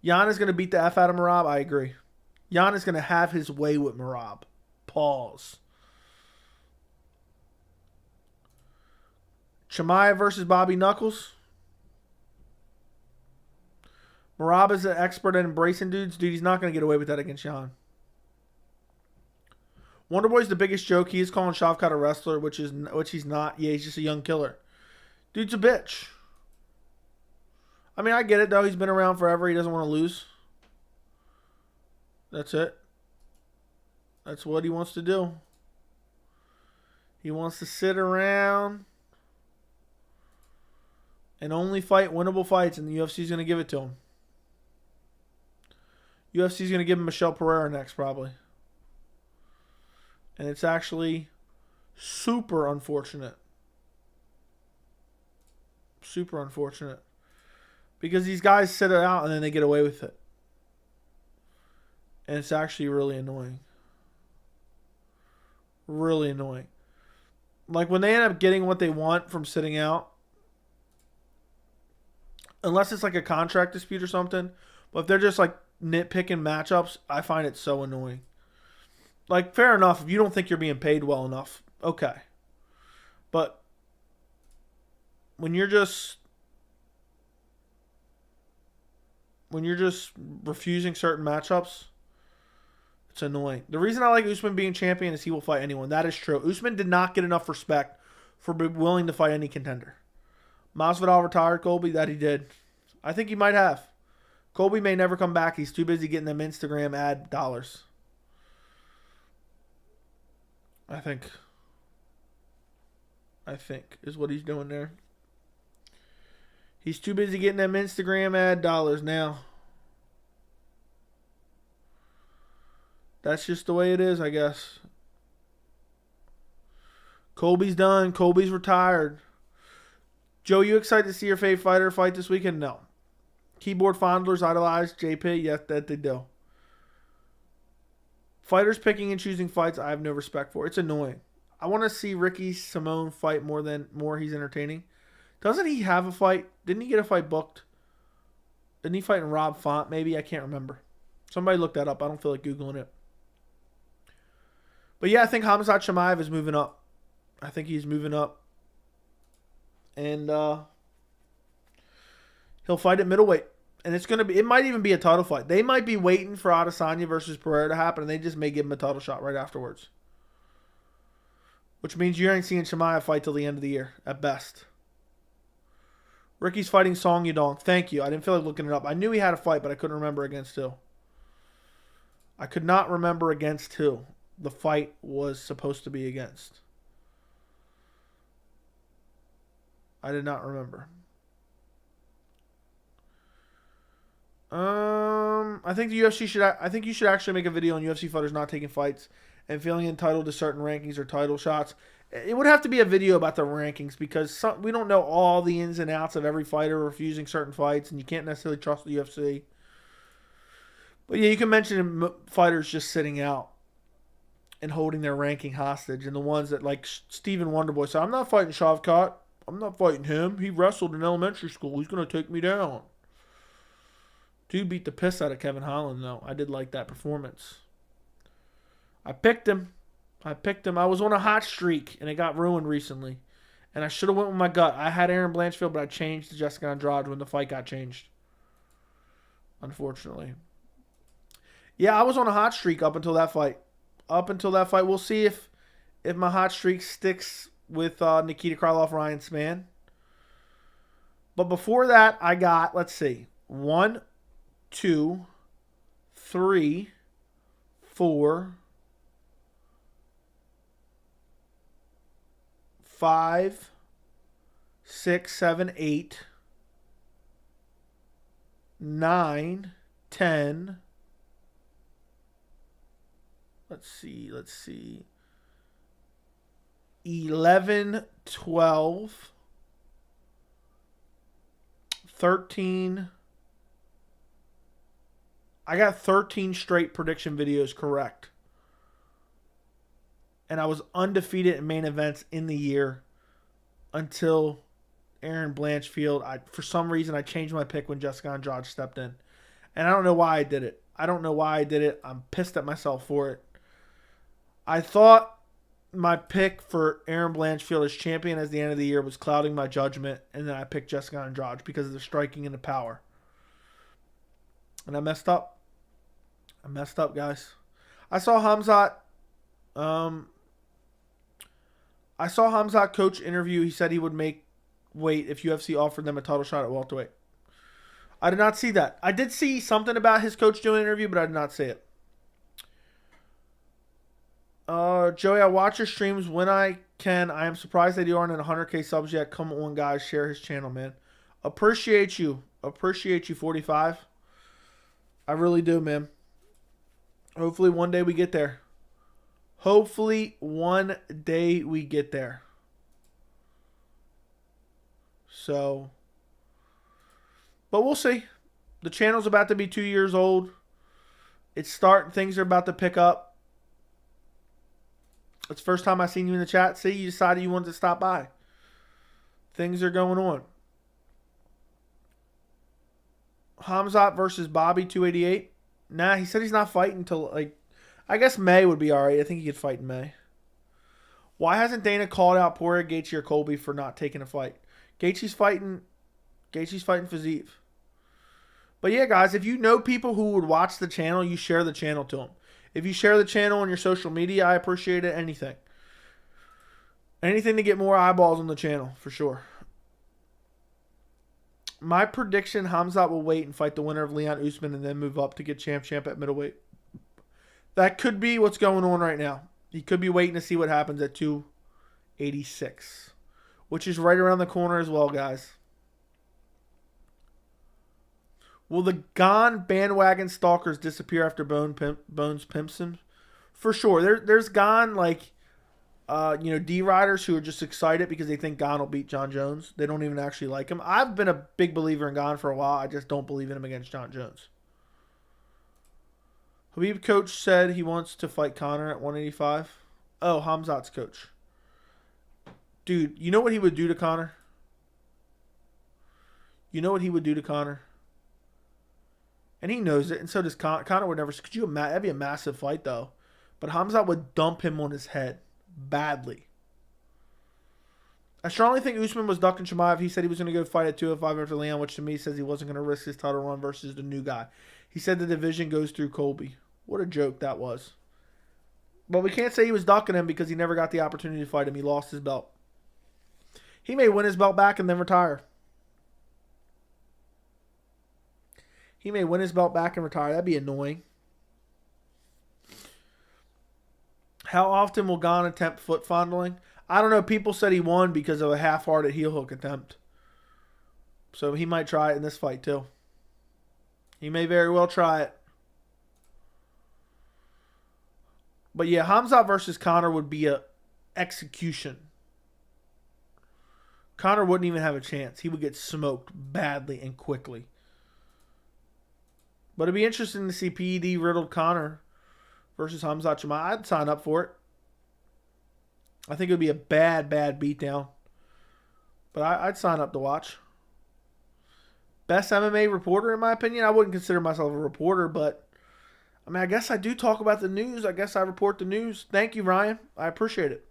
Jan is going to beat the F out of Merab? I agree. Jan is going to have his way with Merab. Pause. Chimaev versus Bobby Knuckles. Merab is an expert at embracing dudes. Dude, he's not going to get away with that against Jan. Wonderboy's the biggest joke. He is calling Shavkat a wrestler, which he's not. Yeah, he's just a young killer. Dude's a bitch. I mean, I get it, though. He's been around forever. He doesn't want to lose. That's it. That's what he wants to do. He wants to sit around and only fight winnable fights, and the UFC is going to give it to him. UFC is going to give him Michelle Pereira next, probably. And it's actually super unfortunate. Super unfortunate. Because these guys sit it out and then they get away with it. And it's actually really annoying. Really annoying. Like when they end up getting what they want from sitting out, unless it's like a contract dispute or something, but if they're just like nitpicking matchups, I find it so annoying. Like, fair enough, if you don't think you're being paid well enough, okay. But when you're just refusing certain matchups, it's annoying. The reason I like Usman being champion is he will fight anyone. That is true. Usman did not get enough respect for being willing to fight any contender. Masvidal retired Colby, that he did. I think he might have. Colby may never come back. He's too busy getting them Instagram ad dollars. I think is what he's doing there. He's too busy getting them Instagram ad dollars now. That's just the way it is, I guess. Colby's done. Colby's retired. Joe, you excited to see your favorite fighter fight this weekend? No. Keyboard fondlers idolize JP? Yes, that they do. Fighters picking and choosing fights, I have no respect for. It's annoying. I want to see Ricky Simone fight more. He's entertaining. Doesn't he have a fight? Didn't he get a fight booked? Didn't he fight in Rob Font, maybe? I can't remember. Somebody look that up. I don't feel like Googling it. But yeah, I think Khamzat Chimaev is moving up. I think he's moving up. And he'll fight at middleweight. And it might even be a title fight. They might be waiting for Adesanya versus Pereira to happen, and they just may give him a title shot right afterwards. Which means you ain't seeing Chimaev fight till the end of the year, at best. Ricky's fighting Song Yudong. Thank you. I didn't feel like looking it up. I knew he had a fight, but I couldn't remember against who. I could not remember against who the fight was supposed to be against. I did not remember. I think the UFC should. I think you should actually make a video on UFC fighters not taking fights and feeling entitled to certain rankings or title shots. It would have to be a video about the rankings because we don't know all the ins and outs of every fighter refusing certain fights, and you can't necessarily trust the UFC. But yeah, you can mention fighters just sitting out and holding their ranking hostage, and the ones that like Stephen Wonderboy said, "I'm not fighting Shavkat. I'm not fighting him. He wrestled in elementary school. He's gonna take me down." Dude beat the piss out of Kevin Holland, though. I did like that performance. I picked him. I was on a hot streak, and it got ruined recently. And I should have went with my gut. I had Aaron Blanchfield, but I changed to Jessica Andrade when the fight got changed. Unfortunately. Yeah, I was on a hot streak up until that fight. We'll see if my hot streak sticks with Nikita Krylov, Ryan Spann. But before that, I got, let's see, 1, 2, 3, 4, 5, 6, 7, 8, 9, 10. Let's see. 11, 12, 13. I got 13 straight prediction videos correct. And I was undefeated in main events in the year until Aaron Blanchfield. For some reason, I changed my pick when Jessica Andrade stepped in. And I don't know why I did it. I'm pissed at myself for it. I thought my pick for Aaron Blanchfield as champion at the end of the year was clouding my judgment. And then I picked Jessica Andrade because of the striking and the power. And I messed up. Guys. I saw Hamzat coach interview. He said he would make weight if UFC offered them a title shot at welterweight. I did not see that. I did see something about his coach doing an interview, but I did not see it. Joey, I watch your streams when I can. I am surprised that you aren't at 100K subs yet. Come on, guys. Share his channel, man. Appreciate you, 45. I really do, man. Hopefully one day we get there. So, but we'll see. The channel's about to be 2 years old. Things are about to pick up. It's the first time I've seen you in the chat. See, you decided you wanted to stop by. Things are going on. Hamzat versus Bobby, 288. Nah, he said he's not fighting until, I guess May would be all right. I think he could fight in May. Why hasn't Dana called out Poirier, Gaethje, or Colby for not taking a fight? Gaethje's fighting Fiziev. But yeah, guys, if you know people who would watch the channel, you share the channel to them. If you share the channel on your social media, I appreciate it. Anything to get more eyeballs on the channel, for sure. My prediction, Hamzat will wait and fight the winner of Leon Usman and then move up to get champ at middleweight. That could be what's going on right now. He could be waiting to see what happens at 286, which is right around the corner as well, guys. Will the Gane bandwagon stalkers disappear after Bones pimps him? For sure. There's Gane, D-riders who are just excited because they think Gane will beat Jon Jones. They don't even actually like him. I've been a big believer in Gane for a while. I just don't believe in him against Jon Jones. Habib coach said he wants to fight Conor at 185. Oh, Hamzat's coach. Dude, you know what he would do to Conor? And he knows it, and so does Conor. Conor would never. That'd be a massive fight, though. But Hamzat would dump him on his head badly. I strongly think Usman was ducking Chimaev. He said he was going to go fight at 205 after Leon, which to me says he wasn't going to risk his title run versus the new guy. He said the division goes through Colby. What a joke that was. But we can't say he was ducking him because he never got the opportunity to fight him. He lost his belt. He may win his belt back and then retire. He may win his belt back and retire. That'd be annoying. How often will Gane attempt foot fondling? I don't know. People said he won because of a half-hearted heel hook attempt. So he might try it in this fight too. He may very well try it. But yeah, Khamzat versus Conor would be a execution. Conor wouldn't even have a chance. He would get smoked badly and quickly. But it'd be interesting to see PED-riddled Conor versus Khamzat Chimaev. I'd sign up for it. I think it would be a bad beatdown. But I'd sign up to watch. Best MMA reporter, in my opinion. I wouldn't consider myself a reporter, but I mean, I guess I do talk about the news. I guess I report the news. Thank you, Ryan. I appreciate it.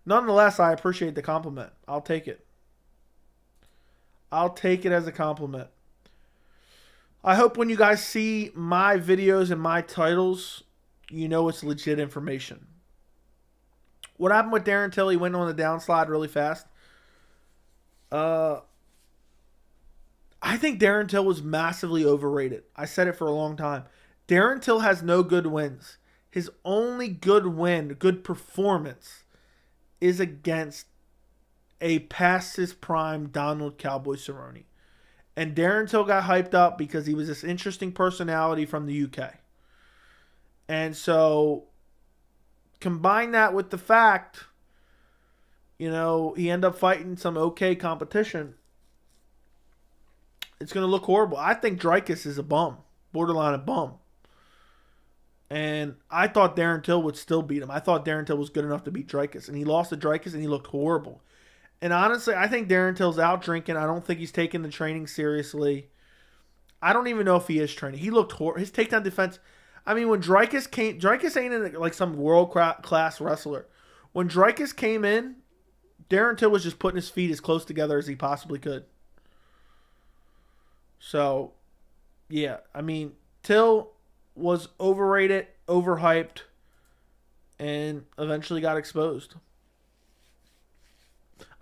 Nonetheless, I appreciate the compliment. I'll take it. I'll take it as a compliment. I hope when you guys see my videos and my titles, you know it's legit information. What happened with Darren Till? He went on the downslide really fast. I think Darren Till was massively overrated. I said it for a long time. Darren Till has no good wins. His only good win, good performance, is against a past his prime Donald Cowboy Cerrone. And Darren Till got hyped up because he was this interesting personality from the UK. And so, combine that with the fact, he ended up fighting some okay competition. It's going to look horrible. I think Dricus is a bum. Borderline a bum. And I thought Darren Till would still beat him. I thought Darren Till was good enough to beat Dricus. And he lost to Dricus and he looked horrible. And honestly, I think Darren Till's out drinking. I don't think he's taking the training seriously. I don't even know if he is training. He looked horrible. His takedown defense. I mean, when Dricus came, Dricus ain't like some world-class wrestler. When Dricus came in, Darren Till was just putting his feet as close together as he possibly could. So, yeah. I mean, Till was overrated, overhyped, and eventually got exposed.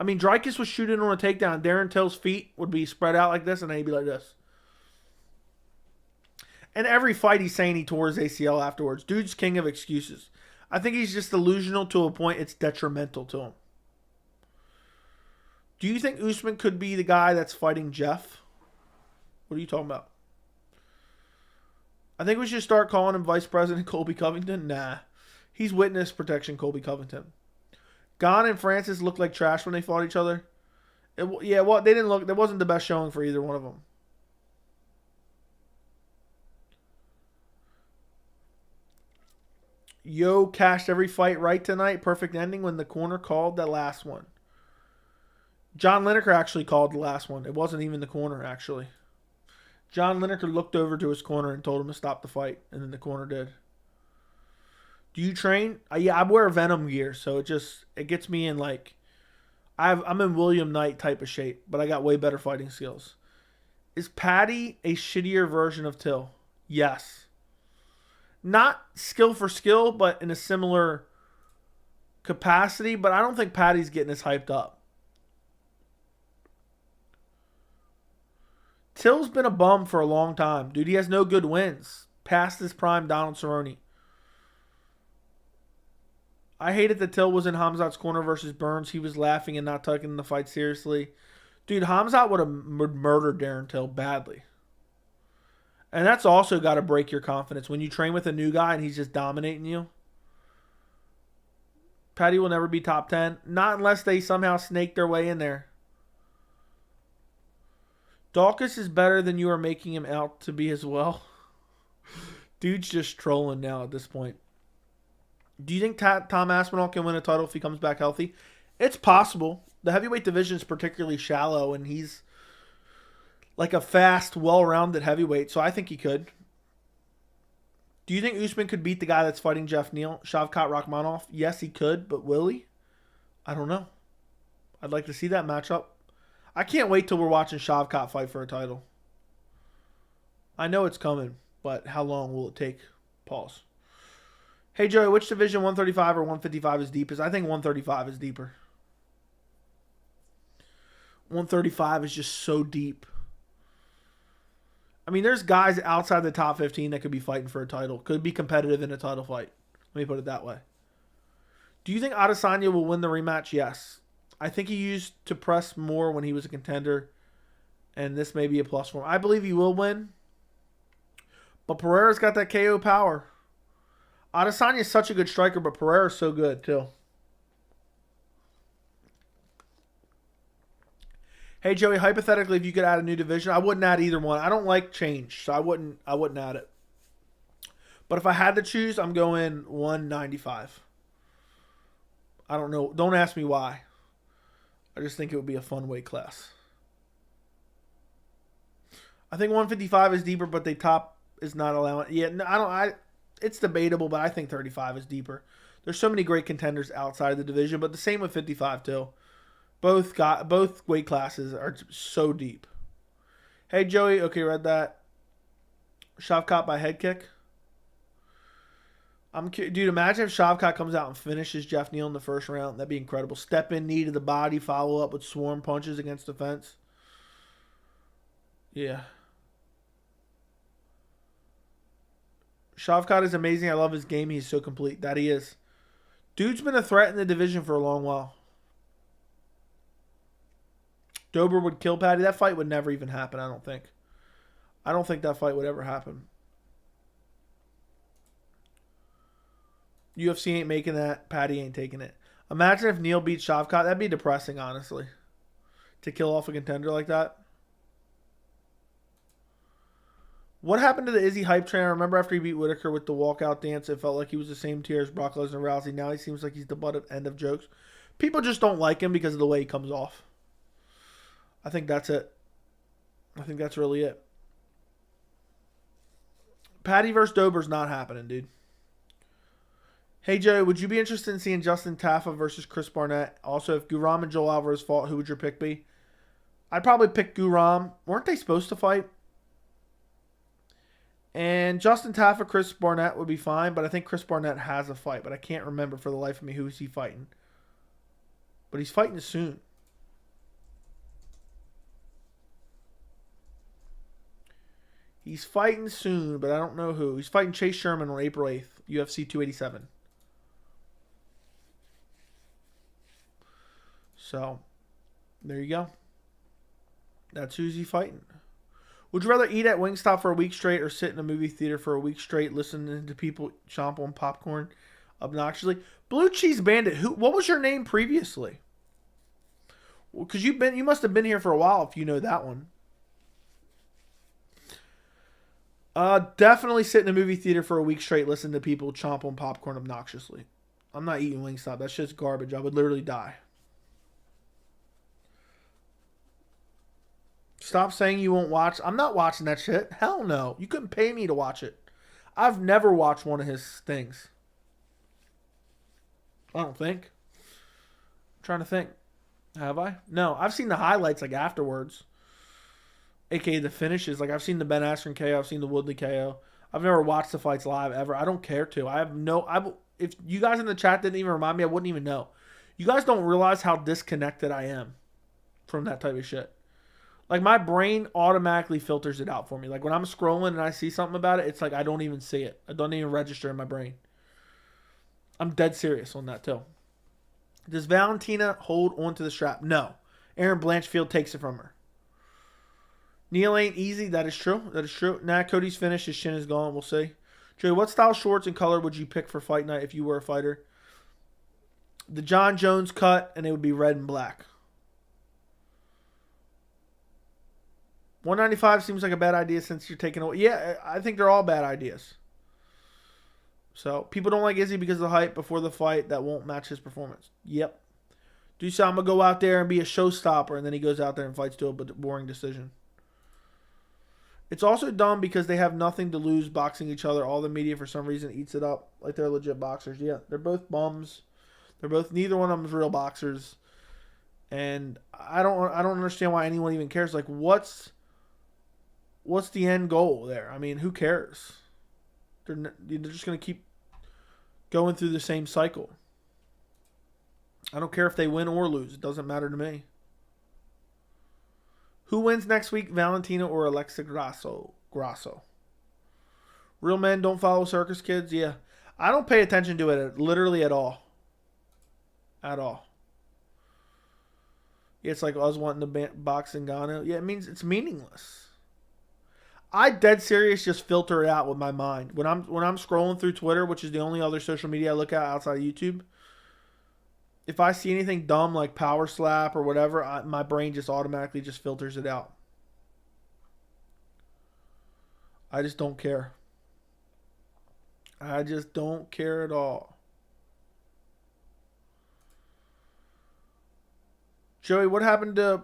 I mean, Dricus was shooting on a takedown. Darren Till's feet would be spread out like this, and then he'd be like this. And every fight he's saying he tore his ACL afterwards. Dude's king of excuses. I think he's just delusional to a point it's detrimental to him. Do you think Usman could be the guy that's fighting Jeff? What are you talking about? I think we should start calling him Vice President Colby Covington. Nah. He's witness protection Colby Covington. Gane and Francis looked like trash when they fought each other. They didn't look. That wasn't the best showing for either one of them. Yo cashed every fight right tonight. Perfect ending when the corner called that last one. John Lineker actually called the last one. It wasn't even the corner, actually. John Lineker looked over to his corner and told him to stop the fight, and then the corner did. Do you train? Yeah, I wear Venom gear, so it gets me in like, I'm in William Knight type of shape, but I got way better fighting skills. Is Paddy a shittier version of Till? Yes. Not skill for skill, but in a similar capacity, but I don't think Paddy's getting as hyped up. Till's been a bum for a long time. Dude, he has no good wins. Past his prime Donald Cerrone. I hated that Till was in Khamzat's corner versus Burns. He was laughing and not taking the fight seriously. Dude, Khamzat would have murdered Darren Till badly. And that's also got to break your confidence. When you train with a new guy and he's just dominating you. Paddy will never be top 10. Not unless they somehow snake their way in there. Dawkins is better than you are making him out to be as well. Dude's just trolling now at this point. Do you think Tom Aspinall can win a title if he comes back healthy? It's possible. The heavyweight division is particularly shallow, and he's like a fast, well-rounded heavyweight, so I think he could. Do you think Usman could beat the guy that's fighting Jeff Neal, Shavkat Rakhmonov? Yes, he could, but will he? I don't know. I'd like to see that matchup. I can't wait till we're watching Shavkat fight for a title. I know it's coming, but how long will it take? Pause. Hey, Joey, which division, 135 or 155, is deepest? I think 135 is deeper. 135 is just so deep. I mean, there's guys outside the top 15 that could be fighting for a title. Could be competitive in a title fight. Let me put it that way. Do you think Adesanya will win the rematch? Yes. I think he used to press more when he was a contender, and this may be a plus for him. I believe he will win, but Pereira's got that KO power. Adesanya is such a good striker, but Pereira's so good too. Hey Joey, hypothetically, if you could add a new division, I wouldn't add either one. I don't like change, so I wouldn't add it. But if I had to choose, I'm going 195. I don't know. Don't ask me why. I just think it would be a fun weight class. I think 155 is deeper, but the top is not allowing. Yeah, no, I don't. It's debatable, but I think 35 is deeper. There's so many great contenders outside of the division, but the same with 55 too. Both weight classes are so deep. Hey Joey, okay, read that. Shavkat by head kick. Dude, imagine if Shavkat comes out and finishes Jeff Neal in the first round. That'd be incredible. Step in, knee to the body, follow up with swarm punches against the fence. Yeah. Shavkat is amazing. I love his game. He's so complete. That he is. Dude's been a threat in the division for a long while. Dober would kill Patty. That fight would never even happen, I don't think. I don't think that fight would ever happen. UFC ain't making that. Patty ain't taking it. Imagine if Neal beat Shavkat. That'd be depressing, honestly. To kill off a contender like that. What happened to the Izzy hype train? I remember after he beat Whitaker with the walkout dance, it felt like he was the same tier as Brock Lesnar Rousey. Now he seems like he's the butt of end of jokes. People just don't like him because of the way he comes off. I think that's it. I think that's really it. Patty versus Dober's not happening, dude. Hey, Joe, would you be interested in seeing Justin Tafa versus Chris Barnett? Also, if Guram and Joel Alvarez fought, who would your pick be? I'd probably pick Guram. Weren't they supposed to fight? And Justin Tafa, Chris Barnett would be fine, but I think Chris Barnett has a fight, but I can't remember for the life of me who is he fighting. But he's fighting soon. He's fighting soon, but I don't know who. He's fighting Chase Sherman on April 8th, UFC 287. So, there you go. That's who's he fighting. Would you rather eat at Wingstop for a week straight or sit in a movie theater for a week straight listening to people chomp on popcorn obnoxiously? Blue Cheese Bandit, what was your name previously? Because you must have been here for a while if you know that one. Definitely sit in a movie theater for a week straight listening to people chomp on popcorn obnoxiously. I'm not eating Wingstop. That shit's garbage. I would literally die. Stop saying you won't watch. I'm not watching that shit. Hell no. You couldn't pay me to watch it. I've never watched one of his things. I don't think. I'm trying to think. Have I? No. I've seen the highlights like afterwards. AKA the finishes. Like I've seen the Ben Askren KO. I've seen the Woodley KO. I've never watched the fights live ever. I don't care to. If you guys in the chat didn't even remind me, I wouldn't even know. You guys don't realize how disconnected I am from that type of shit. Like, my brain automatically filters it out for me. Like, when I'm scrolling and I see something about it, it's like I don't even see it. I don't even register in my brain. I'm dead serious on that, too. Does Valentina hold onto the strap? No. Aaron Blanchfield takes it from her. Neal ain't easy. That is true. That is true. Nah, Cody's finished. His shin is gone. We'll see. Joey, what style shorts and color would you pick for fight night if you were a fighter? The Jon Jones cut, and it would be red and black. 195 seems like a bad idea since you're taking away. Yeah, I think they're all bad ideas. So, people don't like Izzy because of the hype before the fight that won't match his performance. Yep. Dude said, I'm going to go out there and be a showstopper, and then he goes out there and fights to a boring decision. It's also dumb because they have nothing to lose boxing each other. All the media, for some reason, eats it up like they're legit boxers. Yeah, they're both bums. Neither one of them is real boxers. And I don't understand why anyone even cares. Like, what's the end goal there? I mean, who cares? They're just going to keep going through the same cycle. I don't care if they win or lose. It doesn't matter to me. Who wins next week, Valentina or Alexa Grasso? Grasso. Real men don't follow circus kids? Yeah. I don't pay attention to it literally at all. At all. Yeah, it's like I was wanting to box Ngannou. Yeah, it means it's meaningless. I dead serious just filter it out with my mind. When I'm scrolling through Twitter, which is the only other social media I look at outside of YouTube, if I see anything dumb like power slap or whatever, my brain just automatically just filters it out. I just don't care. I just don't care at all. Joey, what happened to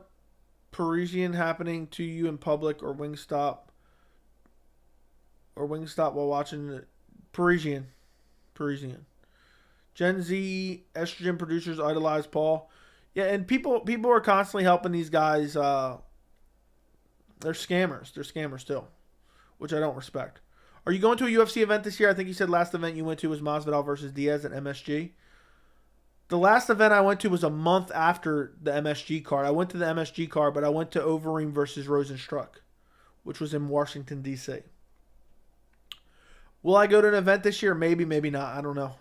Parisian happening to you in public or Wingstop? Or Wingstop while watching Parisian. Gen Z estrogen producers idolize Paul. Yeah, and people are constantly helping these guys. They're scammers. They're scammers still, which I don't respect. Are you going to a UFC event this year? I think you said last event you went to was Masvidal versus Diaz at MSG. The last event I went to was a month after the MSG card. I went to the MSG card, but I went to Overeem versus Rosenstruck, which was in Washington, D.C. Will I go to an event this year? Maybe, maybe not. I don't know.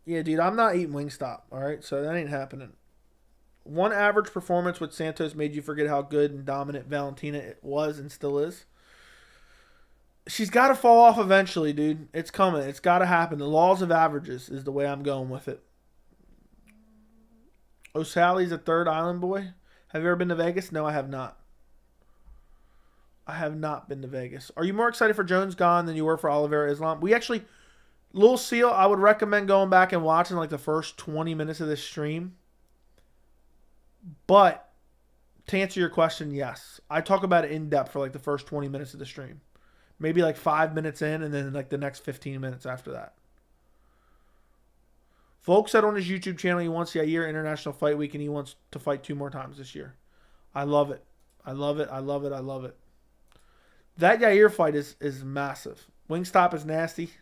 Yeah, dude, I'm not eating Wingstop, all right? So that ain't happening. One average performance with Santos made you forget how good and dominant Valentina was and still is. She's got to fall off eventually, dude. It's coming. It's got to happen. The laws of averages is the way I'm going with it. O'Sally's a third island boy. Have you ever been to Vegas? No, I have not. I have not been to Vegas. Are you more excited for Jones Gane than you were for Oliveira Islam? We actually, Lil Seal, I would recommend going back and watching like the first 20 minutes of this stream. But to answer your question, yes. I talk about it in depth for like the first 20 minutes of the stream. Maybe like 5 minutes in and then like the next 15 minutes after that. Volk said on his YouTube channel he wants Yair International Fight Week and he wants to fight 2 more times this year. I love it. I love it. I love it. I love it. That Yair fight is massive. Wingstop is nasty.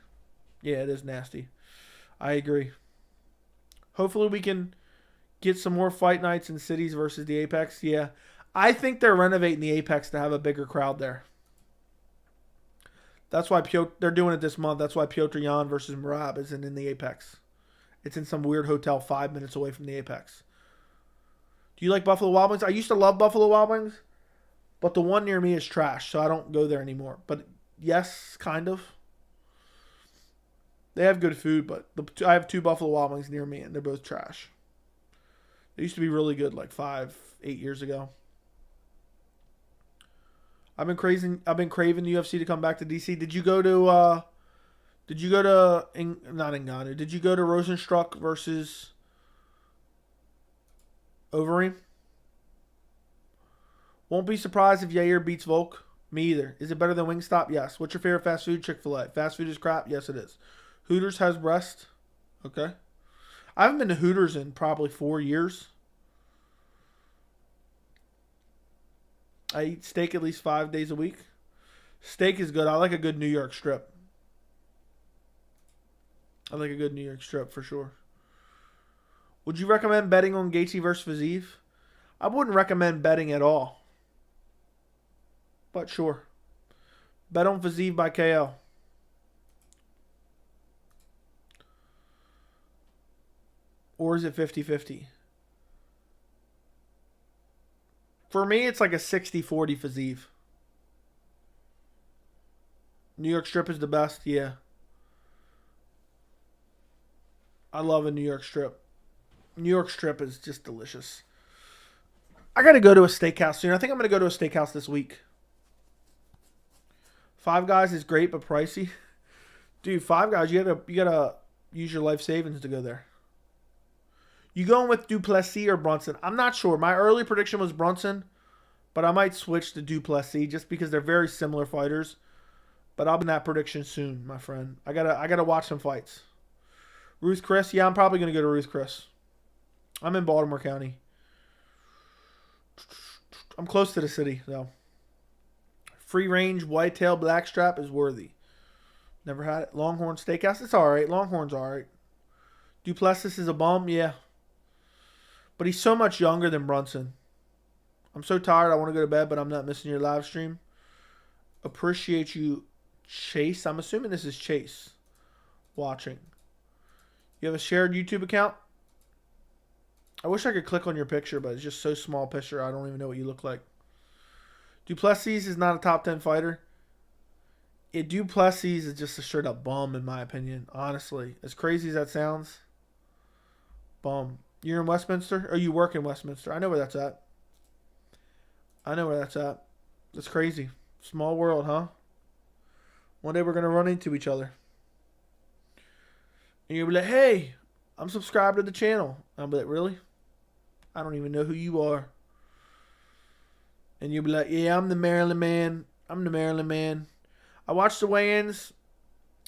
Yeah, it is nasty. I agree. Hopefully we can get some more fight nights in cities versus the Apex. Yeah. I think they're renovating the Apex to have a bigger crowd there. That's why they're doing it this month. That's why Piotr Jan versus Merab isn't in the Apex. It's in some weird hotel 5 minutes away from the Apex. Do you like Buffalo Wild Wings? I used to love Buffalo Wild Wings. But the one near me is trash, so I don't go there anymore. But yes, kind of. They have good food, but I have 2 Buffalo Wild Wings near me, and they're both trash. They used to be really good like 5, 8 years ago. I've been craving the UFC to come back to DC. Did you go to not Ngannou? Did you go to Rosenstruck versus Overeem? Won't be surprised if Yair beats Volk. Me either. Is it better than Wingstop? Yes. What's your favorite fast food? Chick-fil-A. Fast food is crap? Yes, it is. Hooters has breast. Okay. I haven't been to Hooters in probably 4 years. I eat steak at least 5 days a week. Steak is good. I like a good New York strip. I like a good New York strip for sure. Would you recommend betting on Gaethje versus Fiziev? I wouldn't recommend betting at all. But sure. Bet on Fiziev by KO. Or is it 50-50? For me, it's like a 60-40 Fiziev. New York strip is the best, yeah. I love a New York strip. New York strip is just delicious. I got to go to a steakhouse soon. I think I'm going to go to a steakhouse this week. Five Guys is great, but pricey. Dude, Five Guys, you gotta use your life savings to go there. You going with Duplessis or Brunson? I'm not sure. My early prediction was Brunson, but I might switch to Duplessis just because they're very similar fighters. But I'll be in that prediction soon, my friend. I gotta watch some fights. Ruth Chris, yeah, I'm probably gonna go to Ruth Chris. I'm in Baltimore County. I'm close to the city, though. Free range whitetail blackstrap is worthy. Never had it. Longhorn Steakhouse, it's alright. Longhorn's alright. Duplessis is a bum, yeah. But he's so much younger than Brunson. I'm so tired. I want to go to bed, but I'm not missing your live stream. Appreciate you, Chase. I'm assuming this is Chase watching. You have a shared YouTube account? I wish I could click on your picture, but it's just so small picture. I don't even know what you look like. Duplessis is not a top 10 fighter. Duplessis is just a straight up bum, in my opinion. Honestly, as crazy as that sounds, bum. You're in Westminster? Or you work in Westminster? I know where that's at. I know where that's at. That's crazy. Small world, huh? One day we're gonna run into each other, and you'll be like, "Hey, I'm subscribed to the channel." I'll be like, "Really? I don't even know who you are." And you'll be like, "Yeah, I'm the Maryland man. I'm the Maryland man." I watched the weigh-ins,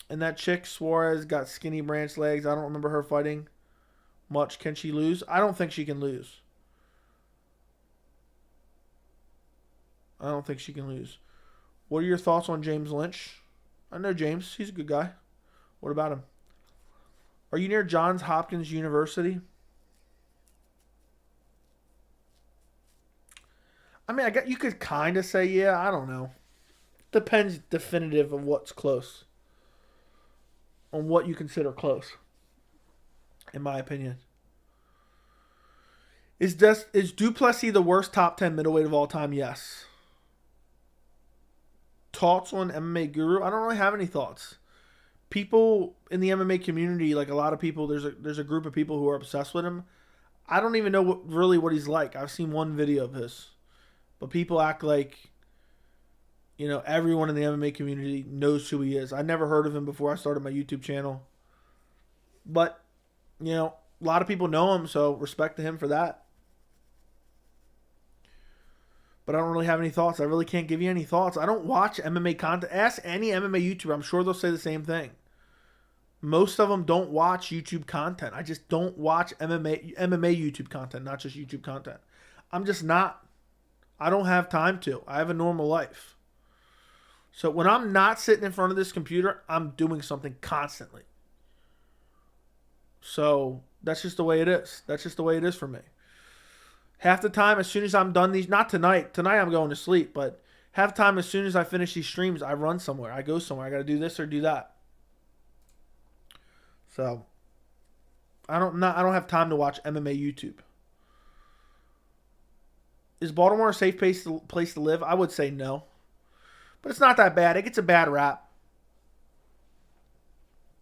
and that chick Suarez got skinny branch legs. I don't remember her fighting much. Can she lose? I don't think she can lose. I don't think she can lose. What are your thoughts on James Lynch? I know James. He's a good guy. What about him? Are you near Johns Hopkins University? I mean, I guess you could kind of say yeah. I don't know. Depends definitive of what's close. On what you consider close. In my opinion. Is Duplessis the worst top 10 middleweight of all time? Yes. Thoughts on MMA Guru? I don't really have any thoughts. People in the MMA community, like a lot of people, there's a group of people who are obsessed with him. I don't even know what he's like. I've seen one video of his. But people act like, you know, everyone in the MMA community knows who he is. I never heard of him before I started my YouTube channel. But, you know, a lot of people know him, so respect to him for that. But I don't really have any thoughts. I really can't give you any thoughts. I don't watch MMA content. Ask any MMA YouTuber. I'm sure they'll say the same thing. Most of them don't watch YouTube content. I just don't watch MMA YouTube content, not just YouTube content. I'm just not. I don't have time to. I have a normal life. So when I'm not sitting in front of this computer, I'm doing something constantly. So that's just the way it is. That's just the way it is for me. Half the time, as soon as I'm done these, not tonight. Tonight I'm going to sleep, but half the time, as soon as I finish these streams, I run somewhere. I go somewhere. I got to do this or do that. So I don't have time to watch MMA YouTube. Is Baltimore a safe place to live? I would say no. But it's not that bad. It gets a bad rap.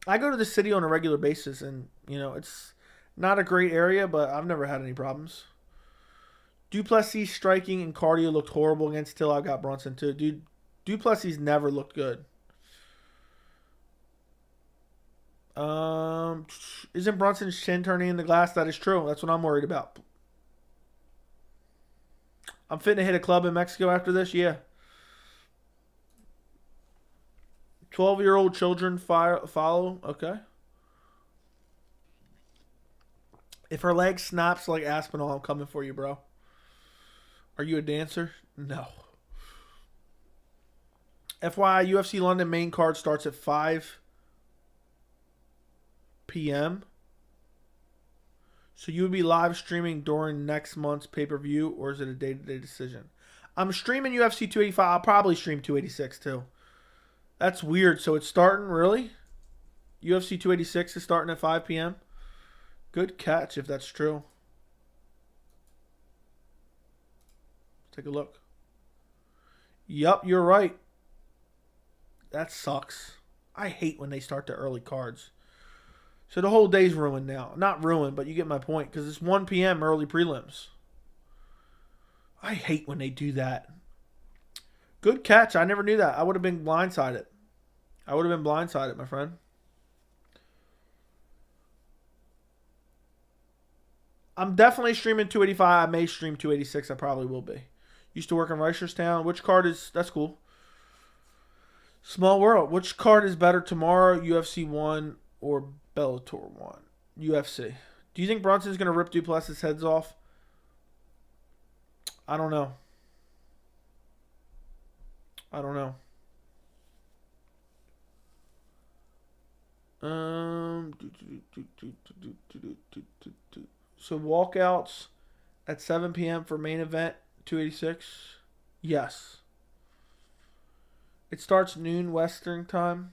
I go to the city on a regular basis, and, you know, it's not a great area, but I've never had any problems. Duplessis striking and cardio looked horrible against Till. I got Brunson too. Dude, Duplessis never looked good. Isn't Brunson's chin turning into glass? That is true. That's what I'm worried about. I'm fitting to hit a club in Mexico after this? Yeah. 12-year-old children follow? Okay. If her leg snaps like Aspinall, I'm coming for you, bro. Are you a dancer? No. FYI, UFC London main card starts at 5 p.m. So you would be live streaming during next month's pay-per-view, or is it a day-to-day decision? I'm streaming UFC 285. I'll probably stream 286 too. That's weird. So it's starting, really? UFC 286 is starting at 5 p.m.? Good catch if that's true. Take a look. Yup, you're right. That sucks. I hate when they start the early cards. So the whole day's ruined now. Not ruined, but you get my point. Because it's 1 p.m. early prelims. I hate when they do that. Good catch. I never knew that. I would have been blindsided. I would have been blindsided, my friend. I'm definitely streaming 285. I may stream 286. I probably will be. Used to work in Reisterstown. Which card is... That's cool. Small world. Which card is better tomorrow? UFC 1 or Bellator 1? UFC. Do you think Brunson's going to rip Duplessis' heads off? I don't know. I don't know. So walkouts at 7 p.m. for main event. 286. Yes. It starts noon Western time.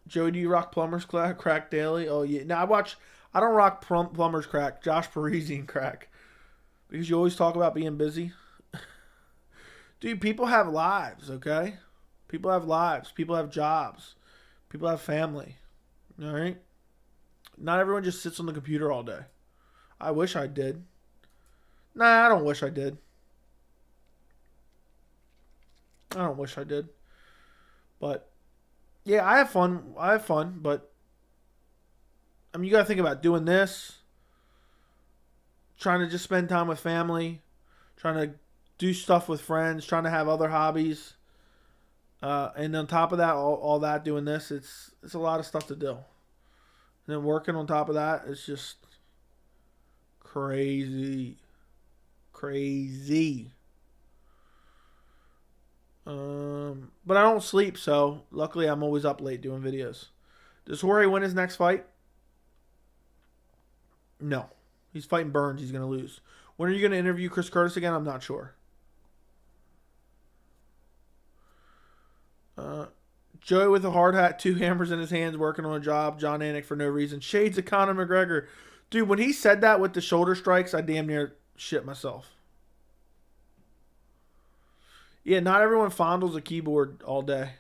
Joey, do you rock Plumber's Crack daily? Oh, yeah. Now, I don't rock Plumber's Crack. Josh Parisian Crack. Because you always talk about being busy. Dude, people have lives, okay? People have lives. People have jobs. People have family. All right? Not everyone just sits on the computer all day. I wish I did. Nah, I don't wish I did. I don't wish I did. But, yeah, I have fun. But, I mean, you got to think about doing this. Trying to just spend time with family. Trying to do stuff with friends. Trying to have other hobbies. And on top of that, all that, doing this, it's a lot of stuff to do. And then working on top of that, it's just crazy. Crazy. But I don't sleep, so luckily I'm always up late doing videos. Does Jorge win his next fight? No. He's fighting Burns. He's going to lose. When are you going to interview Chris Curtis again? I'm not sure. Joey with a hard hat, 2 hammers in his hands, working on a job. John Anik for no reason. Shades of Conor McGregor. Dude, when he said that with the shoulder strikes, I damn near shit myself. Yeah, not everyone fondles a keyboard all day.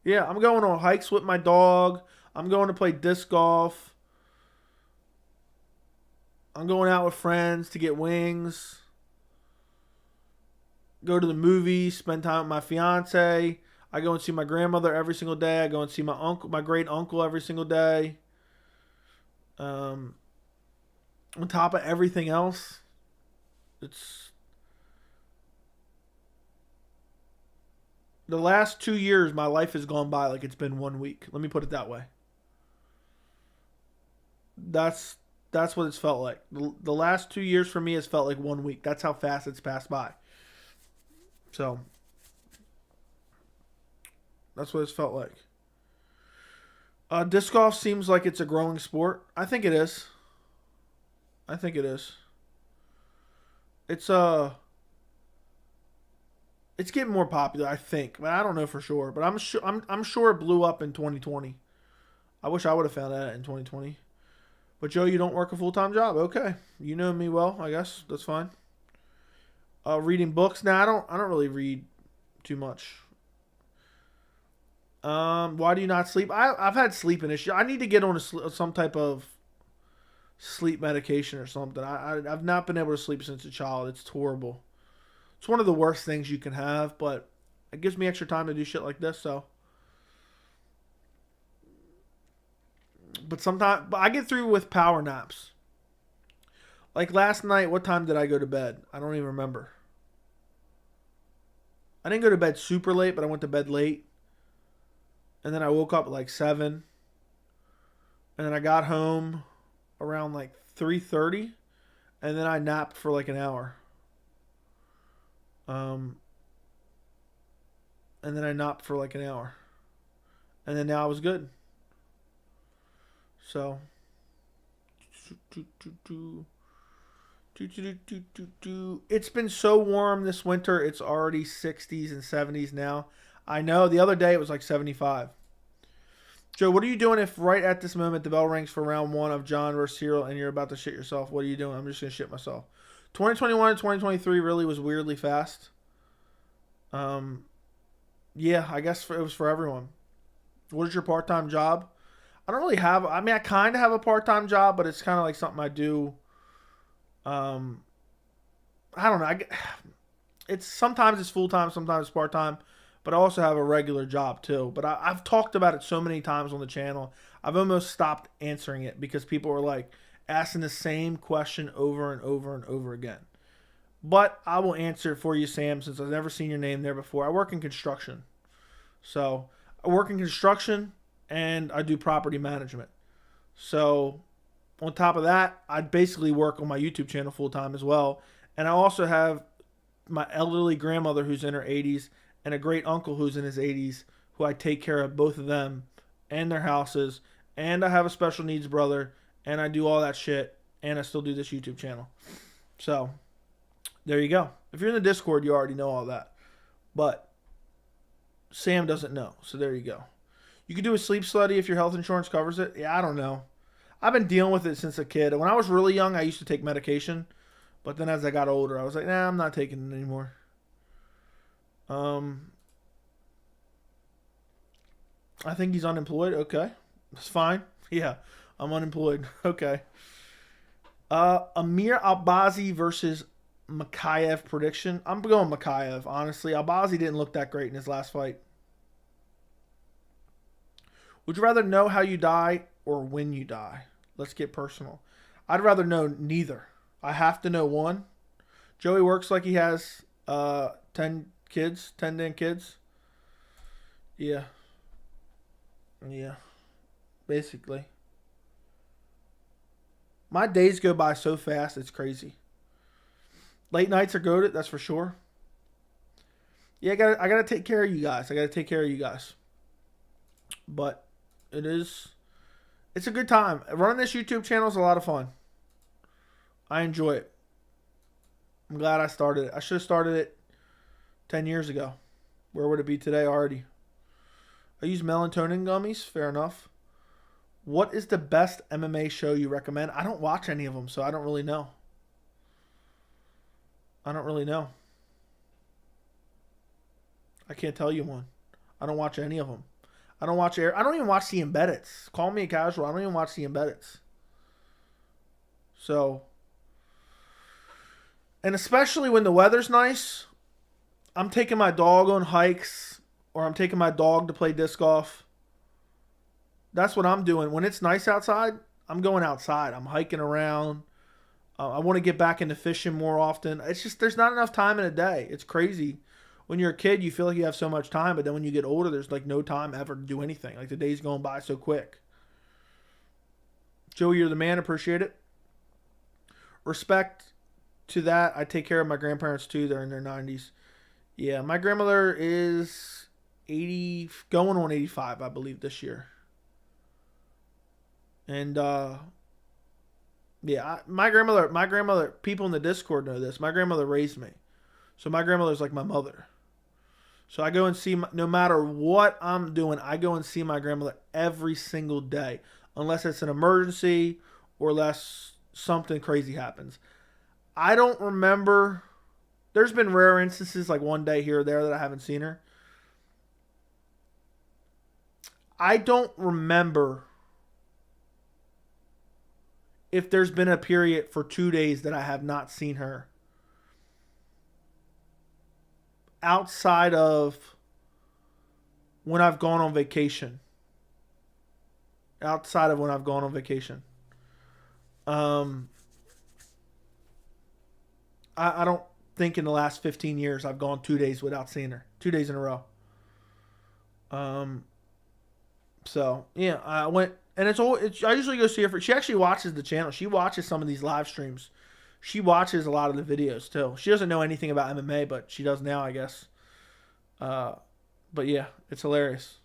Yeah, I'm going on hikes with my dog. I'm going to play disc golf. I'm going out with friends to get wings. Go to the movies, spend time with my fiance. I go and see my grandmother every single day. I go and see my uncle, my great uncle every single day. On top of everything else, it's the last 2 years. My life has gone by like it's been 1 week. Let me put it that way. That's what it's felt like. The last 2 years for me has felt like 1 week. That's how fast it's passed by. So, that's what it's felt like. Disc golf seems like it's a growing sport. I think it is. It's it's getting more popular, I think, but I don't know for sure. But I'm sure it blew up in 2020. I wish I would have found that in 2020. But Joe, you don't work a full-time job. Okay, you know me well. I guess that's fine. Reading books. Nah, I don't really read too much. Why do you not sleep? I've had sleeping issues. I need to get on some type of sleep medication or something. I've not been able to sleep since a child. It's horrible. It's one of the worst things you can have, but it gives me extra time to do shit like this. So, but I get through with power naps. Like last night, what time did I go to bed? I don't even remember. I didn't go to bed super late, but I went to bed late. And then I woke up at like 7. And then I got home around like 3:30. And then I napped for like an hour. And then I napped for like an hour. And then now I was good. So. It's been so warm this winter. It's already 60s and 70s now. I know. The other day it was like 75. Joe, what are you doing if right at this moment the bell rings for round 1 of Jon versus Ciryl and you're about to shit yourself? What are you doing? I'm just going to shit myself. 2021 and 2023 really was weirdly fast. Yeah, I guess it was for everyone. What is your part-time job? I don't really have... I mean, I kind of have a part-time job, but it's kind of like something I do... I don't know. Sometimes it's full time, sometimes it's part time, but I also have a regular job too. But I've talked about it so many times on the channel, I've almost stopped answering it because people are like asking the same question over and over and over again. But I will answer it for you, Sam, since I've never seen your name there before. I work in construction, so I work in construction and I do property management. So. On top of that, I basically work on my YouTube channel full time as well. And I also have my elderly grandmother who's in her 80s and a great uncle who's in his 80s who I take care of, both of them and their houses. And I have a special needs brother and I do all that shit. and I still do this YouTube channel. So there you go. If you're in the Discord, you already know all that. But Sam doesn't know. So there you go. You can do a sleep study if your health insurance covers it. Yeah, I don't know. I've been dealing with it since a kid. When I was really young, I used to take medication. But then as I got older, I was like, nah, I'm not taking it anymore. I think he's unemployed. Okay. That's fine. Yeah, I'm unemployed. Okay. Amir Albazi versus Makayev prediction. I'm going Makayev, honestly. Albazi didn't look that great in his last fight. Would you rather know how you die or when you die? Let's get personal. I'd rather know neither. I have to know one. Joey works like he has 10 kids, 10 damn kids. Yeah. Yeah. Basically. My days go by so fast, it's crazy. Late nights are goated, that's for sure. Yeah, I gotta take care of you guys. But it's a good time. Running this YouTube channel is a lot of fun. I enjoy it. I'm glad I started it. I should have started it 10 years ago. Where would it be today already? I use melatonin gummies. Fair enough. What is the best MMA show you recommend? I don't watch any of them, so I don't really know. I can't tell you one. I don't watch any of them. I don't even watch the embeddeds. Call me a casual. I don't even watch the embeddeds. So, and especially when the weather's nice, I'm taking my dog on hikes or I'm taking my dog to play disc golf. That's what I'm doing. When it's nice outside, I'm going outside. I'm hiking around. I want to get back into fishing more often. It's just there's not enough time in a day. It's crazy. When you're a kid, you feel like you have so much time, but then when you get older, there's like no time ever to do anything. Like the day's going by so quick. Joey, you're the man. Appreciate it. Respect to that. I take care of my grandparents too. They're in their 90s. Yeah, my grandmother is 80, going on 85, I believe, this year. And yeah, my grandmother, people in the Discord know this. My grandmother raised me. So my grandmother's like my mother. So I go and see, no matter what I'm doing, I go and see my grandmother every single day. Unless it's an emergency or unless something crazy happens. I don't remember. There's been rare instances like one day here or there that I haven't seen her. I don't remember if there's been a period for 2 days that I have not seen her. Outside of when I've gone on vacation. I don't think in the last 15 years I've gone 2 days without seeing her. 2 days in a row. So, yeah, I went, and I usually go see her she actually watches the channel. She watches some of these live streams. She watches a lot of the videos too. She doesn't know anything about MMA, but she does now, I guess. But yeah, it's hilarious.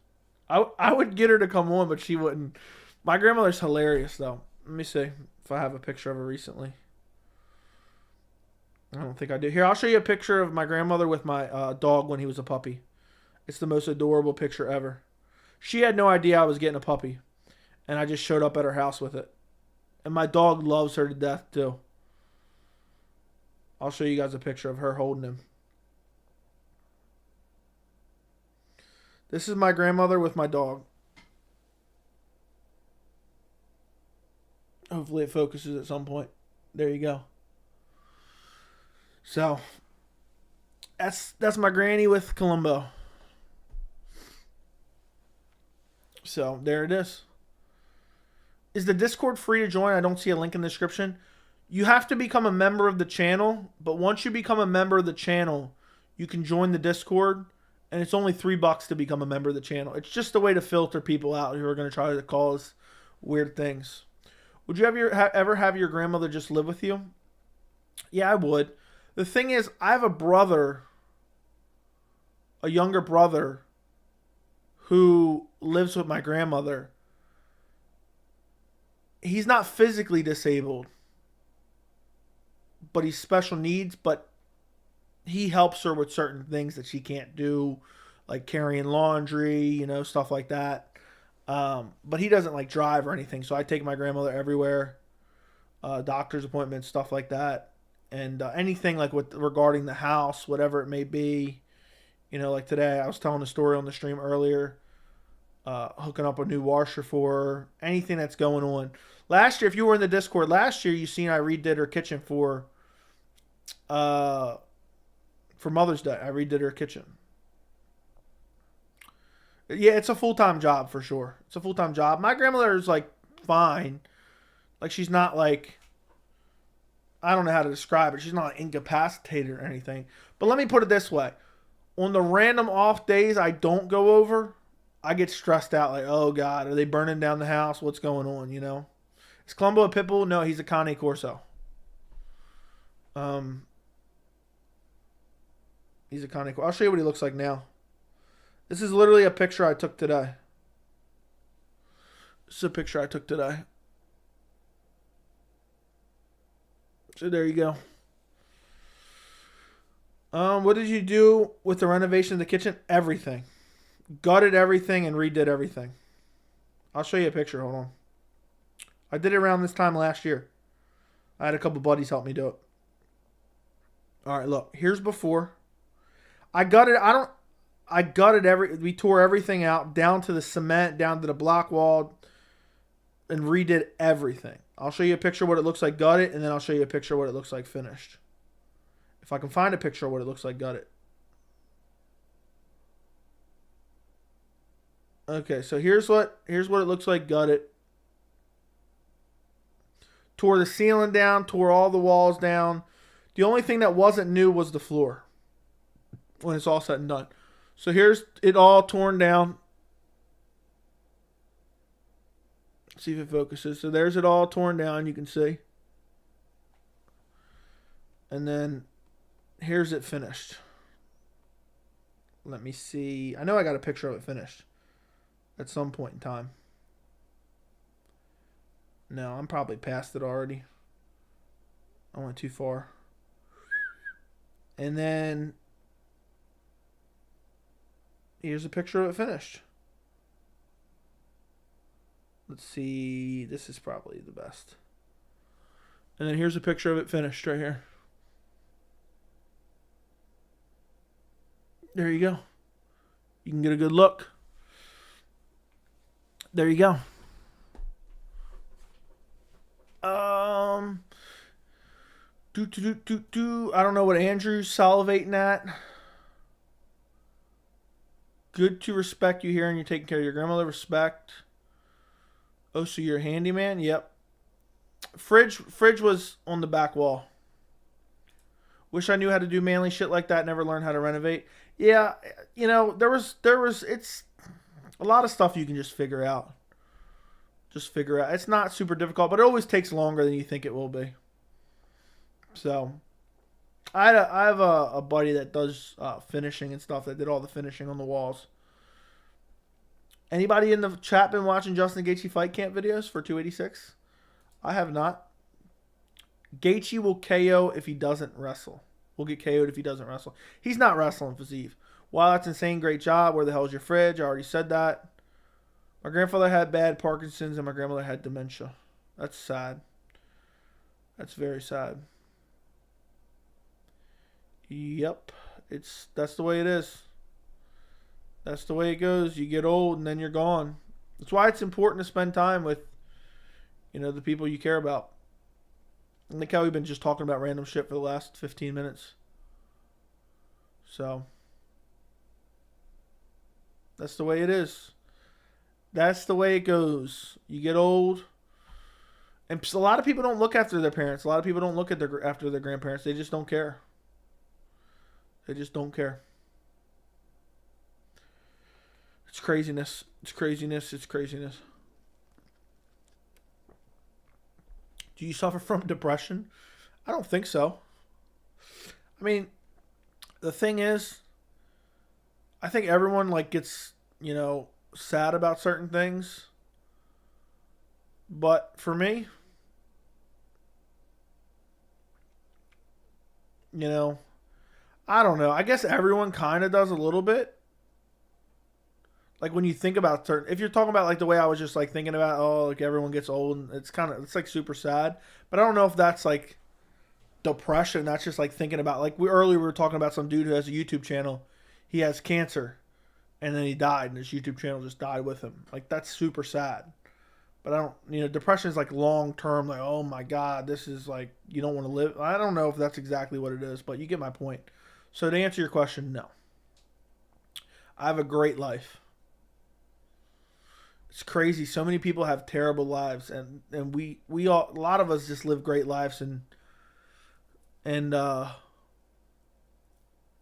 I would get her to come on, but she wouldn't. My grandmother's hilarious though. Let me see if I have a picture of her recently. I don't think I do. Here, I'll show you a picture of my grandmother with my dog when he was a puppy. It's the most adorable picture ever. She had no idea I was getting a puppy, and I just showed up at her house with it. And my dog loves her to death too. I'll show you guys a picture of her holding him. This is my grandmother with my dog. Hopefully it focuses at some point. There you go. So, that's my granny with Columbo. So, there it is. Is the Discord free to join? I don't see a link in the description. You have to become a member of the channel, but once you become a member of the channel, you can join the Discord, and it's only $3 to become a member of the channel. It's just a way to filter people out who are going to try to cause weird things. Would you ever have your grandmother just live with you? Yeah, I would. The thing is, I have a brother, a younger brother, who lives with my grandmother. He's not physically disabled, but he's special needs, but he helps her with certain things that she can't do, like carrying laundry, stuff like that. But he doesn't like drive or anything, so I take my grandmother everywhere, doctor's appointments, stuff like that, and anything like with regarding the house, whatever it may be. Like today, I was telling a story on the stream earlier, hooking up a new washer for her, anything that's going on. Last year, if you were in the Discord last year, you seen I redid her kitchen for Mother's Day. I redid her kitchen. Yeah, it's a full-time job for sure. It's a full-time job. My grandmother is like fine. Like she's not like, I don't know how to describe it. She's not incapacitated or anything. But let me put it this way. On the random off days I don't go over, I get stressed out like, oh God, are they burning down the house? What's going on, Is Columbo a pit bull? No, he's a Cane Corso. He's a Cane Corso. I'll show you what he looks like now. This is literally a picture I took today. This is a picture I took today. So there you go. What did you do with the renovation of the kitchen? Everything. Gutted everything and redid everything. I'll show you a picture. Hold on. I did it around this time last year. I had a couple buddies help me do it. All right, look. Here's before. I gutted we tore everything out, down to the cement, down to the block wall, and redid everything. I'll show you a picture of what it looks like gutted, and then I'll show you a picture of what it looks like finished. If I can find a picture of what it looks like gutted. Okay, so here's what it looks like gutted. Tore the ceiling down, tore all the walls down. The only thing that wasn't new was the floor when it's all said and done. So here's it all torn down. See if it focuses. So there's it all torn down, you can see. And then here's it finished. Let me see. I know I got a picture of it finished at some point in time. No, I'm probably past it already. I went too far. And then here's a picture of it finished. Let's see. This is probably the best. And then here's a picture of it finished right here. There you go. You can get a good look. There you go. I don't know what Andrew's salivating at. Good to respect you here and you're taking care of your grandmother. Respect. Oh, so you're a handyman? Yep. Fridge was on the back wall. Wish I knew how to do manly shit like that. Never learned how to renovate. Yeah, there was it's a lot of stuff you can just figure out. It's not super difficult, but it always takes longer than you think it will be. So, I have a buddy that does finishing and stuff, that did all the finishing on the walls. Anybody in the chat been watching Justin Gaethje fight camp videos for 286? I have not. Gaethje will KO if he doesn't wrestle. Will get KO'd if he doesn't wrestle. He's not wrestling for Steve. Wow, that's insane. Great job. Where the hell is your fridge? I already said that. My grandfather had bad Parkinson's and my grandmother had dementia. That's sad. That's very sad. Yep. That's the way it is. That's the way it goes. You get old and then you're gone. That's why it's important to spend time with, the people you care about. And look how we've been just talking about random shit for the last 15 minutes. So, that's the way it is. That's the way it goes. You get old. And a lot of people don't look after their parents. A lot of people don't look after their grandparents. They just don't care. They just don't care. It's craziness. It's craziness. It's craziness. Do you suffer from depression? I don't think so. I mean, the thing is, I think everyone gets, sad about certain things. But for me, You know, I don't know. I guess everyone kind of does a little bit. Like when you think about certain, if you're talking about like the way I was just like thinking about, oh, like everyone gets old and it's like super sad. But I don't know if that's like depression. That's just like thinking about, like we were talking about some dude who has a YouTube channel. He has cancer and then he died and his YouTube channel just died with him. Like that's super sad. But I don't, depression is like long term, like, oh my God, this is like, you don't want to live. I don't know if that's exactly what it is, but you get my point. So to answer your question, no. I have a great life. It's crazy. So many people have terrible lives, and we all, a lot of us just live great lives, and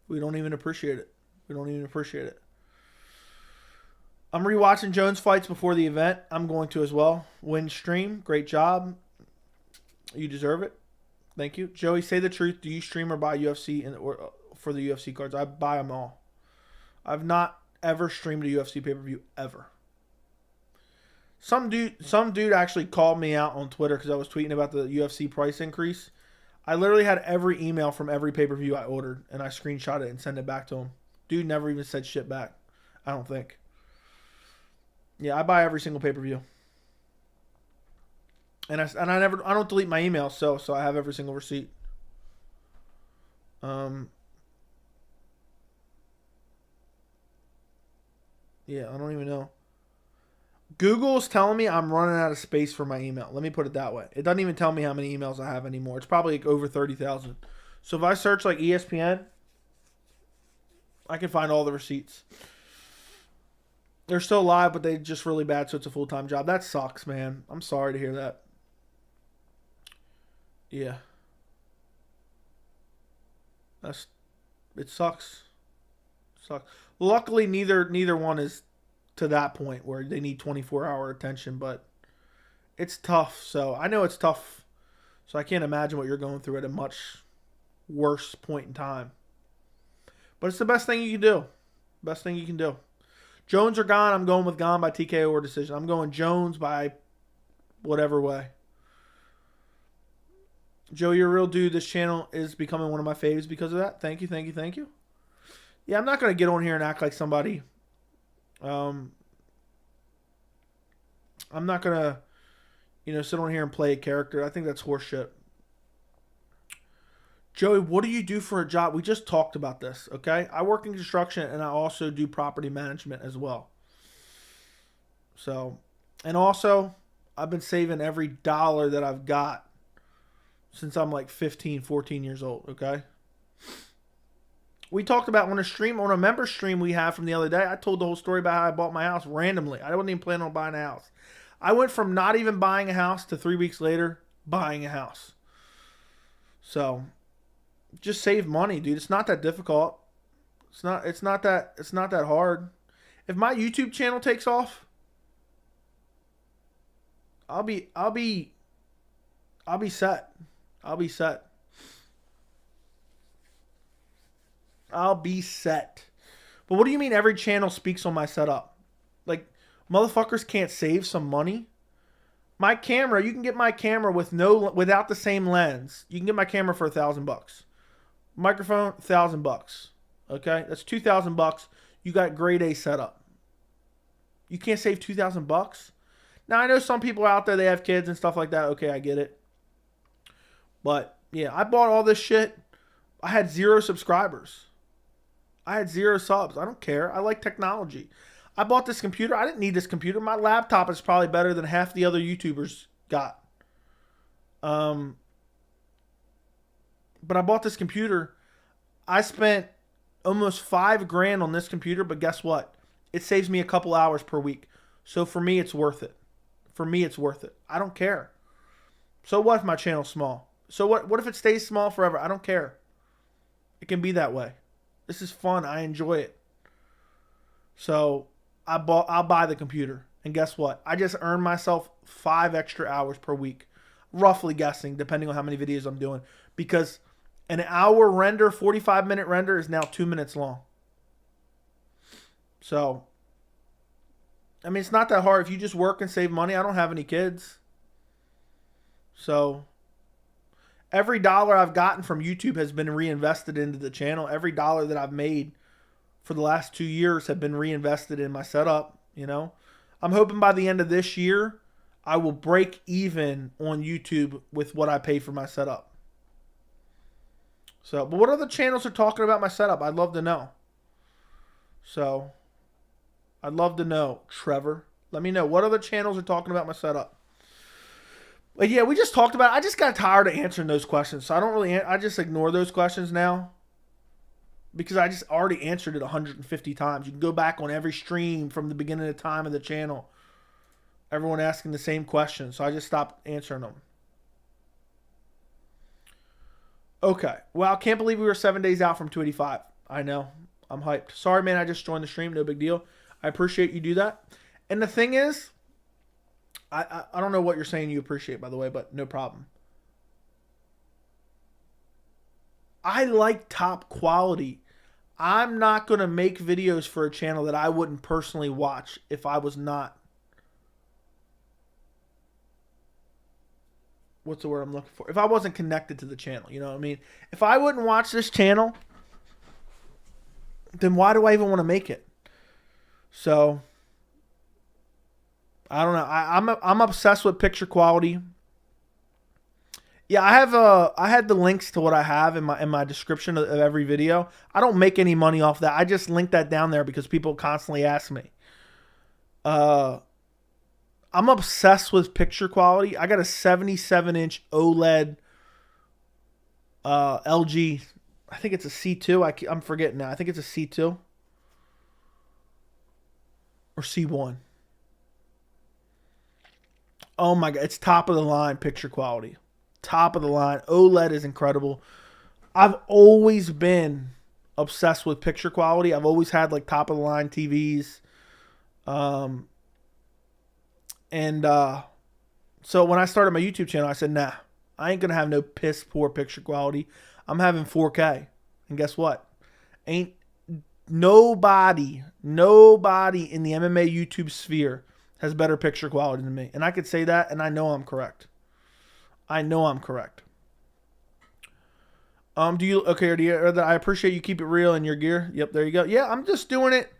we don't even appreciate it. We don't even appreciate it. I'm rewatching Jones fights before the event. I'm going to as well. Win stream. Great job. You deserve it. Thank you. Joey, say the truth. Do you stream or buy UFC or for the UFC cards? I buy them all. I've not ever streamed a UFC pay-per-view ever. Some dude actually called me out on Twitter because I was tweeting about the UFC price increase. I literally had every email from every pay-per-view I ordered, and I screenshot it and sent it back to him. Dude never even said shit back. I don't think. Yeah, I buy every single pay-per-view. And I don't delete my emails, so I have every single receipt. Yeah, I don't even know. Google's telling me I'm running out of space for my email. Let me put it that way. It doesn't even tell me how many emails I have anymore. It's probably like over 30,000. So if I search like ESPN, I can find all the receipts. They're still live, but they're just really bad, so it's a full-time job. That sucks, man. I'm sorry to hear that. Yeah. It sucks. Sucks. Luckily, neither one is to that point where they need 24-hour attention, but it's tough. So I know it's tough. So I can't imagine what you're going through at a much worse point in time. But it's the best thing you can do. Best thing you can do. Jones or Gane? I'm going with Gane by TKO or decision. I'm going Jones by whatever way. Joe, you're a real dude. This channel is becoming one of my faves because of that. Thank you, thank you, thank you. Yeah, I'm not going to get on here and act like somebody. I'm not going to, sit on here and play a character. I think that's horseshit. Joey, what do you do for a job? We just talked about this, okay? I work in construction, and I also do property management as well. So, and also, I've been saving every dollar that I've got since I'm like 15, 14 years old, okay? We talked about on a member stream we had from the other day, I told the whole story about how I bought my house randomly. I wasn't even planning on buying a house. I went from not even buying a house to 3 weeks later buying a house. So, just save money, dude. It's not that difficult. It's not that hard. If my YouTube channel takes off, I'll be set. I'll be set. I'll be set. But what do you mean every channel speaks on my setup? Like, motherfuckers can't save some money? My camera, you can get my camera without the same lens. You can get my camera for $1,000. Microphone, $1,000. Okay? That's $2,000. You got grade A setup. You can't save $2,000? Now, I know some people out there, they have kids and stuff like that. Okay, I get it. But, yeah, I bought all this shit. I had 0 subscribers. I had 0 subs. I don't care. I like technology. I bought this computer. I didn't need this computer. My laptop is probably better than half the other YouTubers got. But I bought this computer. I spent almost $5,000 on this computer, but guess what? It saves me a couple hours per week. So for me, it's worth it. For me, it's worth it. I don't care. So what if my channel's small? So what if it stays small forever? I don't care. It can be that way. This is fun. I enjoy it. So I'll buy the computer. And guess what? I just earned myself 5 extra hours per week. Roughly guessing, depending on how many videos I'm doing. Because an hour render, 45-minute render is now 2 minutes long. So, I mean, it's not that hard. If you just work and save money, I don't have any kids. So, Every dollar I've gotten from YouTube has been reinvested into the channel. Every dollar that I've made for the last 2 years have been reinvested in my setup, you know. I'm hoping by the end of this year, I will break even on YouTube with what I paid for my setup. So, but what other channels are talking about my setup? I'd love to know. So, I'd love to know, Trevor. Let me know what other channels are talking about my setup. But yeah, we just talked about it. I just got tired of answering those questions. So I don't really, I just ignore those questions now. Because I just already answered it 150 times. You can go back on every stream from the beginning of the time of the channel. Everyone asking the same question. So I just stopped answering them. Okay. Well, I can't believe we were 7 days out from 285. I know. I'm hyped. Sorry, man. I just joined the stream. No big deal. I appreciate you do that. And the thing is, I don't know what you're saying you appreciate, by the way, but no problem. I like top quality. I'm not going to make videos for a channel that I wouldn't personally watch if I was not. What's the word I'm looking for? If I wasn't connected to the channel, you know what I mean? If I wouldn't watch this channel, then why do I even want to make it? So, I don't know. I'm obsessed with picture quality. Yeah, I had the links to what I have in my description of every video. I don't make any money off that. I just link that down there because people constantly ask me. I'm obsessed with picture quality. I got a 77-inch OLED LG. I think it's a C2. I'm forgetting now. I think it's a C2 or C1. Oh my God, it's top of the line picture quality. Top of the line. OLED is incredible. I've always been obsessed with picture quality. I've always had like top of the line TVs. So when I started my YouTube channel, I said, nah, I ain't going to have no piss poor picture quality. I'm having 4K. And guess what? Ain't nobody in the MMA YouTube sphere has better picture quality than me. And I could say that, and I know I'm correct. I appreciate you keep it real in your gear. Yep, there you go. Yeah, I'm just doing it.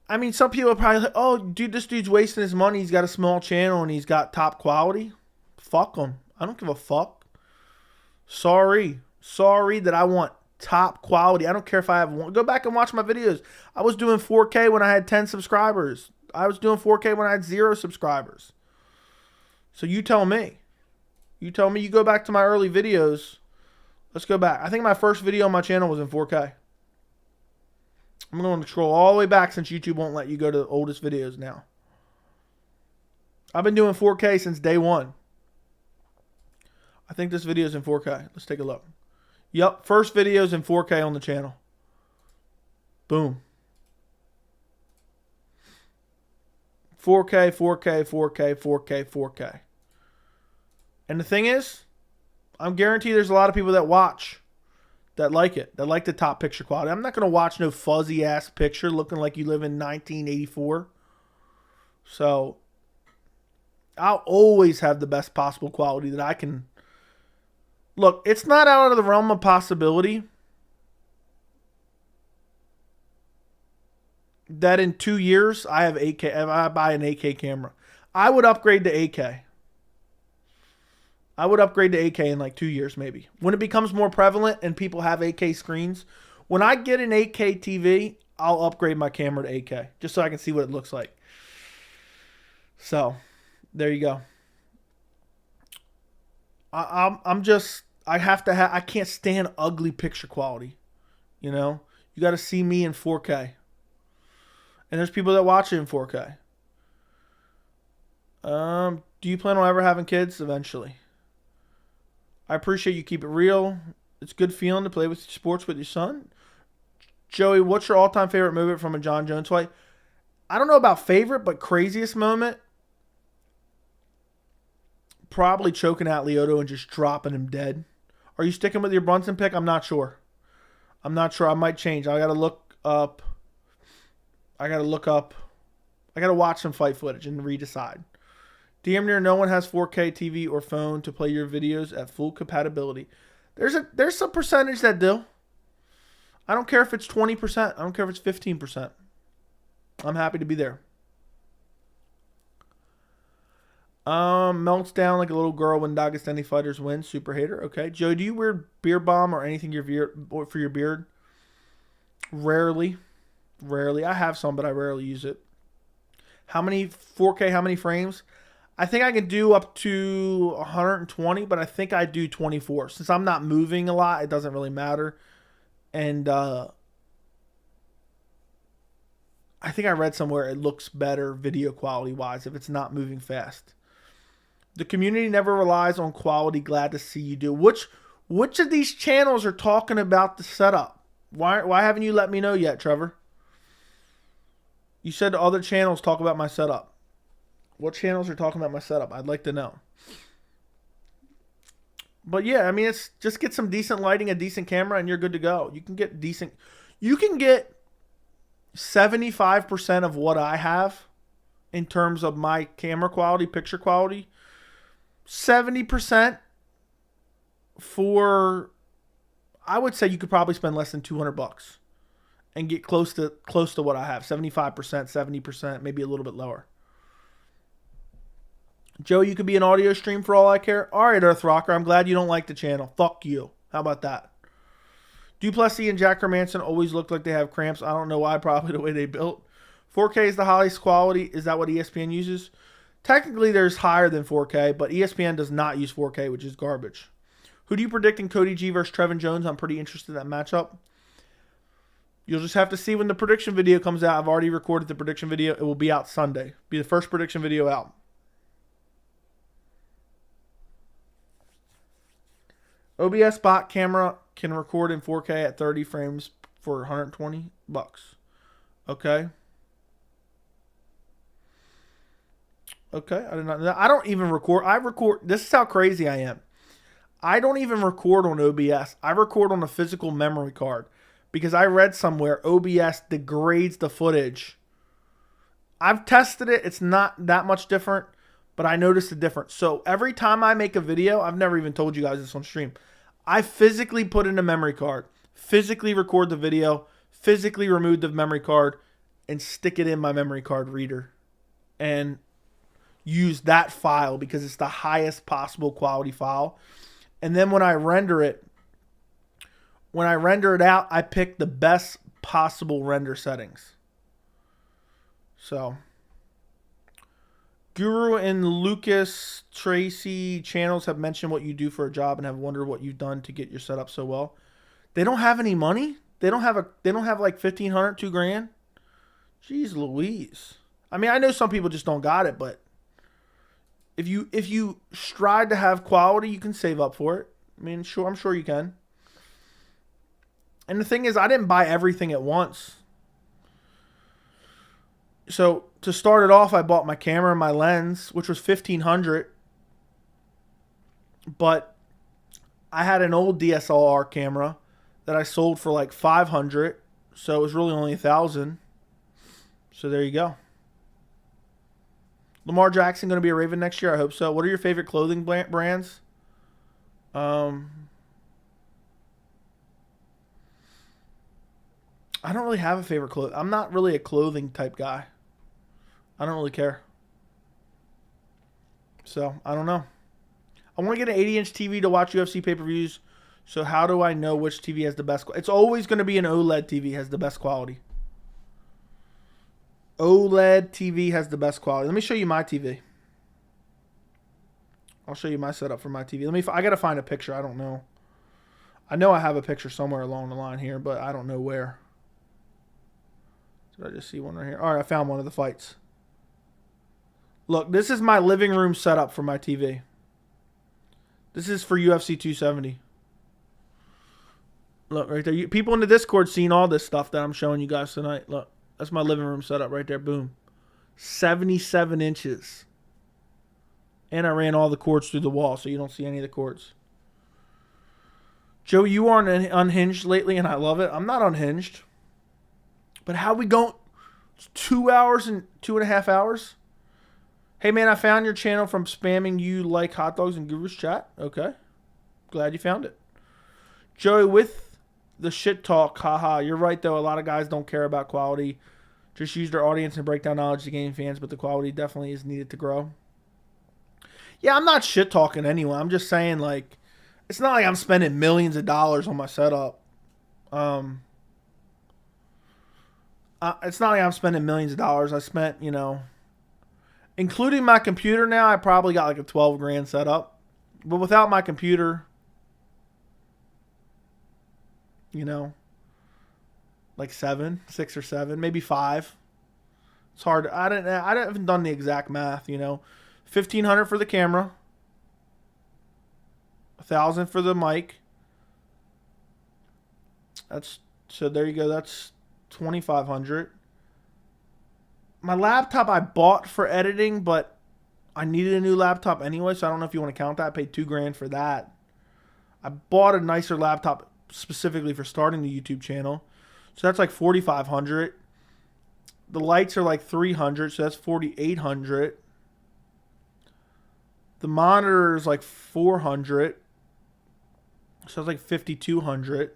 I mean, some people are probably like, oh, dude, this dude's wasting his money. He's got a small channel and he's got top quality. Fuck him. I don't give a fuck. Sorry that I want top quality. I don't care if I have one. Go back and watch my videos. I was doing 4K when I had 10 subscribers. I was doing 4K when I had 0 subscribers. So you tell me. You go back to my early videos. Let's go back. I think my first video on my channel was in 4K. I'm going to scroll all the way back since YouTube won't let you go to the oldest videos now. I've been doing 4K since day one. I think this video is in 4K. Let's take a look. Yep, first video is in 4K on the channel. Boom. 4K, 4K, 4K, 4K, 4K. And the thing is, I'm guaranteed there's a lot of people that watch that like it, that like the top picture quality. I'm not going to watch no fuzzy ass picture looking like you live in 1984. So I'll always have the best possible quality that I can. Look, it's not out of the realm of possibility that in 2 years I have 8K. I buy an 8K camera. I would upgrade to 8K. I would upgrade to 8K in like 2 years maybe. When it becomes more prevalent and people have 8K screens, when I get an 8K TV, I'll upgrade my camera to 8K just so I can see what it looks like. So, there you go. I can't stand ugly picture quality. You know? You got to see me in 4K. And there's people that watch it in 4K. Do you plan on ever having kids? Eventually. I appreciate you keep it real. It's a good feeling to play with sports with your son. Joey, what's your all-time favorite moment from a Jon Jones fight? I don't know about favorite, but craziest moment? Probably choking out Lyoto and just dropping him dead. Are you sticking with your Brunson pick? I'm not sure. I might change. I got to look up. I got to watch some fight footage and redecide. Damn near no one has 4K TV or phone to play your videos at full compatibility. There's some percentage that do. I don't care if it's 20%. I don't care if it's 15%. I'm happy to be there. Melts down like a little girl when Dagestani fighters win. Super hater. Okay. Joe, do you wear beard balm or anything for your beard? Rarely. Rarely. I have some, but I rarely use it. How many 4K? How many frames? I think I can do up to 120, but I think I do 24. Since I'm not moving a lot, it doesn't really matter. And I think I read somewhere it looks better video quality-wise if it's not moving fast. The community never relies on quality. Glad to see you do. Which of these channels are talking about the setup? Why haven't you let me know yet, Trevor? You said the other channels talk about my setup. What channels are talking about my setup? I'd like to know. But yeah, I mean, it's just get some decent lighting, a decent camera, and you're good to go. You can get 75% of what I have in terms of my camera quality, picture quality. 70% for, I would say you could probably spend less than $200 and get close to what I have. 75%, 70%, maybe a little bit lower. Joe, you could be an audio stream for all I care. All right, Earth Rocker, I'm glad you don't like the channel. Fuck you. How about that? Duplessis and Jack Hermanson always look like they have cramps. I don't know why, probably the way they built. 4K is the highest quality. Is that what ESPN uses? Technically, there's higher than 4K, but ESPN does not use 4K, which is garbage. Who do you predict in Cody G versus Trevin Jones? I'm pretty interested in that matchup. You'll just have to see when the prediction video comes out. I've already recorded the prediction video. It will be out Sunday. Be the first prediction video out. OBS bot camera can record in 4K at 30 frames for $120. Okay. Okay, I did not know that. I don't even record. This is how crazy I am. I don't even record on OBS. I record on a physical memory card because I read somewhere OBS degrades the footage. I've tested it. It's not that much different, but I noticed the difference. So every time I make a video, I've never even told you guys this on stream. I physically put in a memory card, physically record the video, physically remove the memory card, and stick it in my memory card reader. And use that file because it's the highest possible quality file. And then when I render it out, I pick the best possible render settings. So, Guru and Lucas Tracy channels have mentioned what you do for a job and have wondered what you've done to get your setup so well. They don't have any money. They don't have like $1,500, $2,000. Jeez Louise. I mean, I know some people just don't got it, but if you strive to have quality, you can save up for it. I mean, sure, I'm sure you can. And the thing is, I didn't buy everything at once. So to start it off, I bought my camera and my lens, which was $1,500. But I had an old DSLR camera that I sold for like $500. So it was really only $1,000. So there you go. Lamar Jackson going to be a Raven next year? I hope so. What are your favorite clothing brands? I don't really have a favorite clothing. I'm not really a clothing type guy. I don't really care. So, I don't know. I want to get an 80-inch TV to watch UFC pay-per-views. So, how do I know which TV has the best quality? It's always going to be an OLED TV has the best quality. OLED TV has the best quality. Let me show you my TV. I'll show you my setup for my TV. I got to find a picture. I don't know. I know I have a picture somewhere along the line here, but I don't know where. Did I just see one right here? All right, I found one of the fights. Look, this is my living room setup for my TV. This is for UFC 270. Look, right there. People in the Discord seen all this stuff that I'm showing you guys tonight. Look, that's my living room setup right there. Boom. 77 inches. And I ran all the cords through the wall, so you don't see any of the cords. Joe, you aren't unhinged lately, and I love it. I'm not unhinged. But how we going? It's 2 hours and 2.5 hours. Hey, man, I found your channel from spamming you like hot dogs in Guru's chat. Okay. Glad you found it. Joey, with the shit talk, haha, you're right, though. A lot of guys don't care about quality. Just use their audience and break down knowledge to gain fans, but the quality definitely is needed to grow. Yeah, I'm not shit talking anyone. I'm just saying, like, it's not like I'm spending millions of dollars on my setup. It's not like I'm spending millions of dollars. I spent, you know, including my computer now, I probably got like a 12 grand setup. But without my computer, you know, like 6 or 7, maybe 5. It's hard. I haven't done the exact math, you know. $1,500 for the camera. $1,000 for the mic. So there you go. That's $2,500. My laptop I bought for editing, but I needed a new laptop anyway, so I don't know if you want to count that. I paid $2 grand for that. I bought a nicer laptop specifically for starting the YouTube channel. So that's like $4,500. The lights are like $300, so that's $4,800. The monitor is like $400. So that's like $5,200.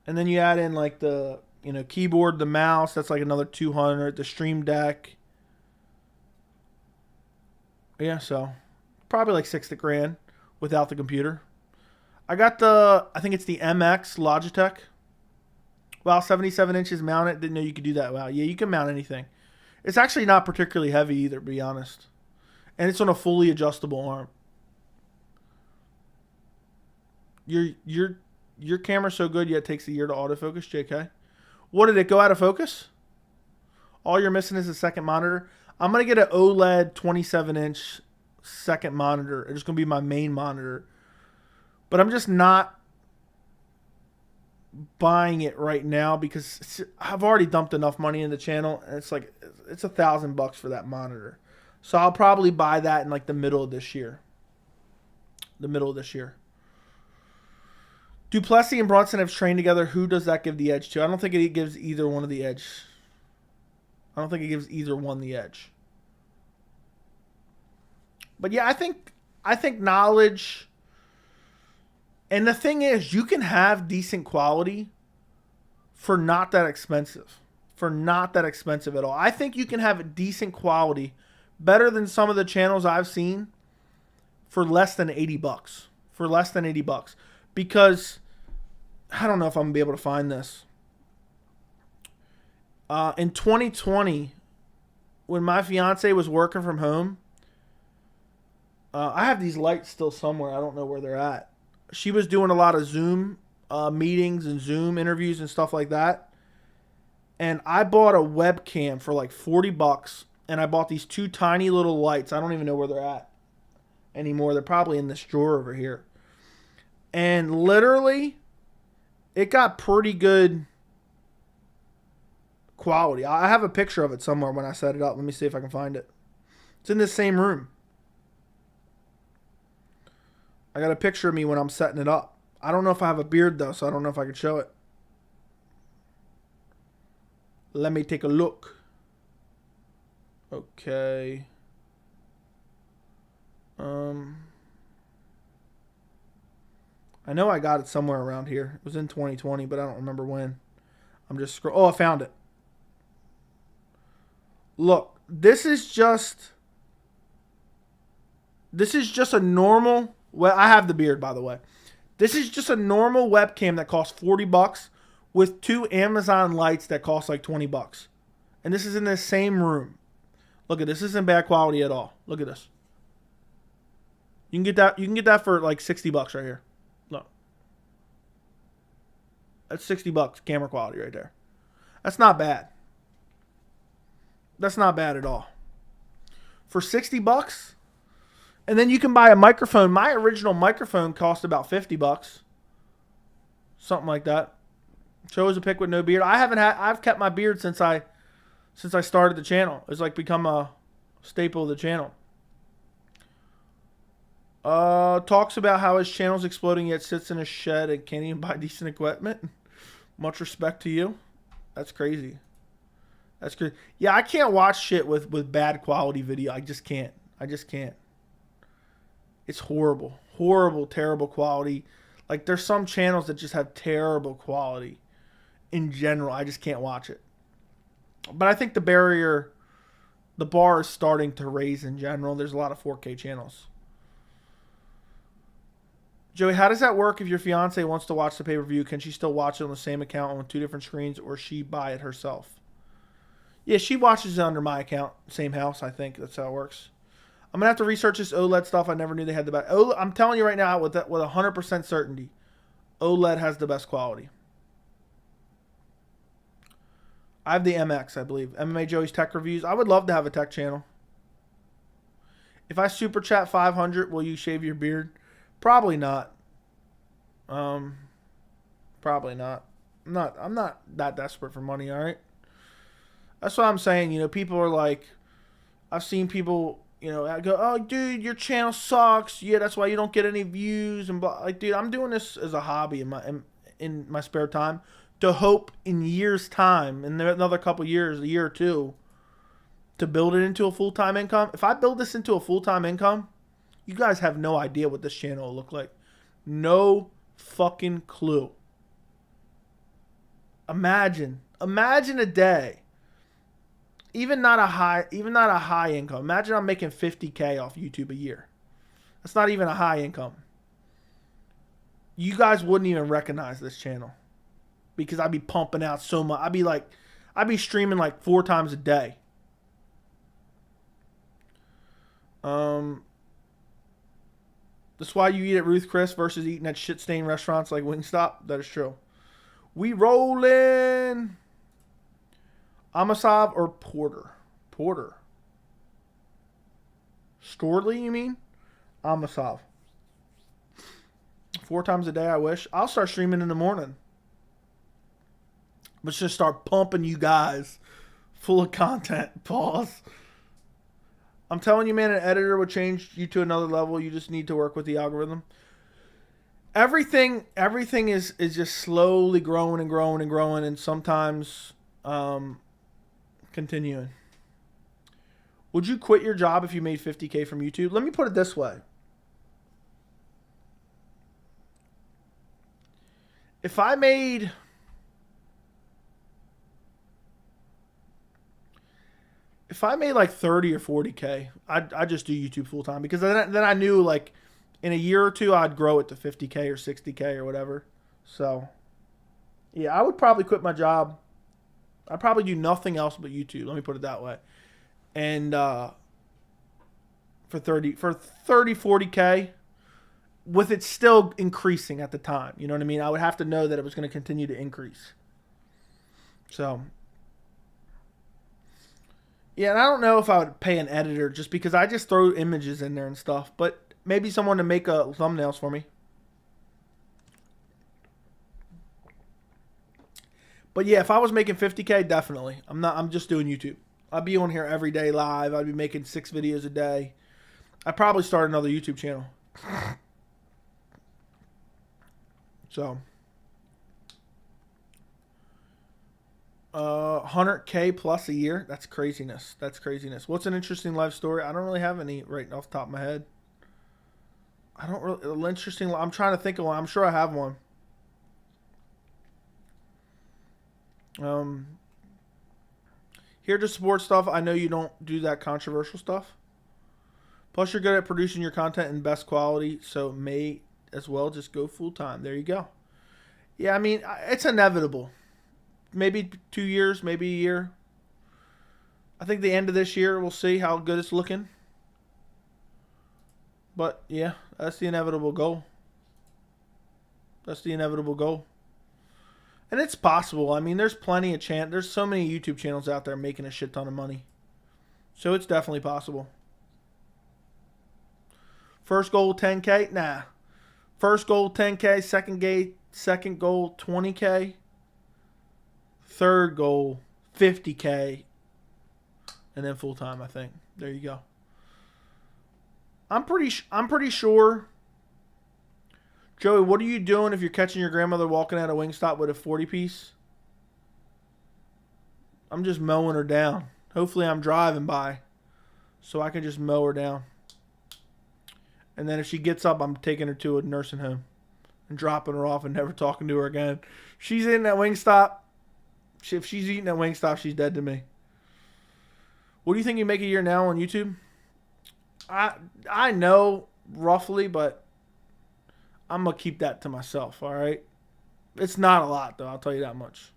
And then you add in like the, you know, keyboard, the mouse, that's like another $200. The Stream Deck. Yeah, so probably like $6 grand without the computer. I got I think it's the MX Logitech. Wow, 77 inches mounted. Didn't know you could do that. Wow, yeah, you can mount anything. It's actually not particularly heavy either, to be honest. And it's on a fully adjustable arm. Your camera's so good, yet it takes a year to autofocus, JK. What, did it go out of focus? All you're missing is a second monitor. I'm going to get an OLED 27-inch second monitor. It's going to be my main monitor. But I'm just not buying it right now because I've already dumped enough money in the channel. And it's like, it's $1,000 for that monitor. So I'll probably buy that in like the middle of this year. Duplessis and Brunson have trained together. Who does that give the edge to? I don't think it gives either one of the edge. I don't think it gives either one the edge. But yeah, I think knowledge. And the thing is, you can have decent quality for not that expensive. For not that expensive at all. I think you can have a decent quality, better than some of the channels I've seen, for less than $80. For less than $80. Because I don't know if I'm going to be able to find this. In 2020, when my fiance was working from home, I have these lights still somewhere. I don't know where they're at. She was doing a lot of Zoom meetings and Zoom interviews and stuff like that. And I bought a webcam for like $40. And I bought these 2 tiny little lights. I don't even know where they're at anymore. They're probably in this drawer over here. And literally, it got pretty good quality. I have a picture of it somewhere when I set it up. Let me see if I can find it. It's in this same room. I got a picture of me when I'm setting it up. I don't know if I have a beard, though, so I don't know if I can show it. Let me take a look. Okay. I know I got it somewhere around here. It was in 2020, but I don't remember when. I'm just Oh, I found it. Look, this is just a normal. Well, I have the beard, by the way. This is just a normal webcam that costs $40 with 2 Amazon lights that cost like $20. And this is in the same room. Look at this. This isn't bad quality at all. Look at this. You can get that. You can get that for like $60 right here. Look. That's $60 camera quality right there. That's not bad. That's not bad at all. For $60, and then you can buy a microphone. My original microphone cost about $50. Something like that. Chose a pick with no beard. I've kept my beard since I started the channel. It's like become a staple of the channel. Talks about how his channel's exploding yet sits in a shed and can't even buy decent equipment. Much respect to you. That's crazy. That's good. Yeah, I can't watch shit with bad quality video. I just can't. I just can't. It's horrible. Horrible, terrible quality. Like, there's some channels that just have terrible quality. In general, I just can't watch it. But I think the bar is starting to raise in general. There's a lot of 4K channels. Joey, how does that work if your fiance wants to watch the pay-per-view? Can she still watch it on the same account on 2 different screens, or she buy it herself? Yeah, she watches it under my account. Same house, I think. That's how it works. I'm going to have to research this OLED stuff. I never knew they had the best. I'm telling you right now with 100% certainty, OLED has the best quality. I have the MX, I believe. MMA Joey's Tech Reviews. I would love to have a tech channel. If I super chat 500, will you shave your beard? Probably not. Probably not. I'm not that desperate for money, all right? That's what I'm saying. You know, people are like, I've seen people, you know, go, oh, dude, your channel sucks. Yeah, that's why you don't get any views. And blah. Like, dude, I'm doing this as a hobby in my spare time to hope in years' time, in another couple years, a year or two, to build it into a full-time income. If I build this into a full-time income, you guys have no idea what this channel will look like. No fucking clue. Imagine a day. Even not a high income. Imagine I'm making 50K off YouTube a year. That's not even a high income. You guys wouldn't even recognize this channel because I'd be pumping out so much. I'd be streaming like 4 times a day. That's why you eat at Ruth Chris versus eating at shit-stained restaurants like Wingstop. That is true. We rollin'. Amasov or Porter? Porter. Storley, you mean? Amasov. 4 times a day, I wish. I'll start streaming in the morning. Let's just start pumping you guys full of content. Pause. I'm telling you, man, an editor would change you to another level. You just need to work with the algorithm. Everything is just slowly growing and growing and growing, and sometimes continuing. Would you quit your job if you made 50K from YouTube? Let me put it this way. If I made like 30 or 40K, I'd just do YouTube full time, because then I knew like in a year or two I'd grow it to 50K or 60K or whatever. So yeah, I would probably quit my job. I'd probably do nothing else but YouTube. Let me put it that way. And for 30, 40K, with it still increasing at the time. You know what I mean? I would have to know that it was going to continue to increase. So yeah, and I don't know if I would pay an editor just because I just throw images in there and stuff. But maybe someone to make thumbnails for me. But yeah, if I was making 50K, definitely. I'm just doing YouTube. I'd be on here every day live. I'd be making 6 videos a day. I'd probably start another YouTube channel. So 100K plus a year. That's craziness. That's craziness. What's an interesting life story? I don't really have any right off the top of my head. I don't really interesting. I'm trying to think of one. I'm sure I have one. Here to support stuff. I know you don't do that controversial stuff. Plus, you're good at producing your content in best quality, so may as well just go full time. There you go. Yeah, I mean, it's inevitable. Maybe 2 years, maybe a year. I think the end of this year, we'll see how good it's looking. But yeah, that's the inevitable goal. That's the inevitable goal. And it's possible. I mean, there's plenty of chance. There's so many YouTube channels out there making a shit ton of money. So it's definitely possible. First goal, 10K? Nah. First goal, 10K. Second goal, 20K. Third goal, 50K. And then full time, I think. There you go. I'm pretty sure. Joey, what are you doing if you're catching your grandmother walking out of Wingstop with a 40-piece? I'm just mowing her down. Hopefully I'm driving by so I can just mow her down. And then if she gets up, I'm taking her to a nursing home and dropping her off and never talking to her again. She's in that Wingstop. If she's eating at Wingstop, she's dead to me. What do you think you make a year now on YouTube? I know roughly, but I'm going to keep that to myself, all right? It's not a lot, though. I'll tell you that much.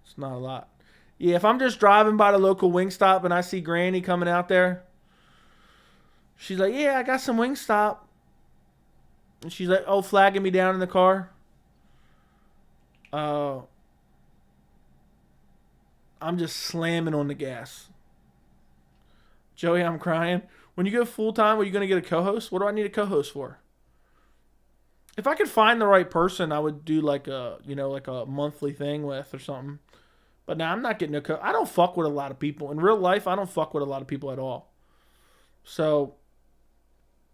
It's not a lot. Yeah, if I'm just driving by the local Wingstop and I see Granny coming out there, she's like, yeah, I got some Wingstop. And she's like, oh, flagging me down in the car. I'm just slamming on the gas. Joey, I'm crying. When you go full-time, are you going to get a co-host? What do I need a co-host for? If I could find the right person, I would do like a monthly thing with or something. But now I'm not getting a co-host. I don't fuck with a lot of people. In real life, I don't fuck with a lot of people at all. So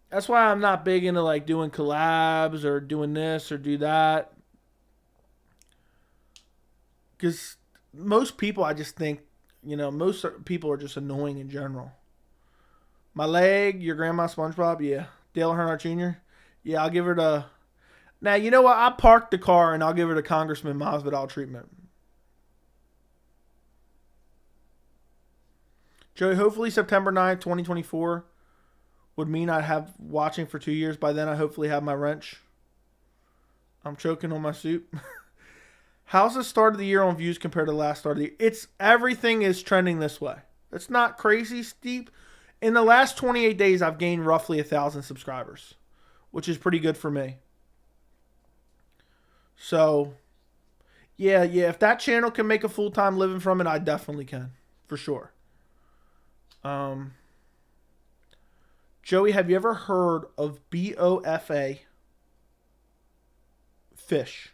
that's why I'm not big into like doing collabs or doing this or do that. Because most people, I just think, most people are just annoying in general. My leg, your grandma SpongeBob, yeah. Dale Earnhardt Jr., yeah, I'll give her the... Now, you know what? I parked the car and I'll give her the Congressman Masvidal treatment. Joey, hopefully September 9th, 2024 would mean I'd have watching for 2 years. By then, I hopefully have my wrench. I'm choking on my soup. How's the start of the year on views compared to the last start of the year? Everything is trending this way. It's not crazy steep. In the last 28 days, I've gained roughly 1,000 subscribers, which is pretty good for me. So, yeah, if that channel can make a full-time living from it, I definitely can, for sure. Joey, have you ever heard of BOFA fish?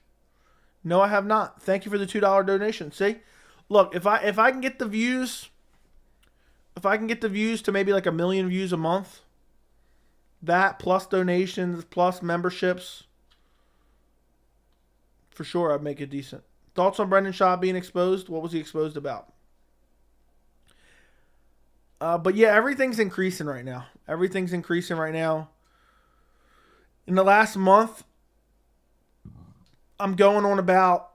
No, I have not. Thank you for the $2 donation. See, look, if I can get the views, to maybe like 1 million views a month, that plus donations plus memberships, for sure I'd make it decent. Thoughts on Brendan Schaub being exposed? What was he exposed about? But yeah, everything's increasing right now. In the last month, I'm going on about,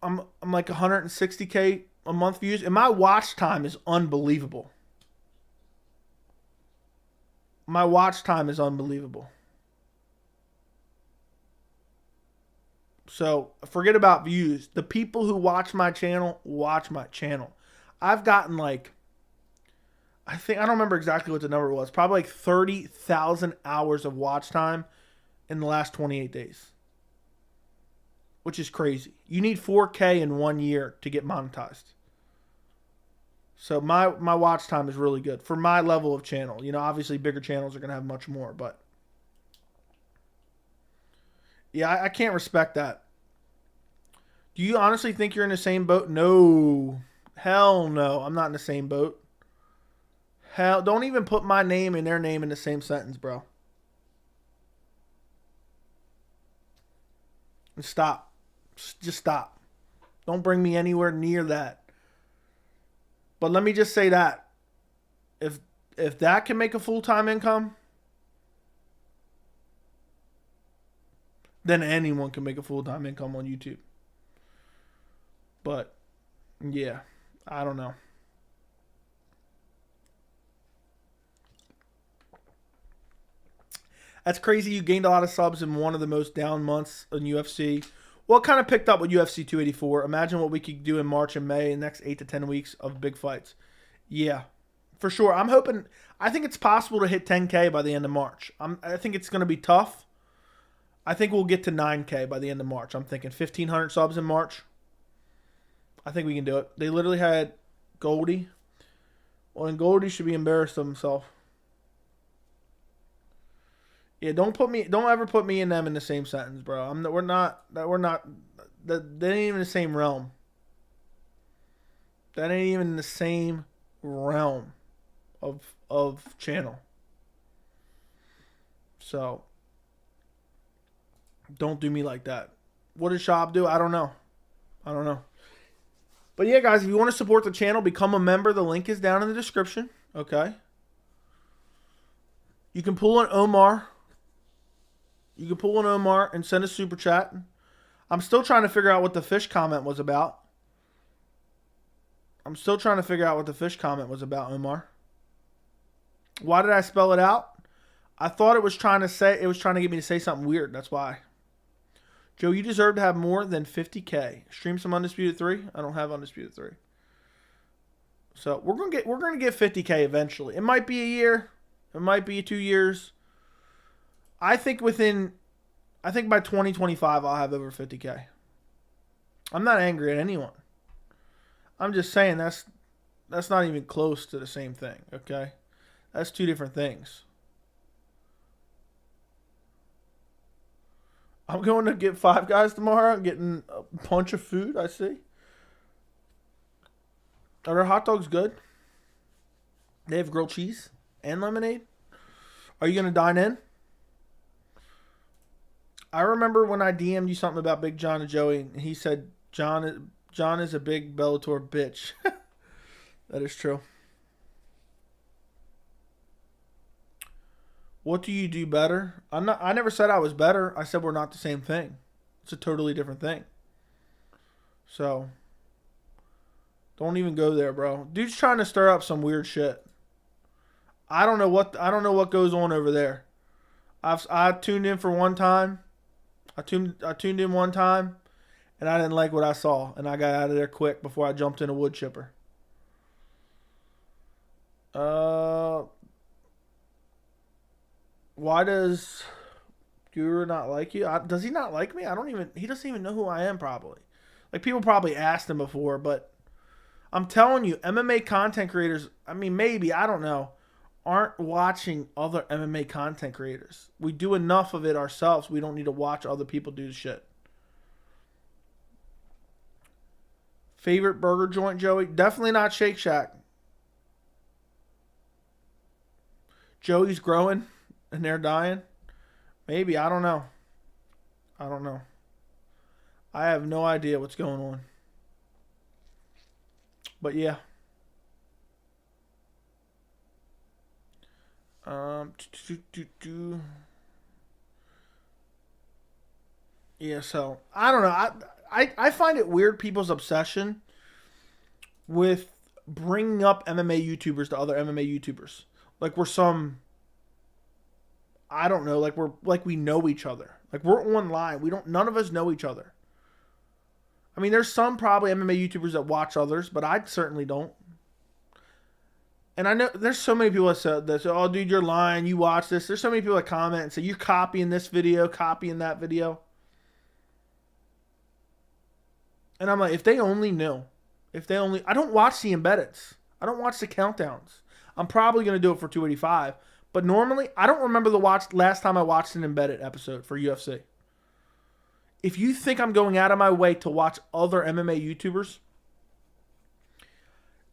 I'm like 160K a month views, and my watch time is unbelievable. So forget about views. The people who watch my channel. I've gotten like, I don't remember exactly what the number was. Probably like 30,000 hours of watch time in the last 28 days. Which is crazy. You need 4K in 1 year to get monetized. So my watch time is really good for my level of channel. Obviously bigger channels are going to have much more, but yeah, I can't respect that. Do you honestly think you're in the same boat? No. Hell no. I'm not in the same boat. Hell, don't even put my name and their name in the same sentence, bro. And stop. Just stop. Don't bring me anywhere near that. But let me just say that. If that can make a full-time income, then anyone can make a full-time income on YouTube. But, yeah, I don't know. That's crazy. You gained a lot of subs in one of the most down months in UFC. Well, it kind of picked up with UFC 284. Imagine what we could do in March and May, in the next 8 to 10 weeks of big fights. Yeah, for sure. I think it's possible to hit 10K by the end of March. I think it's going to be tough. I think we'll get to 9K by the end of March. I'm thinking 1,500 subs in March. I think we can do it. They literally had Goldie. Well, and Goldie should be embarrassed of himself. Yeah, don't ever put me and them in the same sentence, bro. We're not. They ain't even in the same realm. That ain't even in the same realm of channel. So don't do me like that. What did Schaub do? I don't know. But yeah, guys, if you want to support the channel, become a member. The link is down in the description. Okay. You can pull an Omar. You can pull an Omar and send a super chat. I'm still trying to figure out what the fish comment was about. Omar. Why did I spell it out? I thought it was trying to get me to say something weird. That's why. Joe, you deserve to have more than 50K. Stream some Undisputed 3. I don't have Undisputed 3. So we're gonna get 50K eventually. It might be a year. It might be 2 years. I think by 2025 I'll have over 50K. I'm not angry at anyone. I'm just saying that's not even close to the same thing, okay? That's two different things. I'm going to get Five Guys tomorrow. I'm getting a bunch of food, I see. Are their hot dogs good? They have grilled cheese and lemonade. Are you going to dine in? I remember when I DM'd you something about Big John and Joey, and he said, John is a big Bellator bitch. That is true. What do you do better? I never said I was better. I said we're not the same thing. It's a totally different thing. So, don't even go there, bro. Dude's trying to stir up some weird shit. I don't know what goes on over there. I tuned in for one time. I tuned in one time, and I didn't like what I saw, and I got out of there quick before I jumped in a wood chipper. Why does Guru not like you? Does he not like me? He doesn't even know who I am, probably. Like, people probably asked him before, but I'm telling you, MMA content creators, I mean, maybe, I don't know, aren't watching other MMA content creators. We do enough of it ourselves. We don't need to watch other people do shit. Favorite burger joint, Joey? Definitely not Shake Shack. Joey's growing and they're dying. Maybe. I don't know. I have no idea what's going on. But yeah. Yeah, so I don't know. I find it weird, people's obsession with bringing up MMA YouTubers to other MMA YouTubers. Like we're some, I don't know, like we know each other. Like we're online. None of us know each other. I mean, there's some probably MMA YouTubers that watch others, but I certainly don't. And I know there's so many people that say, oh, dude, you're lying. You watch this. There's so many people that comment and say, you're copying this video, copying that video. And I'm like, if they only knew. I don't watch the embeddeds. I don't watch the countdowns. I'm probably going to do it for 285. But normally, I don't remember last time I watched an embedded episode for UFC. If you think I'm going out of my way to watch other MMA YouTubers,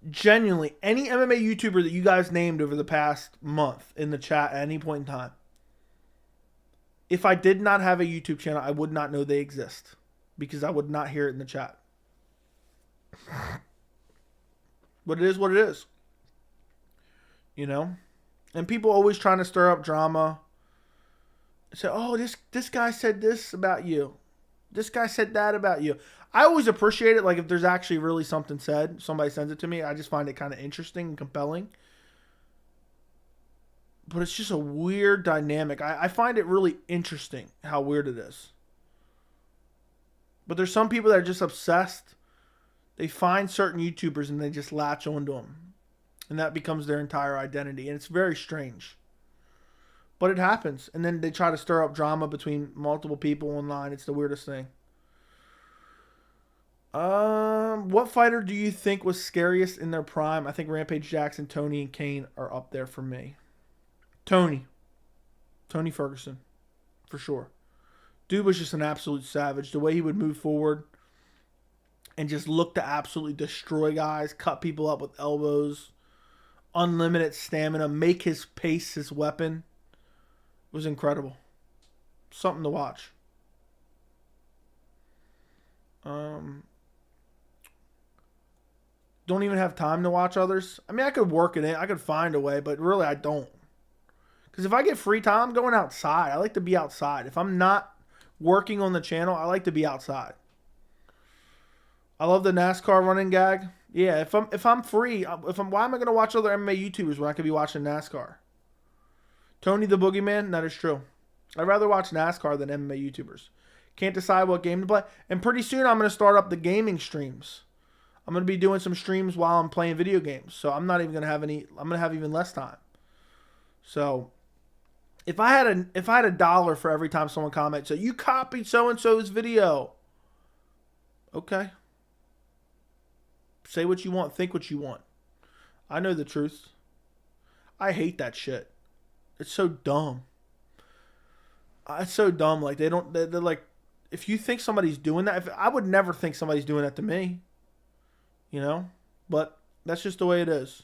genuinely, any MMA YouTuber that you guys named over the past month in the chat at any point in time, if I did not have a YouTube channel, I would not know they exist because I would not hear it in the chat. But it is what it is. You know? And people always trying to stir up drama. Say, oh, this guy said this about you. This guy said that about you. I always appreciate it. Like, if there's actually really something said, somebody sends it to me, I just find it kind of interesting and compelling. But it's just a weird dynamic. I find it really interesting how weird it is. But there's some people that are just obsessed. They find certain YouTubers and they just latch onto them. And that becomes their entire identity. And it's very strange. But it happens. And then they try to stir up drama between multiple people online. It's the weirdest thing. What fighter do you think was scariest in their prime? I think Rampage Jackson, Tony, and Kane are up there for me. Tony Ferguson. For sure. Dude was just an absolute savage. The way he would move forward and just look to absolutely destroy guys, cut people up with elbows, unlimited stamina, make his pace his weapon. It was incredible. Something to watch. don't even have time to watch others. I mean, I could work it in. I could find a way, but really I don't. Because if I get free time, I'm going outside. I like to be outside. If I'm not working on the channel, I like to be outside. I love the NASCAR running gag. Yeah, if I'm free, why am I going to watch other MMA YouTubers when I could be watching NASCAR? Tony the Boogeyman, that is true. I'd rather watch NASCAR than MMA YouTubers. Can't decide what game to play. And pretty soon I'm going to start up the gaming streams. I'm going to be doing some streams while I'm playing video games. So I'm not even going to have any, I'm going to have even less time. So if I had $1 for every time someone comments, so you copied so-and-so's video. Okay. Say what you want. Think what you want. I know the truth. I hate that shit. It's so dumb. It's so dumb. Like, they're like, if you think somebody's doing that, I would never think somebody's doing that to me. You know? But that's just the way it is.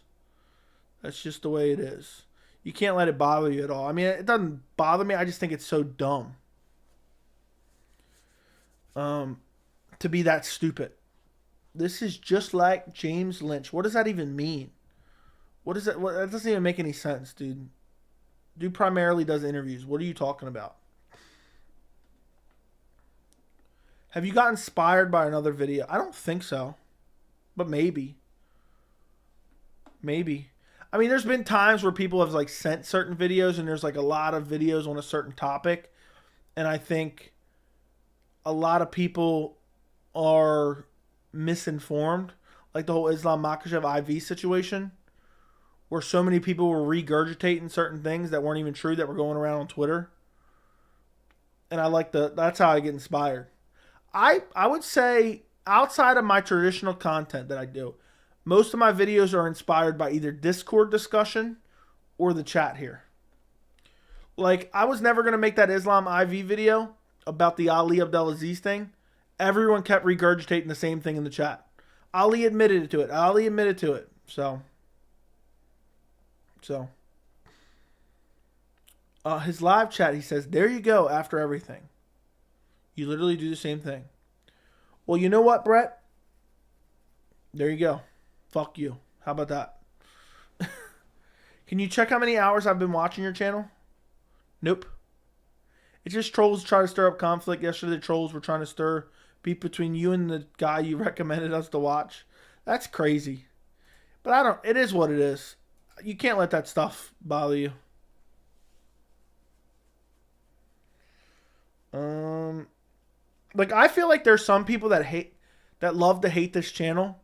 That's just the way it is. You can't let it bother you at all. I mean, it doesn't bother me. I just think it's so dumb. To be that stupid. This is just like James Lynch. What does that even mean? What is that? That doesn't even make any sense, dude. Dude primarily does interviews. What are you talking about? Have you got inspired by another video? I don't think so. But maybe. Maybe. I mean, there's been times where people have like sent certain videos and there's like a lot of videos on a certain topic. And I think a lot of people are misinformed, like the whole Islam Makhachev IV situation, where so many people were regurgitating certain things that weren't even true that were going around on Twitter. And that's how I get inspired. I would say outside of my traditional content that I do, most of my videos are inspired by either Discord discussion or the chat here. Like, I was never going to make that Islam IV video about the Ali Abdelaziz thing. Everyone kept regurgitating the same thing in the chat. Ali admitted to it. So his live chat, he says, there you go, after everything. You literally do the same thing. Well, you know what, Brett? There you go. Fuck you. How about that? Can you check how many hours I've been watching your channel? Nope. It's just trolls try to stir up conflict. Yesterday, the trolls were trying to stir beef between you and the guy you recommended us to watch. That's crazy. But it is what it is. You can't let that stuff bother you. Like, I feel like there's some people that love to hate this channel,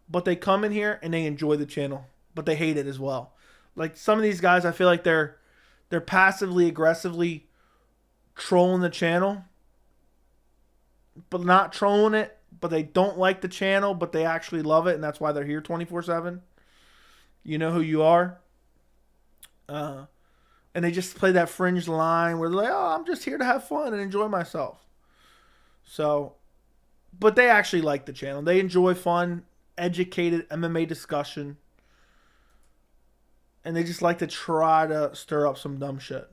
but they come in here and they enjoy the channel, but they hate it as well. Like, some of these guys, I feel like they're passively aggressively trolling the channel, but not trolling it, but they don't like the channel, but they actually love it, and that's why they're here 24/7. You know who you are. And they just play that fringe line where they're like, oh, I'm just here to have fun and enjoy myself. So, but they actually like the channel. They enjoy fun, educated MMA discussion. And they just like to try to stir up some dumb shit.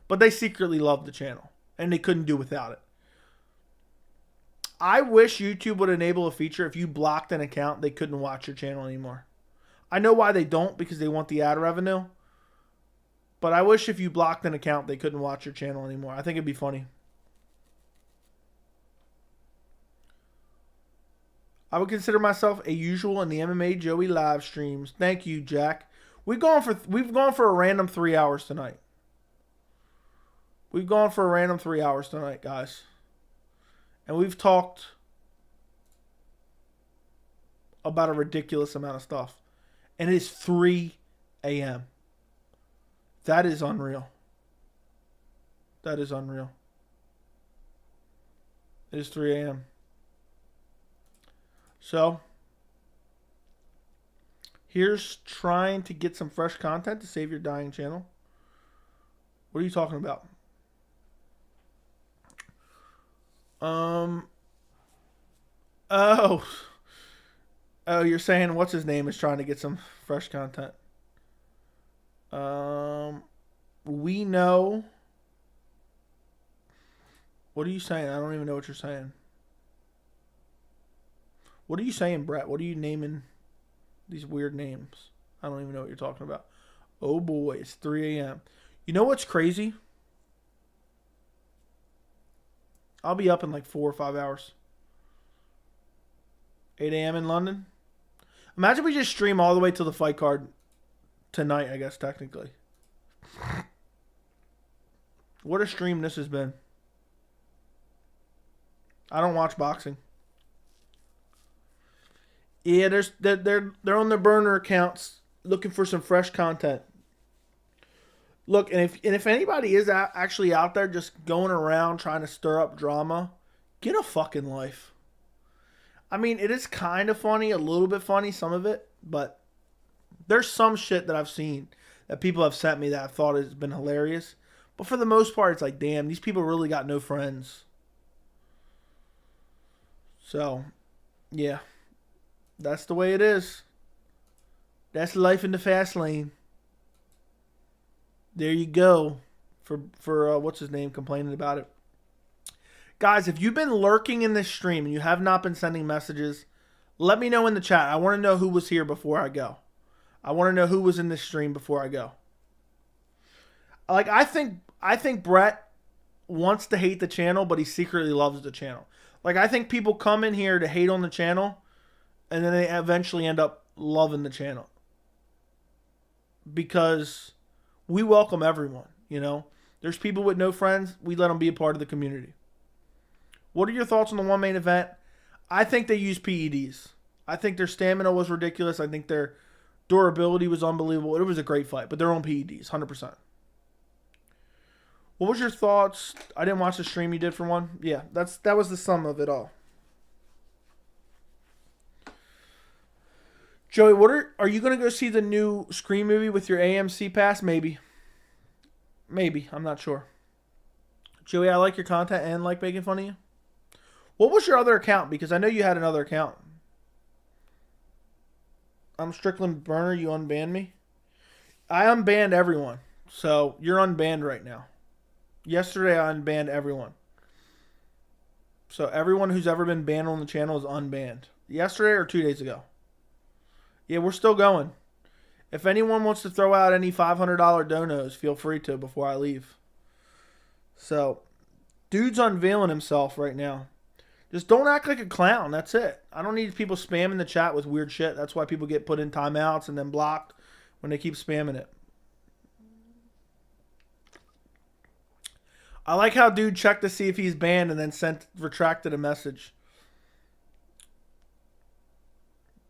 But they secretly love the channel. And they couldn't do without it. I wish YouTube would enable a feature if you blocked an account, they couldn't watch your channel anymore. I know why they don't, because they want the ad revenue. But I wish if you blocked an account, they couldn't watch your channel anymore. I think it'd be funny. I would consider myself a usual in the MMA Joey live streams. Thank you, Jack. We've gone for a random 3 hours tonight. We've gone for a random 3 hours tonight, guys. And we've talked about a ridiculous amount of stuff. And it is 3 a.m. That is unreal. That is unreal. It is 3 a.m. So, here's trying to get some fresh content to save your dying channel. What are you talking about? Oh, you're saying what's his name is trying to get some fresh content. We know. What are you saying? I don't even know what you're saying. What are you saying, Brett? What are you naming? These weird names. I don't even know what you're talking about. Oh boy, it's 3 a.m. You know what's crazy? I'll be up in like 4 or 5 hours. 8 a.m. in London. Imagine we just stream all the way to the fight card tonight, I guess, technically. What a stream this has been. I don't watch boxing. Yeah, they're on their burner accounts looking for some fresh content. Look, and if anybody is actually out there just going around trying to stir up drama, get a fucking life. I mean, it is kind of funny, a little bit funny, some of it, but there's some shit that I've seen that people have sent me that I thought has been hilarious. But for the most part, it's like, damn, these people really got no friends. So, yeah. That's the way it is. That's life in the fast lane. There you go. For what's his name complaining about it. Guys, if you've been lurking in this stream and you have not been sending messages, let me know in the chat. I want to know who was here before I go. I want to know who was in this stream before I go. Like, I think Brett wants to hate the channel, but he secretly loves the channel. Like, I think people come in here to hate on the channel, and then they eventually end up loving the channel. Because we welcome everyone, you know. There's people with no friends. We let them be a part of the community. What are your thoughts on the one main event? I think they used PEDs. I think their stamina was ridiculous. I think their durability was unbelievable. It was a great fight, but they're on PEDs, 100%. What was your thoughts? I didn't watch the stream you did for one. Yeah, that was the sum of it all. Joey, are you going to go see the new Scream movie with your AMC pass? Maybe. Maybe. I'm not sure. Joey, I like your content and like making fun of you. What was your other account? Because I know you had another account. I'm Strickland Burner. You unbanned me? I unbanned everyone. So you're unbanned right now. Yesterday I unbanned everyone. So everyone who's ever been banned on the channel is unbanned. Yesterday or 2 days ago. Yeah, we're still going. If anyone wants to throw out any $500 donos, feel free to before I leave. So, dude's unveiling himself right now. Just don't act like a clown. That's it. I don't need people spamming the chat with weird shit. That's why people get put in timeouts and then blocked when they keep spamming it. I like how dude checked to see if he's banned and then retracted a message.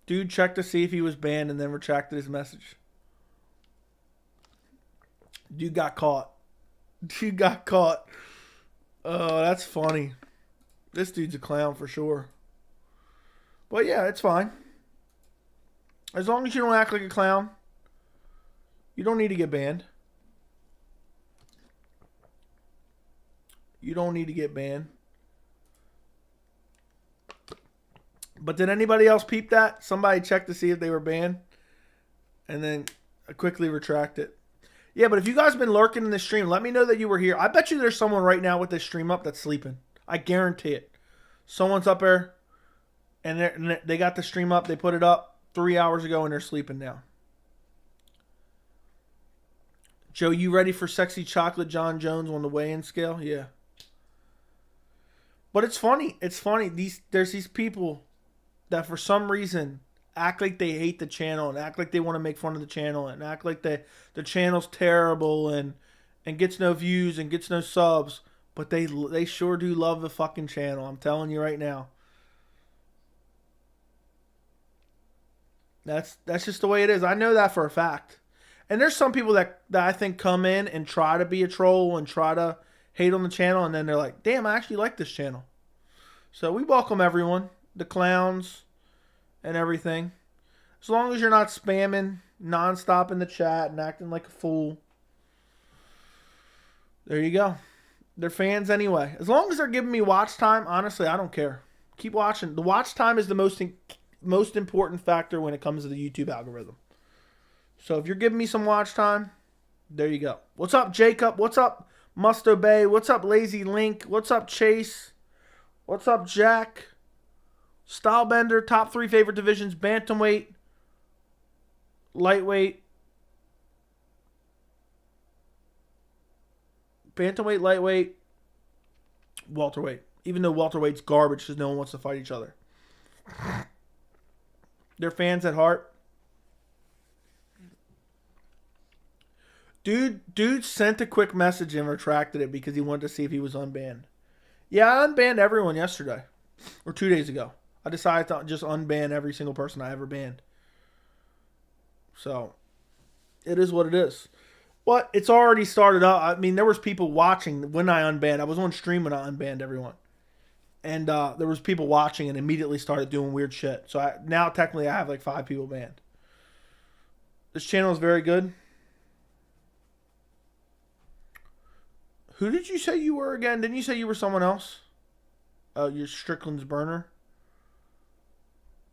Dude checked to see if he was banned and then retracted his message. Dude got caught. Dude got caught. Oh, that's funny. This dude's a clown for sure. But yeah, it's fine. As long as you don't act like a clown, you don't need to get banned. You don't need to get banned. But did anybody else peep that? Somebody checked to see if they were banned and then quickly retract it. Yeah, but if you guys have been lurking in the stream, let me know that you were here. I bet you there's someone right now with this stream up that's sleeping. I guarantee it. Someone's up there and they got the stream up. They put it up 3 hours ago and they're sleeping now. Joe, you ready for sexy chocolate Jon Jones on the weigh-in scale? Yeah. But it's funny. It's funny. There's these people that for some reason act like they hate the channel and act like they want to make fun of the channel and act like the channel's terrible and gets no views and gets no subs. But they sure do love the fucking channel. I'm telling you right now. That's just the way it is. I know that for a fact. And there's some people that I think come in and try to be a troll and try to hate on the channel. And then they're like, damn, I actually like this channel. So we welcome everyone. The clowns and everything. As long as you're not spamming nonstop in the chat and acting like a fool. There you go. They're fans anyway. As long as they're giving me watch time, honestly, I don't care. Keep watching. The watch time is the most important factor when it comes to the YouTube algorithm. So if you're giving me some watch time, there you go. What's up, Jacob? What's up, Must Obey? What's up, Lazy Link? What's up, Chase? What's up, Jack? Stylebender, top 3 favorite divisions, bantamweight, lightweight, bantamweight, lightweight, welterweight. Even though welterweight's garbage because no one wants to fight each other. They're fans at heart. Dude sent a quick message and retracted it because he wanted to see if he was unbanned. Yeah, I unbanned everyone yesterday. Or 2 days ago. I decided to just unban every single person I ever banned. So, it is what it is. But it's already started up. I mean, there was people watching when I unbanned. I was on stream when I unbanned everyone. And there was people watching and immediately started doing weird shit. So now technically I have like 5 people banned. This channel is very good. Who did you say you were again? Didn't you say you were someone else? You're Strickland's burner.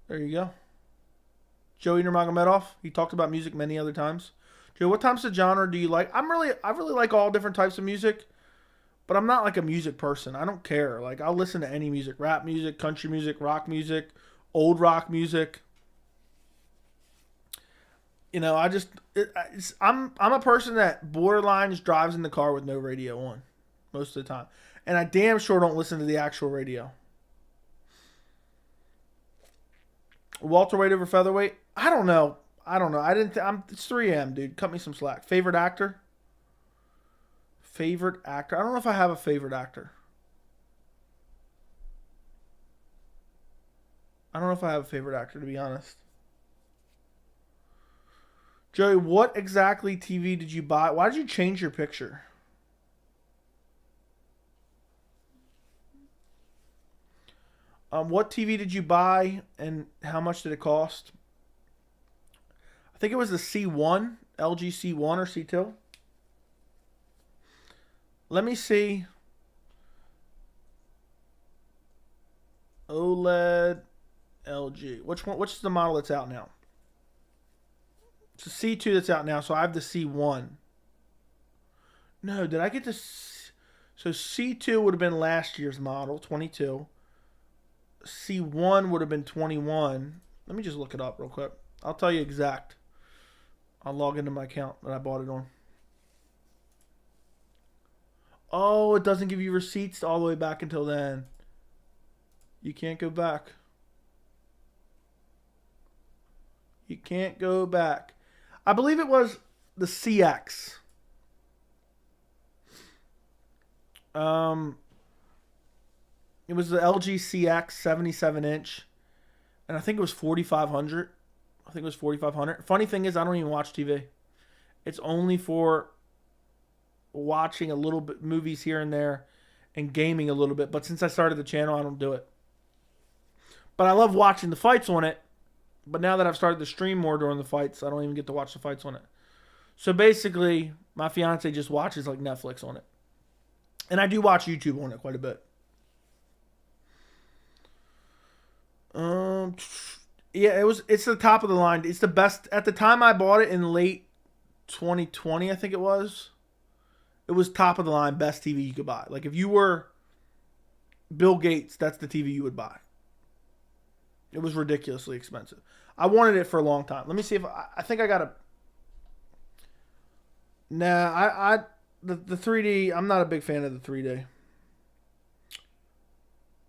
There you go. Joey Nurmagomedov. He talked about music many other times. Joe, what types of genre do you like? I really like all different types of music, but I'm not like a music person. I don't care. Like I'll listen to any music: rap music, country music, rock music, old rock music. You know, I'm a person that borderline just drives in the car with no radio on most of the time, and I damn sure don't listen to the actual radio. Welterweight over featherweight? I don't know. It's 3 a.m., dude. Cut me some slack. Favorite actor? Favorite actor? I don't know if I have a favorite actor. I don't know if I have a favorite actor, to be honest. Joey, what exactly TV did you buy? Why did you change your picture? What TV did you buy and how much did it cost? I think it was the C1, LG C1 or C2. Let me see. OLED LG. Which is the model that's out now? It's the C2 that's out now, so I have the C1. No, did I get this? So C2 would have been last year's model, 22. C1 would have been 21. Let me just look it up real quick. I'll tell you exact. I'll log into my account that I bought it on. Oh, it doesn't give you receipts all the way back until then. You can't go back. You can't go back. I believe it was the CX. It was the LG CX 77-inch. And I think it was 4,500. I think it was 4,500. Funny thing is, I don't even watch TV. It's only for watching a little bit movies here and there and gaming a little bit. But since I started the channel, I don't do it. But I love watching the fights on it. But now that I've started to stream more during the fights, I don't even get to watch the fights on it. So basically, my fiance just watches like Netflix on it. And I do watch YouTube on it quite a bit. Yeah, it's the top of the line. It's the best. At the time I bought it in late 2020, I think it was. It was top of the line, best TV you could buy. Like if you were Bill Gates, that's the TV you would buy. It was ridiculously expensive. I wanted it for a long time. Let me see if I think I got a. Nah, the 3D. I'm not a big fan of the 3D.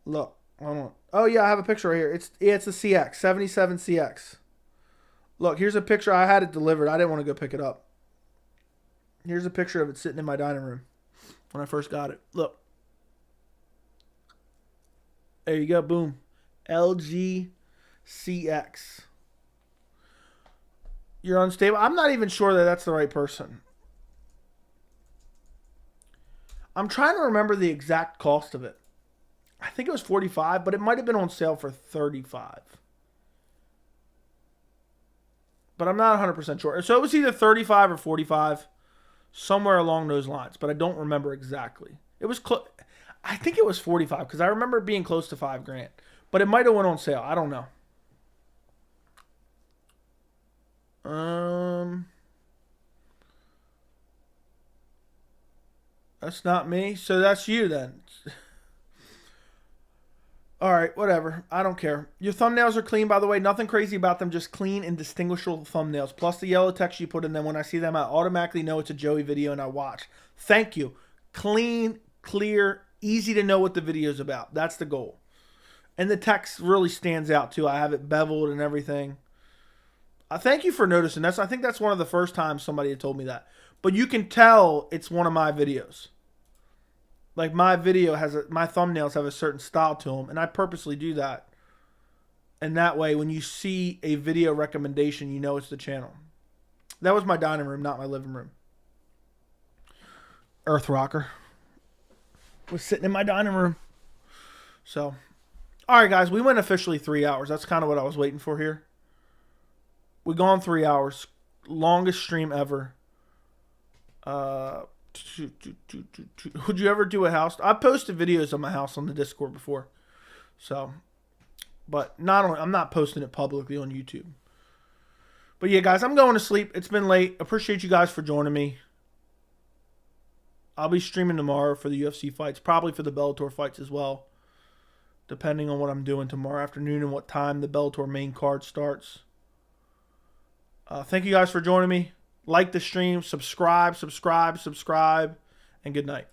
Look, hold on. Oh yeah, I have a picture right here. It's the CX 77 CX. Look, here's a picture. I had it delivered. I didn't want to go pick it up. Here's a picture of it sitting in my dining room when I first got it. Look. There you go. Boom. LG CX. You're unstable. I'm not even sure that that's the right person. I'm trying to remember the exact cost of it. I think it was 45, but it might have been on sale for 35. But I'm not 100% sure. So it was either 35 or 45, somewhere along those lines, but I don't remember exactly. It was I think it was 45 because I remember it being close to $5,000, but it might have went on sale. I don't know. That's not me. So that's you then. All right, whatever. I don't care. Your thumbnails are clean, by the way. Nothing crazy about them. Just clean and distinguishable thumbnails. Plus the yellow text you put in them. When I see them, I automatically know it's a Joey video and I watch. Thank you. Clean, clear, easy to know what the video's about. That's the goal. And the text really stands out, too. I have it beveled and everything. Thank you for noticing. I think that's one of the first times somebody had told me that. But you can tell it's one of my videos. Like my video my thumbnails have a certain style to them, and I purposely do that. And that way, when you see a video recommendation, you know it's the channel. That was my dining room, not my living room. Earth Rocker was sitting in my dining room. So, all right, guys, we went officially 3 hours. That's kind of what I was waiting for here. We've gone 3 hours, longest stream ever. Would you ever do a house? I posted videos of my house on the Discord before, so, but I'm not posting it publicly on YouTube. But yeah, guys, I'm going to sleep. It's been late. Appreciate you guys for joining me. I'll be streaming tomorrow for the UFC fights, probably for the Bellator fights as well, depending on what I'm doing tomorrow afternoon and what time the Bellator main card starts. Thank you guys for joining me. Like the stream, subscribe, and good night.